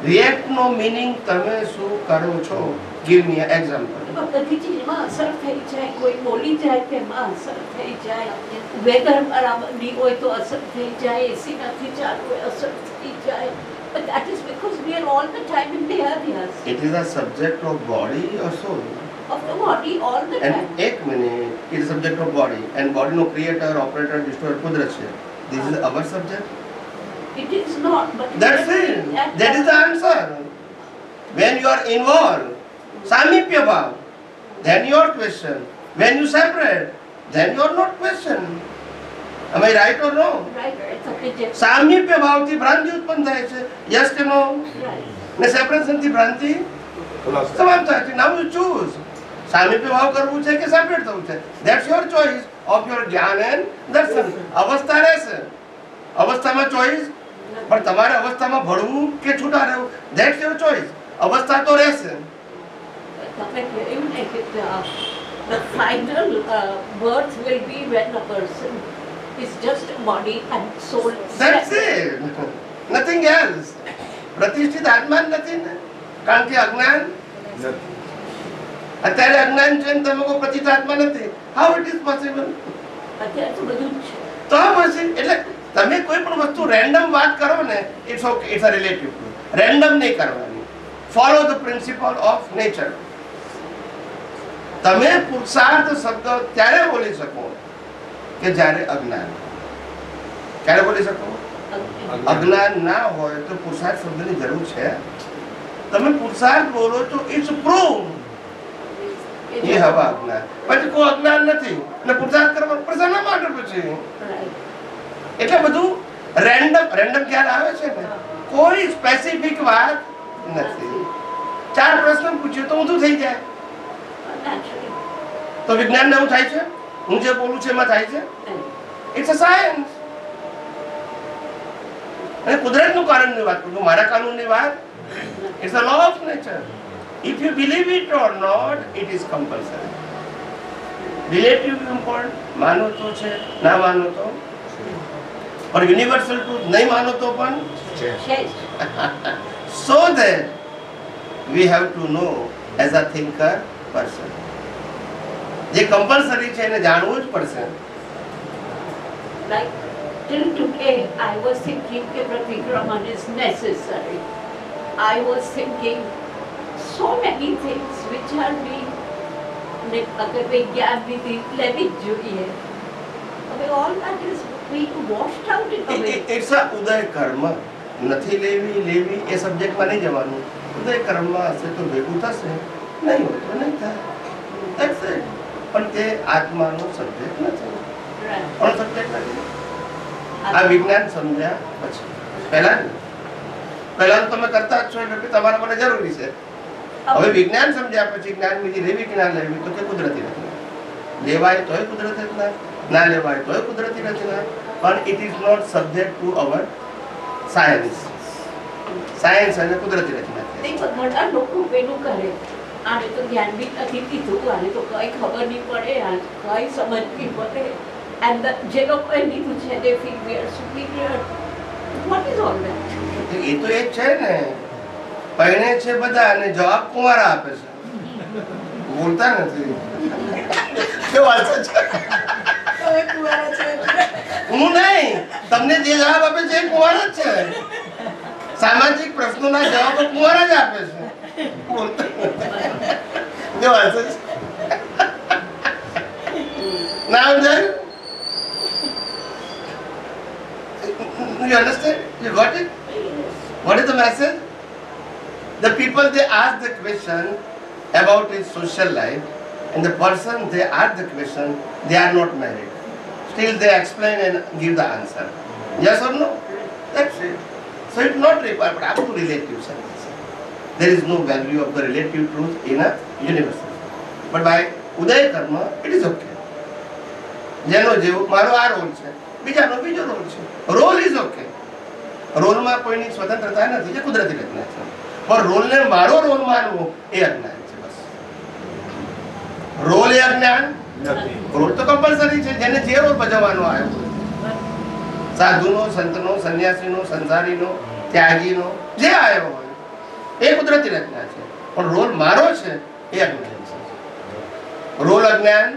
B: React no meaning તમે શું કરો છો? Give me an example.
L: બધી ચીજમાં અસર થઈ જાય, કોઈ બોલી જાય તેમાં અસર થઈ જાય, વેધર બરાબર નહીં હોય તો અસર થઈ જાય, એસી નથી ચાલુ હોય અસર થઈ જાય. But that is because we are all the time in the areas
B: It is a subject of body or soul?
L: of the body all the time.
B: And એક minute, it is subject of body and body no creator, operator, destroyer, કુદરત છે. This is our subject?
L: It is not, but
B: That's it. That is the answer. When you are involved, samipya bhav, then your question. When you separate, then you are not question. Am I right or no?
L: Right, it's okay.
B: સામિપ્ય ભાવથી ભ્રાંતિ ઉત્પન્ન થાય છે. Yes કે no? ને separation થી ભ્રાંતિ સમાપ્ત થાય છે. Now you choose. સામિપ્ય ભાવ કરવું છે કે સેપરેટ થવું છે. That's your choice of your જ્ઞાન and દર્શન. અવસ્થા રહેશે. અવસ્થામાં ચોઈસ, પણ તમારે અવસ્થામાં ભળવું કે છૂટા રહેવું, ધેટ્સ યોર ચોઈસ. અવસ્થા તો રહેશે.
L: તમે કહ્યું ને કે the final birth will be when a person is just a body and soul.
B: That's it. Nothing else. પ્રતિષ્ઠિત આત્મા જ નથી ને, કારણ કે અજ્ઞાન. અત્યારે અજ્ઞાન છે ને તમે કોઈ પ્રતિષ્ઠિત આત્મા નથી. How it is possible?
L: અત્યારે તો બધું જ છે.
B: તો પછી એટલે તમે કોઈ પણ વસ્તુ રેન્ડમ વાત કરો ને, it's okay, it's a relative. Random નહીં કરવાની. Follow the principle of nature. તમે પુરુષાર્થ શબ્દ ત્યારે બોલી શકો કે જ્યારે અજ્ઞાન. ક્યારે બોલી શકો? અજ્ઞાન ના હોય તો પુરુષાર્થ શબ્દની જરૂર છે. તમે પુરુષાર્થ બોલો તો ઇટ્સ પ્રૂવ હવા અજ્ઞાન, પછી કોઈ અજ્ઞાન નથી ને પુરુષાર્થ કરવાનો પ્રસન્ન માટે પછી. એટલે બધું રેન્ડમ ખ્યાલ આવે છે ને, કોઈ સ્પેસિફિક વાત નથી. 4 પ્રશ્ન પૂછ્યું તો ઊંધું થઈ જાય. તો વિજ્ઞાન ને એવું થાય છે, હું જે બોલું છું એમાં થાય છે. It's a science. અને કુદરતનું કારણની વાત કરું, મારા કાનૂનની વાત. It's a law of nature. If you believe it or not, it is compulsory. Relative viewpoint માનો તો છે, ના માનો તો, और universal truth નહીં માનો તો પણ છે. So that we have to know as a thinker person. જે compulsory છે એને જાણવું જ પડશે.
L: Like till today, I was thinking that Pratikraman is necessary. I was thinking so many things which are being अगर विज्ञान विधि लेवी જોઈએ હવે all that is being washed out in a way.
B: It's a ઉદય કર્મ. નથી લેવી એ સબ્જેક્ટમાં નહીં જવાનું. ઉદય કર્મમાં હશે તો ભેગું થશે, નહીં હોય તો નહીં થાય. That's it. પણ તે આત્માનો સબ્જેક્ટ નથી. પણ સબ્જેક્ટ નથી. આ વિજ્ઞાન સમજ્યા પછી પહેલા તમે કરતા જ છો એટલે તમારા માટે જરૂરી છે. હવે વિજ્ઞાન સમજ્યા પછી જ્ઞાન બીજી લેવી કે ના લેવી તો કે કુદરતી રચના. લેવાય તોય કુદરતી રચના, ના લેવાય તોય કુદરતી રચના. પણ it is not subject to our science. Science અને કુદરતી રચના.
L: ઘણા લોકો પેલું કરે, આને તો જ્ઞાન બી નથી લીધું, આને તો કઈ ખબર નહીં પડે, કઈ સમજ નહીં પડે. એન્ડ જે લોકોએ લીધું છે they feel we are superior. What is all that?
B: એ તો એક છે ને, પહેણે છે બધા અને જવાબ કુંવારા આપે છે, બોલતા નથી. હું નહીં, તમને જે જવાબ આપે છે એ કુંવારા જ છે. સામાજિક પ્રશ્નોના જવાબ કુંવારા જ આપે છે, બોલતા ના સમજાય. You understand? You got it? What is the message? The people, they ask the question about his social life, and the person they ask the question, they are not married. Still they explain and give the answer. Yes or no? That's it. So it's not required, but up to relative service. There is no value of the relative truth in a universal. But by Udaya Karma, it is okay. જેનો જેવો મારો આ role છે, બીજાનો બીજો role છે. Role is okay. રોલમાં કોઈની સ્વતંત્રતા નથી, જે કુદરતી રચના છે. પણ રોલને મારો રોલ માનવો એ અજ્ઞાન છે. બસ રોલ એ અજ્ઞાન નથી. રોલ તો કમ્પલસરી છે, જેને જે રોલ ભજવવાનો આવ્યો, સાધુનો, સંતનો, સંન્યાસીનો, સંસારીનો, ત્યાગીનો, જે આવ્યો હોય એ કુદરતી રચના છે. પણ રોલ મારો છે એ અજ્ઞાન છે. રોલ અજ્ઞાન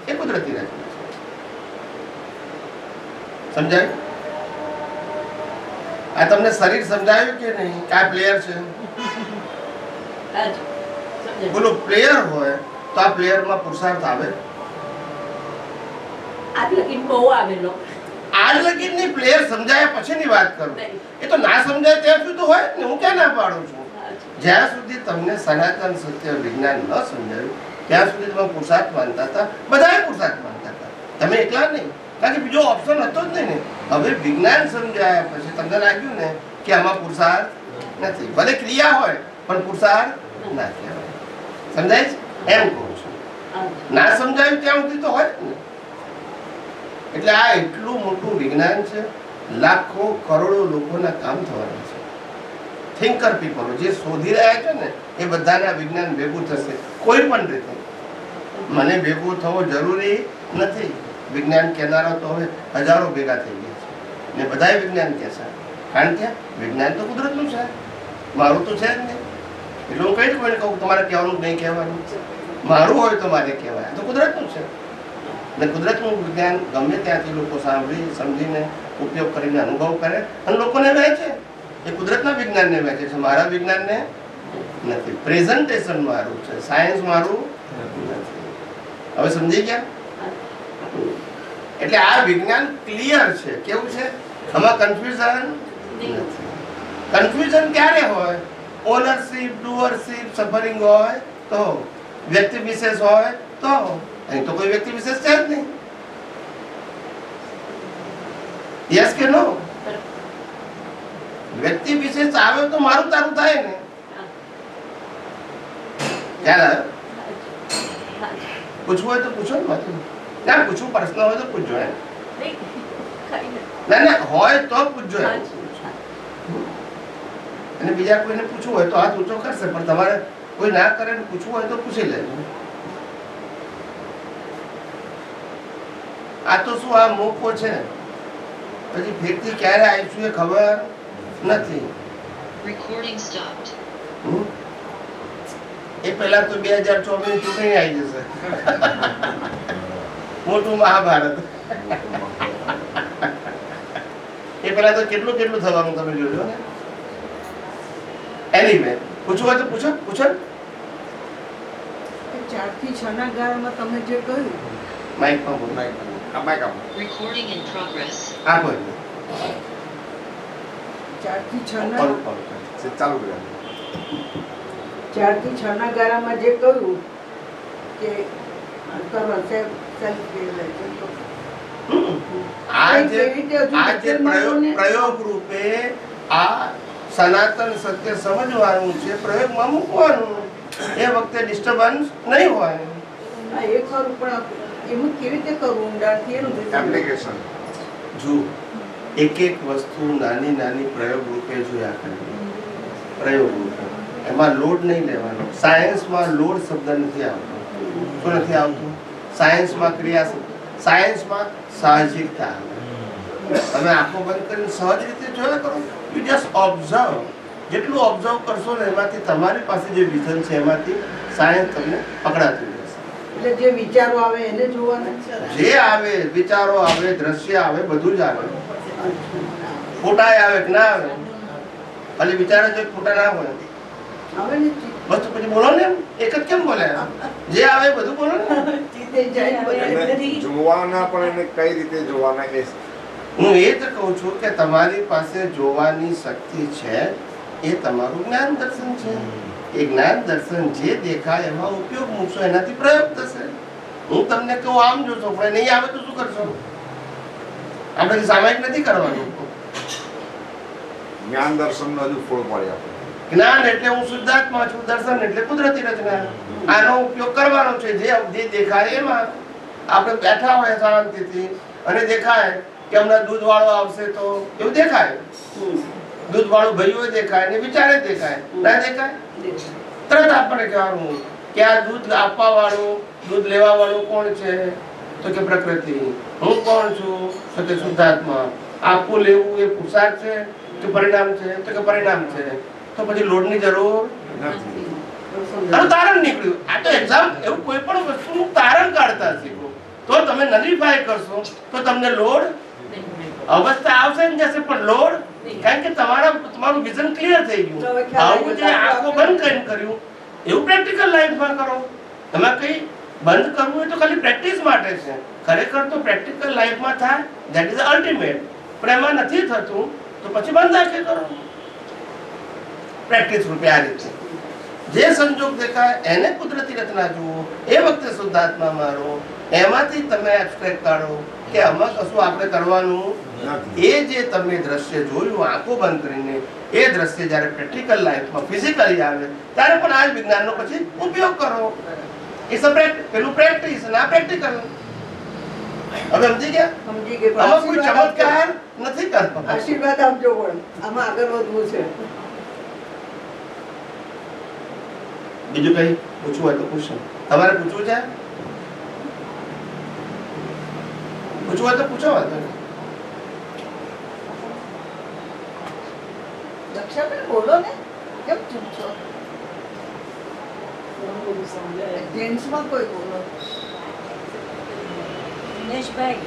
B: એ કુદરતી રચના છે. સમજાય? આ તમને શરીર સમજાયું કે નહીં? કે આ પ્લેયર છે? બોલો, પ્લેયર હોય તો આ પ્લેયરમાં પુરુષાર્થ આવે?
L: આજ લગીન બહુ આવેલો.
B: આજ લગીનની પ્લેયર સમજાયા પછીની વાત કરું. એ તો ના સમજાય ત્યાં સુધી હોય ને. હું ક્યાં ના પાડું છું? જ્યાં સુધી તમને સનાતન સત્ય વિજ્ઞાન ન સમજાયું ત્યાં સુધી તમે પુરુષાર્થ માનતા હતા. બધાએ પુરુષાર્થ માનતા હતા, તમે એકલા નહીં. કારણ કે બીજો ઓપ્શન હતો જ નહીં ને. હવે વિજ્ઞાન સમજાયા પછી તમને લાગ્યું ને કે આમાં પુરુષાર્થ નથી. ભલે ક્રિયા હોય પણ પુરુષાર્થ ના કહેવાય. સમજાય છે? એમ કહું છું. ના સમજાયું ત્યાં સુધી તો હોય ને. એટલે આ એટલું મોટું વિજ્ઞાન છે, લાખો કરોડો લોકોના કામ થવાના છે. થિંકર પીપલો જે શોધી રહ્યા છે ને એ બધાના વિજ્ઞાન ભેગું થશે કોઈ પણ રીતે. મને ભેગું થવો જરૂરી નથી. વિજ્ઞાન કહેનારા તો હવે હજારો ભેગા થઈ ગયા છે ને બધાય વિજ્ઞાન કહેશે. કારણ કે વિજ્ઞાન તો કુદરતનું છે, મારું તો છે જ નહીં. એટલે હું કઈ કોઈને કહું તમારે કહેવાનું નહીં કહેવાનું, મારું હોય તો મારે કહેવાય. તો કુદરતનું છે ને કુદરતનું વિજ્ઞાન ગમે ત્યાંથી લોકો સાંભળી સમજીને ઉપયોગ કરીને અનુભવ કરે અને લોકોને વહેંચે. એ કુદરતના વિજ્ઞાનને વહેંચે છે, મારા વિજ્ઞાનને નથી. પ્રેઝન્ટેશન મારું છે, સાયન્સ મારું નથી. હવે સમજી ગયા? એટલે આ વિજ્ઞાન ક્લિયર છે. કેવું છે? આમાં કન્ફ્યુઝન નથી. કન્ફ્યુઝન ક્યારે હોય? ઓનરશિપ, ડુઅરશિપ, સફરિંગ હોય તો વ્યક્તિ વિશેષ હોય તો અહીં તો કોઈ વ્યક્તિ વિશેષ છે જ નહીં. યસ કે નો? વ્યક્તિ વિશેષ આવે તો મારું તારું થાય ને. ખ્યાલ પૂછવું હોય તો પૂછો ને. ના પૂછવું પ્રશ્ન હોય તો પૂછજો. ના હોય તો પૂછજો. અને બીજા કોઈને પૂછવું હોય તો હાથ ઊંચો કરશે, પણ તમારે કોઈ ના કરે પૂછવું હોય તો પૂછી લેજો. આ તો શું આ મોકો છે, પછી ફેરથી ક્યારે આવીશું એ ખબર નથી.
I: Recording stopped.
B: એ પહેલા તો 2024 ચૂંટણી આવી જશે. મોટું મહાભારત. એ પહેલા તો કેટલું થવાનું તમે જોજો ને. એનીવે પૂછવું હોય તો પૂછો.
D: 4 થી 6 ના ગાળામાં તમે જે કહ્યું,
B: માઇકમાં બોલો.
I: Recording in progress.
B: આ કોઈ
D: 4 થી 6 ના
C: ચાલુ કર્યા.
D: 4 થી 6 ના ગાળામાં જે કહ્યું કે કરો સેલ્ફ
B: પ્રયોગ રૂપે આ સનાતન સત્ય સમજવાનું છે, પ્રયોગમાં મૂકવાનું. એ વખતે ડિસ્ટર્બન્સ નહીં હોય.
D: એ ખરું, પણ એનું કેવી રીતે કરવું ઊંડાણથી એનું
C: એપ્લિકેશન
B: જો એક વસ્તુ નાની પ્રયોગ રૂપે જોયા કરવી. પ્રયોગ રૂપે એમાં લોડ નહીં લેવાનો. સાયન્સમાં લોડ શબ્દ નથી આવતો. શું નથી આવતું? સાયન્સમાં ક્રિયા શબ્દ, સાયન્સમાં સાહજિકતા. તમે આંખો બંધ કરીને સહજ રીતે જોયા કરો. You just observe. જેટલું ઓબ્ઝર્વ કરશો ને એમાંથી તમારી પાસે જે વિઝન છે એમાંથી સાયન્સ તમને પકડાતું રહેશે.
D: એટલે જે વિચારો આવે એને જોવાના.
B: જે આવે વિચારો આવે, દ્રશ્ય આવે, બધું જ આવે. ફોટા આવે કે ના આવે? ખાલી વિચારો જો ફોટા ના હોય બસ તો પછી બોલો ને. એક જ કેમ બોલે? જે આવે બધું બોલો ને.
C: જોવાના પણ એને કઈ રીતે જોવાના એ
B: હું એ જ કહું છું કે તમારી પાસે જોવાની શક્તિ છે, એ તમારું જ્ઞાન દર્શન છે. એ જ્ઞાન દર્શન જે દેખાય એમાં ઉપયોગ મૂકશો, એનાથી પ્રયોગ થશે. હું તમને કહું આમ જોશો, પણ નહીં આવે તો શું કરશો? આપણે સામાયિક નથી કરવાનું.
C: જ્ઞાન દર્શન નો હજુ ફળ પડે. આપણે
B: જ્ઞાન એટલે હું શુદ્ધાત્મા છું, દર્શન એટલે કુદરતી રચના. આનો ઉપયોગ કરવાનો છે. જે દેખાય એમાં આપણે બેઠા હોય શાંતિથી અને દેખાય કે હમણાં દૂધ વાળો આવશે તો એવું દેખાય. દૂધ વાળું ભાઈઓ દેખાય ને વિચારે દેખાય. ના દેખાય તરત આપણે કહેવાનું કે આ દૂધ આપવા વાળું, દૂધ લેવા વાળું કોણ છે? તો કે પ્રકૃતિ. હું કોણ છું? તો કે શુદ્ધાત્મા. આપવું લેવું એ પુરુષાર્થ છે કે પરિણામ છે? તો કે પરિણામ છે. તો પછી લોડની જરૂર નથી. તારણ નીકળ્યું. આ તો એક્ઝામ એવું કોઈ પણ વસ્તુનું તારણ કાઢતા શીખો તો તમે નલિફાય કરશો તો તમને લોડ અવસ્થા આવશે ને જશે, પણ લોડ કારણ કે તમારું વિઝન ક્લિયર થઈ ગયું. આવું જે આંખો બંધ કરીને કર્યું એવું પ્રેક્ટિકલ લાઈફમાં કરો. એમાં કઈ બંધ કરવું એ તો ખાલી પ્રેક્ટિસ માટે છે. ખરેખર તો પ્રેક્ટિકલ લાઈફમાં થાય, ધેટ ઇઝ અલ્ટિમેટ. પણ એમાં નથી થતું તો પછી બંધ આંખે કરો. પ્રેક્ટિસ રૂપે આ રીતે જે સંજોગ દેખાય એને કુદરતી રચના જુઓ. એ વખતે શુદ્ધાત્મા મારો. એમાંથી તમે એબ્સ્ટ્રેક્ટ કાઢો કે આમાં કશું આપણે કરવાનું. એ જે તમે દ્રશ્ય જોયું આંખો બંધ કરીને, એ દ્રશ્ય જ્યારે પ્રેક્ટિકલ લાઈફમાં ફિઝિકલી આવે ત્યારે પણ આ વિજ્ઞાનનો પછી ઉપયોગ કરો. પેલું પ્રેક્ટિસ અને આ પ્રેક્ટિકલ. હવે સમજી ગયા? આમાં કોઈ ચમત્કાર નથી કરતો.
D: આશીર્વાદ આપજો. પણ આમાં આગળ વધવું છે.
B: બીજું કઈ પૂછવું હોય તો પૂછો. તમારે પૂછવું છે? પૂછવું હોય તો પૂછો.
D: દક્ષાબેન બોલો ને, કેમ ચૂપ છો? જેન્ટ્સમાં કોઈ બોલો.
F: દિનેશભાઈ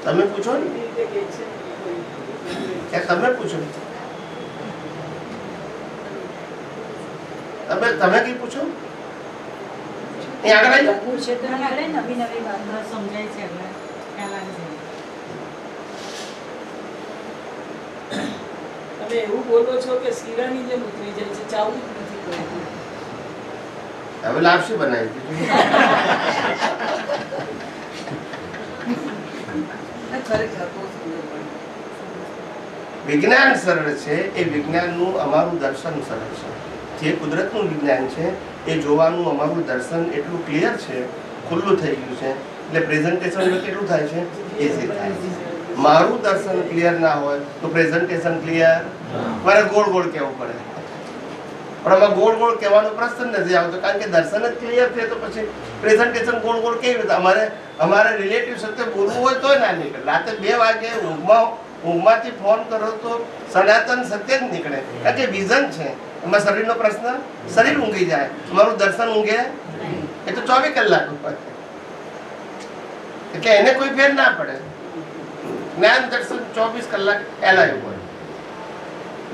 B: તમે પૂછો ને. તમે પૂછો. તમે કઈ પૂછો. આગળ આવી
F: પૂછે તો નવી નવી વાતો સમજાય છે.
E: તમે એવું બોલો છો કે શીરાની જેમ ઉતરી જાય છે, ચાવું જ નથી પડતું.
B: હવે લાપસી બનાવી
D: ખરેખર બહુ સુંદર બન્યું.
B: વિજ્ઞાન સરળ છે, એ વિજ્ઞાનનું અમારું દર્શન સરળ છે. જે કુદરતનું વિજ્ઞાન છે એ જોવાનું અમારું દર્શન એટલું ક્લિયર છે, ખુલ્લું થઈ ગયું છે, એટલે પ્રેઝન્ટેશન કેટલું થાય છે, ઇઝી થાય છે. મારું દર્શન ક્લિયર ના હોય તો પ્રેઝન્ટેશન ક્લિયર, મારે ગોળ ગોળ કહેવું પડે. પણ આમાં ગોળ ગોળ કહેવાનો પ્રશ્ન નથી આવતો, કારણ કે દર્શન જ ક્લિયર છે, તો પછી પ્રેઝન્ટેશન ગોળ ગોળ કેવી રીતે? અમારે રિલેટિવ સાથે બોલવું હોય તો ના નીકળે. રાતે 2 વાગે ઊંઘમાંથી ફોન કરો તો સનાતન સત્ય જ નીકળે, કારણ કે વિઝન છે. એમાં શરીરનો પ્રશ્ન, શરીર ઊંઘી જાય, અમારું દર્શન ઊંઘે એ તો 24 કલાક ઉપર, એટલે એને કોઈ ફેર ના પડે. જ્ઞાન દર્શન 24 કલાક એલાય ઉપર,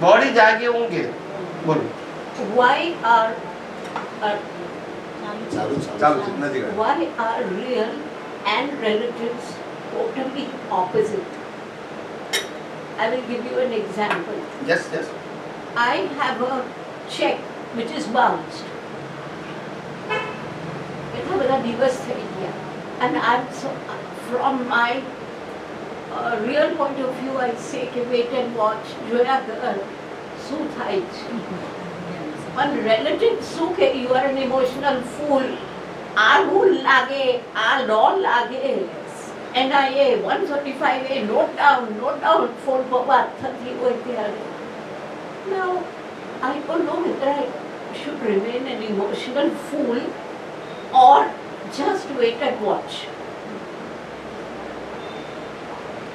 B: બોડી જાગે ઊંઘે. બોલો.
L: Why are real and relatives totally opposite? I will give you an example.
B: Yes.
L: I have a check which is bounced. એટલા બધા દિવસ થઈ ગયા, and I'm so, from my real point of view, I say કે wait and watch, જોયા કર શું થાય છે. પણ relative શું કે you are an emotional fool, આ rule લાગે, આ law લાગે, NIA 135A note down phone પર વાત થતી હોય ત્યારે. Now I don't know whether I should remain an emotional fool or just wait and watch.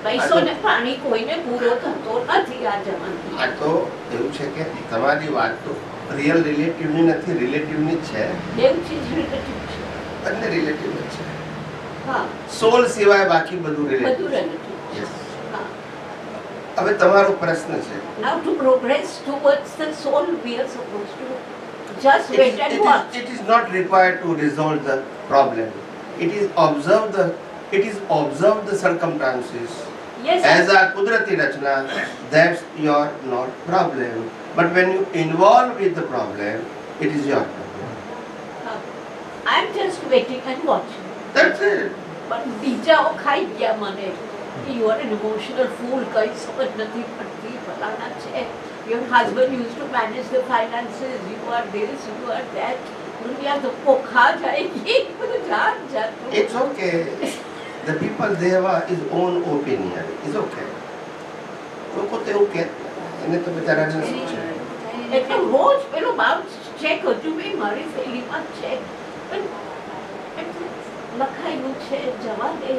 L: પૈસો ને પાણી કોઈને પૂરો થતો નથી આ જમાનામાં.
B: આ તો એવું છે કે તમારી વાત તો રિયલ રિલેટિવની નથી, રિલેટિવની જ છે.
L: બેવ ચીજ રિલેટિવ છે,
B: બંને રિલેટિવ જ છે.
L: હા,
B: સોલ સિવાય બાકી બધું રિલેટિવ.
L: બધું રિલેટિવ.
B: Yes.
L: હા.
B: હવે તમારો પ્રશ્ન છે,
L: Now to progress towards the soul, we are supposed to just wait and watch.
B: it is not required to resolve the problem. It is observe the circumstances.
L: Yes.
B: As a kudrati rachna, that's your not problem. But when you involve with the problem, it is your problem.
L: I'm just waiting and watching.
B: That's it.
L: But બીજાઓ ખાઈ ગયા મને. You are an emotional fool, કઈ સમજ નથી પડતી, ફલાણા છે. Your husband used to manage the finances, you are this, you are that. દુનિયા તો પોખા જાયગી, બધું જાત જાતનું.
B: It's okay. The people they have his own opinion. It's okay. લોકો તો એવું કે એને તો બિચારાને શું છે.
L: એટલે રોજ પેલો બાઉન્સ ચેક હજુ બી મારી થેલીમાં છે, પણ લખાયેલું છે જવા દે,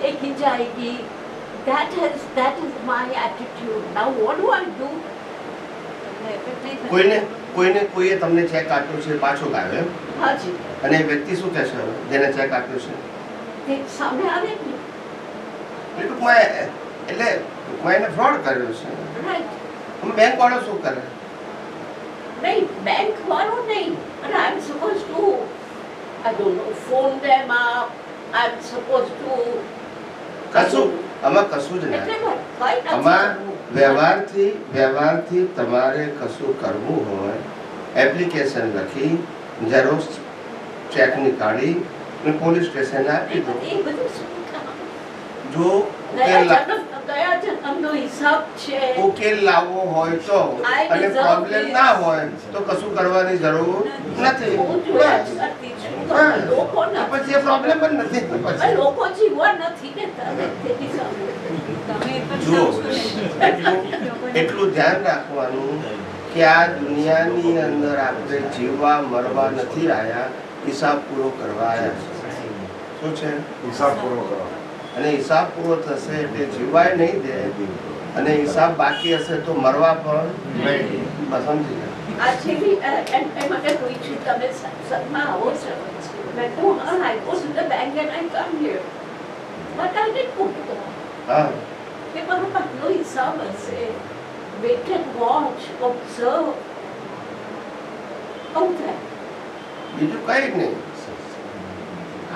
L: દેખી જાયગી. That is my attitude. Now what do I do?
B: કોઈએ તમને ચેક આપ્યો છે પાછો લાવ્યો એમ,
L: હાજી,
B: અને એ વ્યક્તિ શું કહેશે હવે જેને ચેક આપ્યો છે?
L: તે સામે આવે ને.
B: ટૂંકમાં એને ફ્રોડ કર્યો છે.
L: Right.
B: બેંક વાળો શું કરે?
L: નહીં, બેંક વાળો નહીં. And I'm supposed to, I don't know, phone them up. I'm supposed to.
B: આમાં કશું જ
L: એટલે
B: નહીં.
L: કઈ નથી
B: આમાં
L: કરવું.
B: વ્યવહારથી તમારે કશું કરવું હોય, એપ્લિકેશન લખી, ઝેરોક્સ ચેક નીકાળી અને પોલીસ સ્ટેશન આપી દો.
L: એ બધું શું કામ?
B: જો
L: કયા જન્મનો હિસાબ છે?
B: ઉકેલ લાવવો હોય તો, અને પ્રોબ્લેમ ના હોય તો કશું કરવાની જરૂર નથી.
L: હું જોયા જ કરતી છું. લોકો
B: તો પછી એ પ્રોબ્લેમ જ નથી. પછી
L: લોકો જીવવા નથી ને તમે તેની સામે.
B: જુઓ, એટલું ધ્યાન રાખવાનું કે આ દુનિયાની અંદર આપણે જીવવા મરવા નથી આવ્યા, હિસાબ પૂરો કરવા આવ્યા છે. શું છે?
C: હિસાબ પૂરો કરવા.
B: અને હિસાબ પૂરો થશે એટલે જીવાય નહીં દે, અને હિસાબ બાકી હશે તો મરવા પણ નહીં. સમજી ગયા?
L: આ છેલ્લી મને પૂછ્યું તમે સત્સંગમાં આવો છો? મેં કહ્યું હા, I go to the bank and I come here. But I didn't put it on.
B: હા,
L: કે મારો આટલો હિસાબ હશે. Wait and watch, observe. આવું થાય.
B: બીજું કઈ નહીં.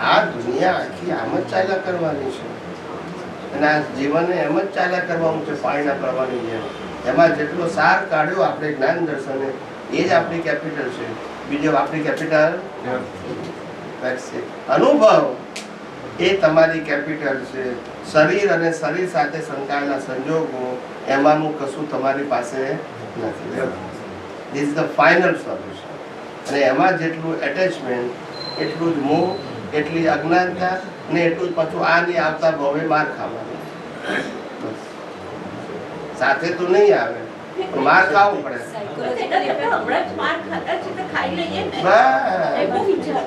B: આ દુનિયા આખી આમ જ ચાલ્યા કરવાની છે, અને આ જીવન એમ જ ચાલ્યા કરવાનું છે પાણીના પ્રવાહની જેમ. એમાં જેટલો સાર કાઢ્યો આપણે જ્ઞાન દર્શને એ જ આપણી કેપિટલ છે. બીજો આપણી કેપિટલ અનુભવ એ તમારી કેપિટલ છે. શરીર અને શરીર સાથે સંકળાયેલા સંજોગો એમાંનું કશું તમારી પાસે નથી. This is the final solution. અને એમાં જેટલું એટેચમેન્ટ એટલું જ મોહ, એટલી અજ્ઞાનતા ને એટલું જ પાછું આ નહીં આવતા ભવે માર ખાવાનું. સાથે તો નહીં આવે પણ માર ખાવું પડે.
L: હમણાં જ માર ખાતા છે તો ખાઈ લઈએ ને એવો વિચાર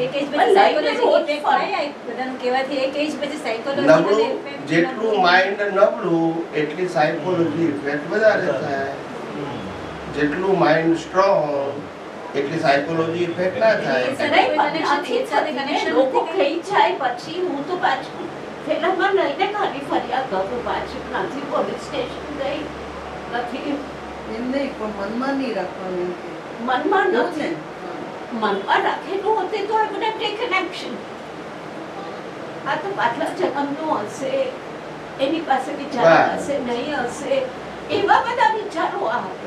F: એક એજ પછી સાયકોલોજી ઇફેક્ટ થાય બધાનું કહેવાથી એક એજ પછી સાયકોલોજીકલ
B: નબળું
F: ઇફેક્ટ
B: જેટલું માઇન્ડ નબળું એટલી સાયકોલોજી ઇફેક્ટ વધારે થાય. જેટલું માઇન્ડ સ્ટ્રોંગ એટલી સાયકોલોજી ઇફેક્ટ ના થાય.
L: લોકો ખાઈ જાય પછી હું તો પાછું પેલામાં લઈને ખાલી ફરિયાદ કરું, પાછું નથી પોલીસ સ્ટેશન ગઈ નથી.
D: એમ નહીં પણ મનમાં નહીં રાખવાનું.
L: મનમાં નથી, મનમાં રાખેલું હોતે તો I would have taken action. આ તો પાછલા જન્મનું હશે, એની પાસે વિચાર હશે, નહીં હશે, એવા બધા વિચારો આવે.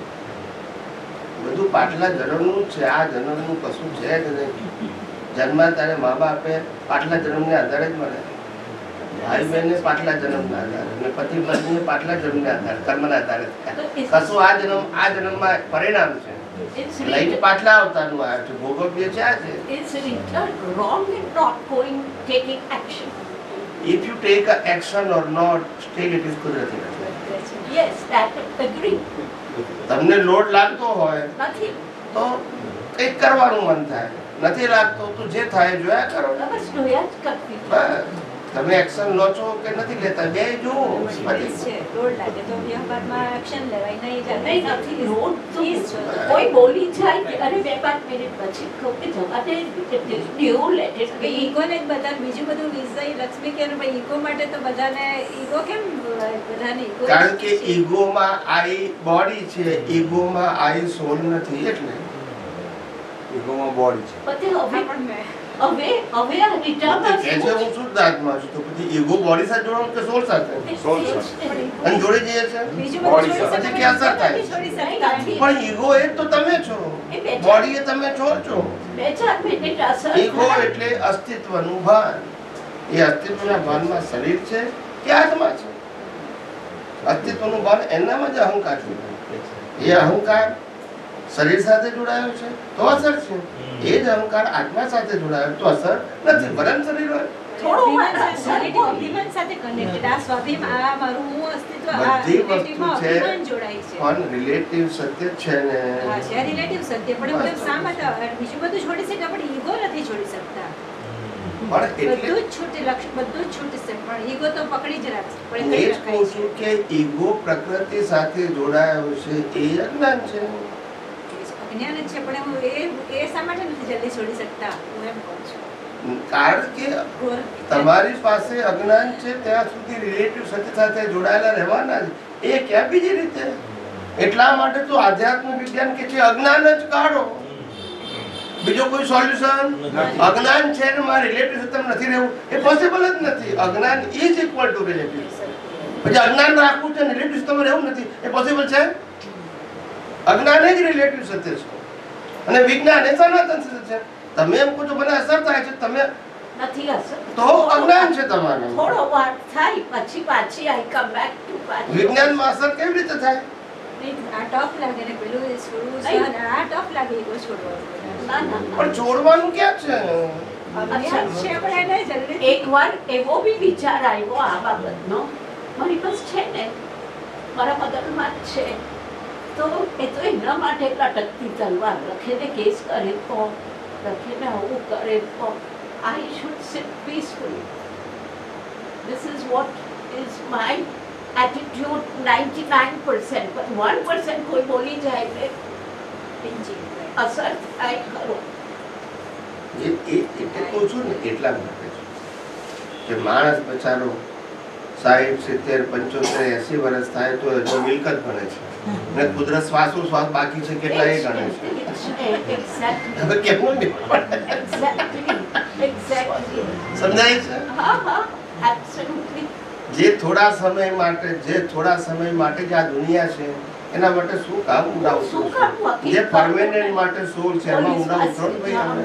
B: બધું પાછલા જન્મનું છે, આ જન્મનું કશું છે જ નહીં. જન્મા ત્યારે મા બાપે પાછલા જન્મને આધારે જ મળે. ભાઈ બહેન પાછલા જન્મના આધારે, પતિ પત્ની પાછલા જન્મને આધારે, કર્મના આધારે. કશું આ જન્મમાં પરિણામ છે. લઈને પાછલા અવતારનું આવ્યો છે, ભોગવ્ય છે આ છે.
L: It's wrong in not going, taking action.
B: If you take an action or not, still it is કુદરતી.
L: Yes, that agree.
B: તમને લોડ લાગતો હોય
L: નથી
B: તો કંઈક કરવાનું મન થાય, નથી લાગતો તો જે થાય જોયા કરો.
L: બસ જોયા જ કરતી.
B: તમે એક્શન લો છો કે નથી લેતા બે જુઓ.
F: રોડ લાગે તો વ્યવહારમાં એક્શન લેવાય નહીં
L: નહીં નથી રોડ તો કોઈ બોલી જાય કે અરે 2-5 મિનિટ પછી કહું કે જવા દે, ડ્યુ લેટ ઇટ બી.
F: ઈગોને જ બધા બીજું બધું વિષય લક્ષ્મી કે ઈગો માટે તો બધાને ઈગો કેમ બધાને ઈગો?
B: કારણ કે ઈગોમાં આઈ બોડી છે, ઈગોમાં આઈ સોલ નથી. એટલે
C: ઈગોમાં બોડી છે.
L: પછી હવે આ રીટામાં
B: કે છે હું શુદ્ધ આત્મા છું, તો પછી ઈગો બોડી સાથે જોડવાનું કે સોલ સાથે?
C: સોલ સાથે.
B: અને જોડી જઈએ છે
F: બીજું
C: બોડી
F: બધું
B: પછી કે અસર થાય. પણ ઈગો એ તો તમે છો, બોડી એ તમે છો.
L: 2-4 મિનિટ અસર
B: ઈગો એટલે અસ્તિત્વનું ભાન. એ અસ્તિત્વના ભાનમાં શરીર છે કે આત્મા છે? અસ્તિત્વનું ભાન એનામાં જ અહંકાર છે. એ અહંકાર શરીર સાથે જોડાયો છે તો અસર છે. એ જ અહંકાર આત્મા સાથે જોડાયો તો અસર નથી. ભલે શરીર હોય
F: અભિમાન સાથે કનેક્ટેડ. આ સ્વાભિમાન, આ મારું હું અસ્તિત્વ, આ
B: બધી વસ્તુ
F: રિલેટિવમાં
B: છે
F: અભિમાન જોડાય છે.
B: પણ રિલેટિવ સત્ય છે ને.
F: હા છે રિલેટિવ સત્ય, પણ એવું શા માટે બીજું બધું છોડી શકે પણ ઈગો નથી છોડી શકતા.
B: પણ એટલે
F: બધું જ છૂટે, લક્ષ્ય બધું જ છૂટી શકે પણ ઈગો તો પકડી જ રાખશે. પણ
B: એ
F: એ
B: જ કહું છું કે ઈગો પ્રકૃતિ સાથે જોડાયો છે એ અજ્ઞાન છે.
F: અજ્ઞાન જ છે પણ હું એ શા માટે નથી જલ્દી છોડી શકતા હું એમ કહું છું.
B: કારણ કે તમારી પાસે અજ્ઞાન છે ત્યાં સુધી રિલેટિવ સત્ય સાથે જોડાયેલા રહેવાના જ. એ ક્યાં બીજી રીતે? એટલા માટે તો આધ્યાત્મ વિજ્ઞાન કે છે અજ્ઞાન જ કાઢો, બીજો કોઈ સોલ્યુશન. અજ્ઞાન છે ને મારે રિલેટિવ સત્ય નથી રહેવું એ પોસિબલ જ નથી. અજ્ઞાન ઇઝ ઇક્વલ ટુ રિલેટિવ. પછી અજ્ઞાન રાખવું છે ને રિલેટિવ સત્ય રહેવું નથી એ પોસિબલ છે? અજ્ઞાન જ રિલેટિવ સત્ય છે અને વિજ્ઞાન એ સનાતન સત્ય છે. તમે એમ કહો છો મને અસર થાય છે, તમે
L: નથી અસર
B: તો અજ્ઞાન છે તમારું.
L: થોડો વાર થાય પછી પાછી આઈ કમ બેક ટુ
B: વિજ્ઞાનમાં અસર કેવી રીતે થાય?
F: આ ટફ લાગે ને પેલું છોડવું છે અને આ ટફ લાગે ઈગો છોડવાનું.
B: પણ છોડવાનું ક્યાં છે?
F: અજ્ઞાન છે પણ એને જલ્દી
L: એકવાર એવો બી વિચાર આવ્યો આ બાબતનો, મારી પાસે છે ને મારા મગજમાં જ છે, તો એ તો એના માટે લટકતી તલવાર લખીને કેસ કરે તો લખીને આવું કરે તો I should sit peacefully. This is what is my attitude 99%, but 1% કોઈ બોલી જાય ને અસર થાય ખરો.
B: એટલે કહું છું ને એટલા માટે કે માણસ બચારો 60, 70, 75, 80 વર્ષ થાય તો હજુ મિલકત ગણે છે ને કુદરત શ્વાસોશ્વાસ બાકી છે કેટલા એ ગણે છે. હવે કેવું સમજાય છે? જે થોડા સમય માટે જે આ દુનિયા છે એના માટે શું કામ ઊંડા ઉતરશો? જે પરમેનન્ટ માટે સોલ છે એમાં ઊંડા ઉતરો ને ભાઈ તમે.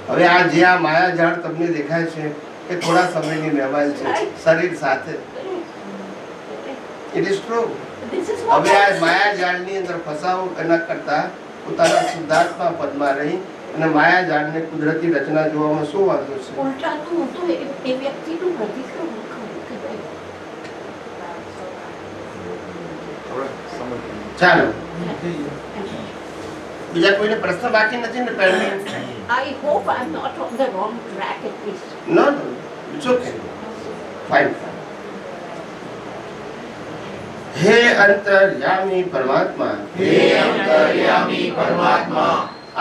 B: હવે આ જે આ માયાજાળ તમને દેખાય છે એ થોડા સમયની મહેમાન છે શરીર સાથે. It is true. હવે આ માયાજાળની અંદર ફસાવો એના કરતા પોતાના શુદ્ધાત્મા પદમાં રહી અને માયાજાળને કુદરતી રચના જોવામાં શું વાંધો છે?
L: ઉલટાનું હું તો એ વ્યક્તિનું પ્રતિક્રમણ કરું કે ભાઈ
B: ચાલો બીજા કોઈને પ્રશ્ન બાકી નથી ને? Pending?
L: I hope I'm not on the wrong track at least.
B: No, it's okay. Fine. હે અંતર્યામી પરમાત્મા,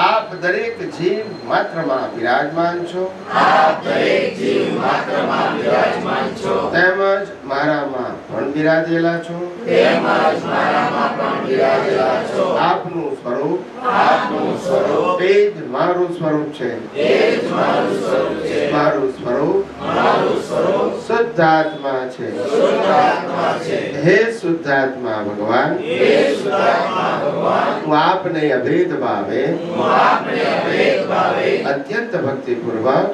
B: આપ દરેક જીવ માત્રમાં બિરાજમાન છો. તેમજ મારામાં પણ બિરાજેલા છો. આપનું સ્વરૂપ તે જ મારું સ્વરૂપ છે. મારું સ્વરૂપ શુદ્ધાત્મા છે. હે શુદ્ધાત્મા ભગવાન, હું આપને અભેદ ભાવે અત્યંત ભક્તિપૂર્વક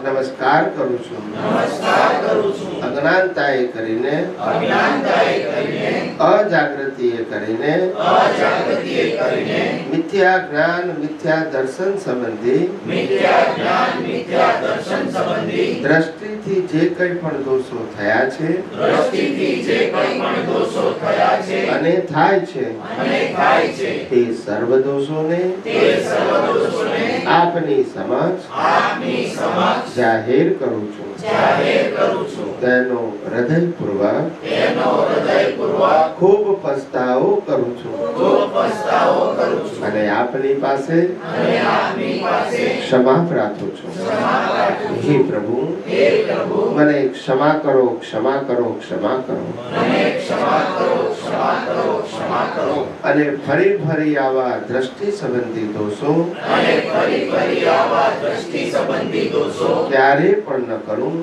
B: નમસ્કાર કરું છું. અજ્ઞાનતાએ કરીને અજાગૃતિએ કરીને મિથ્યા જ્ઞાન મિથ્યા દર્શન સંબંધી દ્રષ્ટિથી જે કંઈ પણ દોષો થયા છે અને થાય છે તે સર્વ દોષોને આપની સમક્ષ જાહેર કરું છું. તેનો હૃદયપૂર્વક ખૂબ પસ્તાવો કરું છું અને આપની પાસે ક્ષમા પ્રાર્થું છું. હે પ્રભુ, મને ક્ષમા કરો, ક્ષમા કરો, ક્ષમા કરો. અને ફરી ફરી આવા દ્રષ્ટિ સંબંધી દોષો ક્યારે પણ ન કરું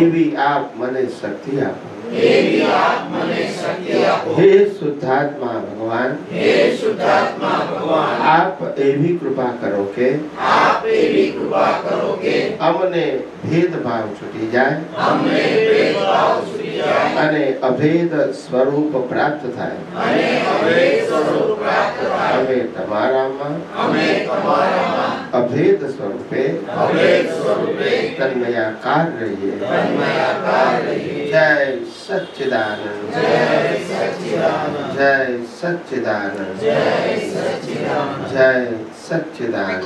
B: એવી આપ મને શક્તિ આપો. હે શુદ્ધાત્મા ભગવાન, આપ એવી કૃપા કરો કે અમને ભેદભાવ છૂટી જાય અને અભેદ સ્વરૂપ પ્રાપ્ત થાય. અમે તમારામાં અભેદ સ્વરૂપે તન્મયાકાર રહીએ. જય સચ્ચિદાનંદ, જય સચ્ચિદાનંદ, જય સચ્ચિદાનંદ.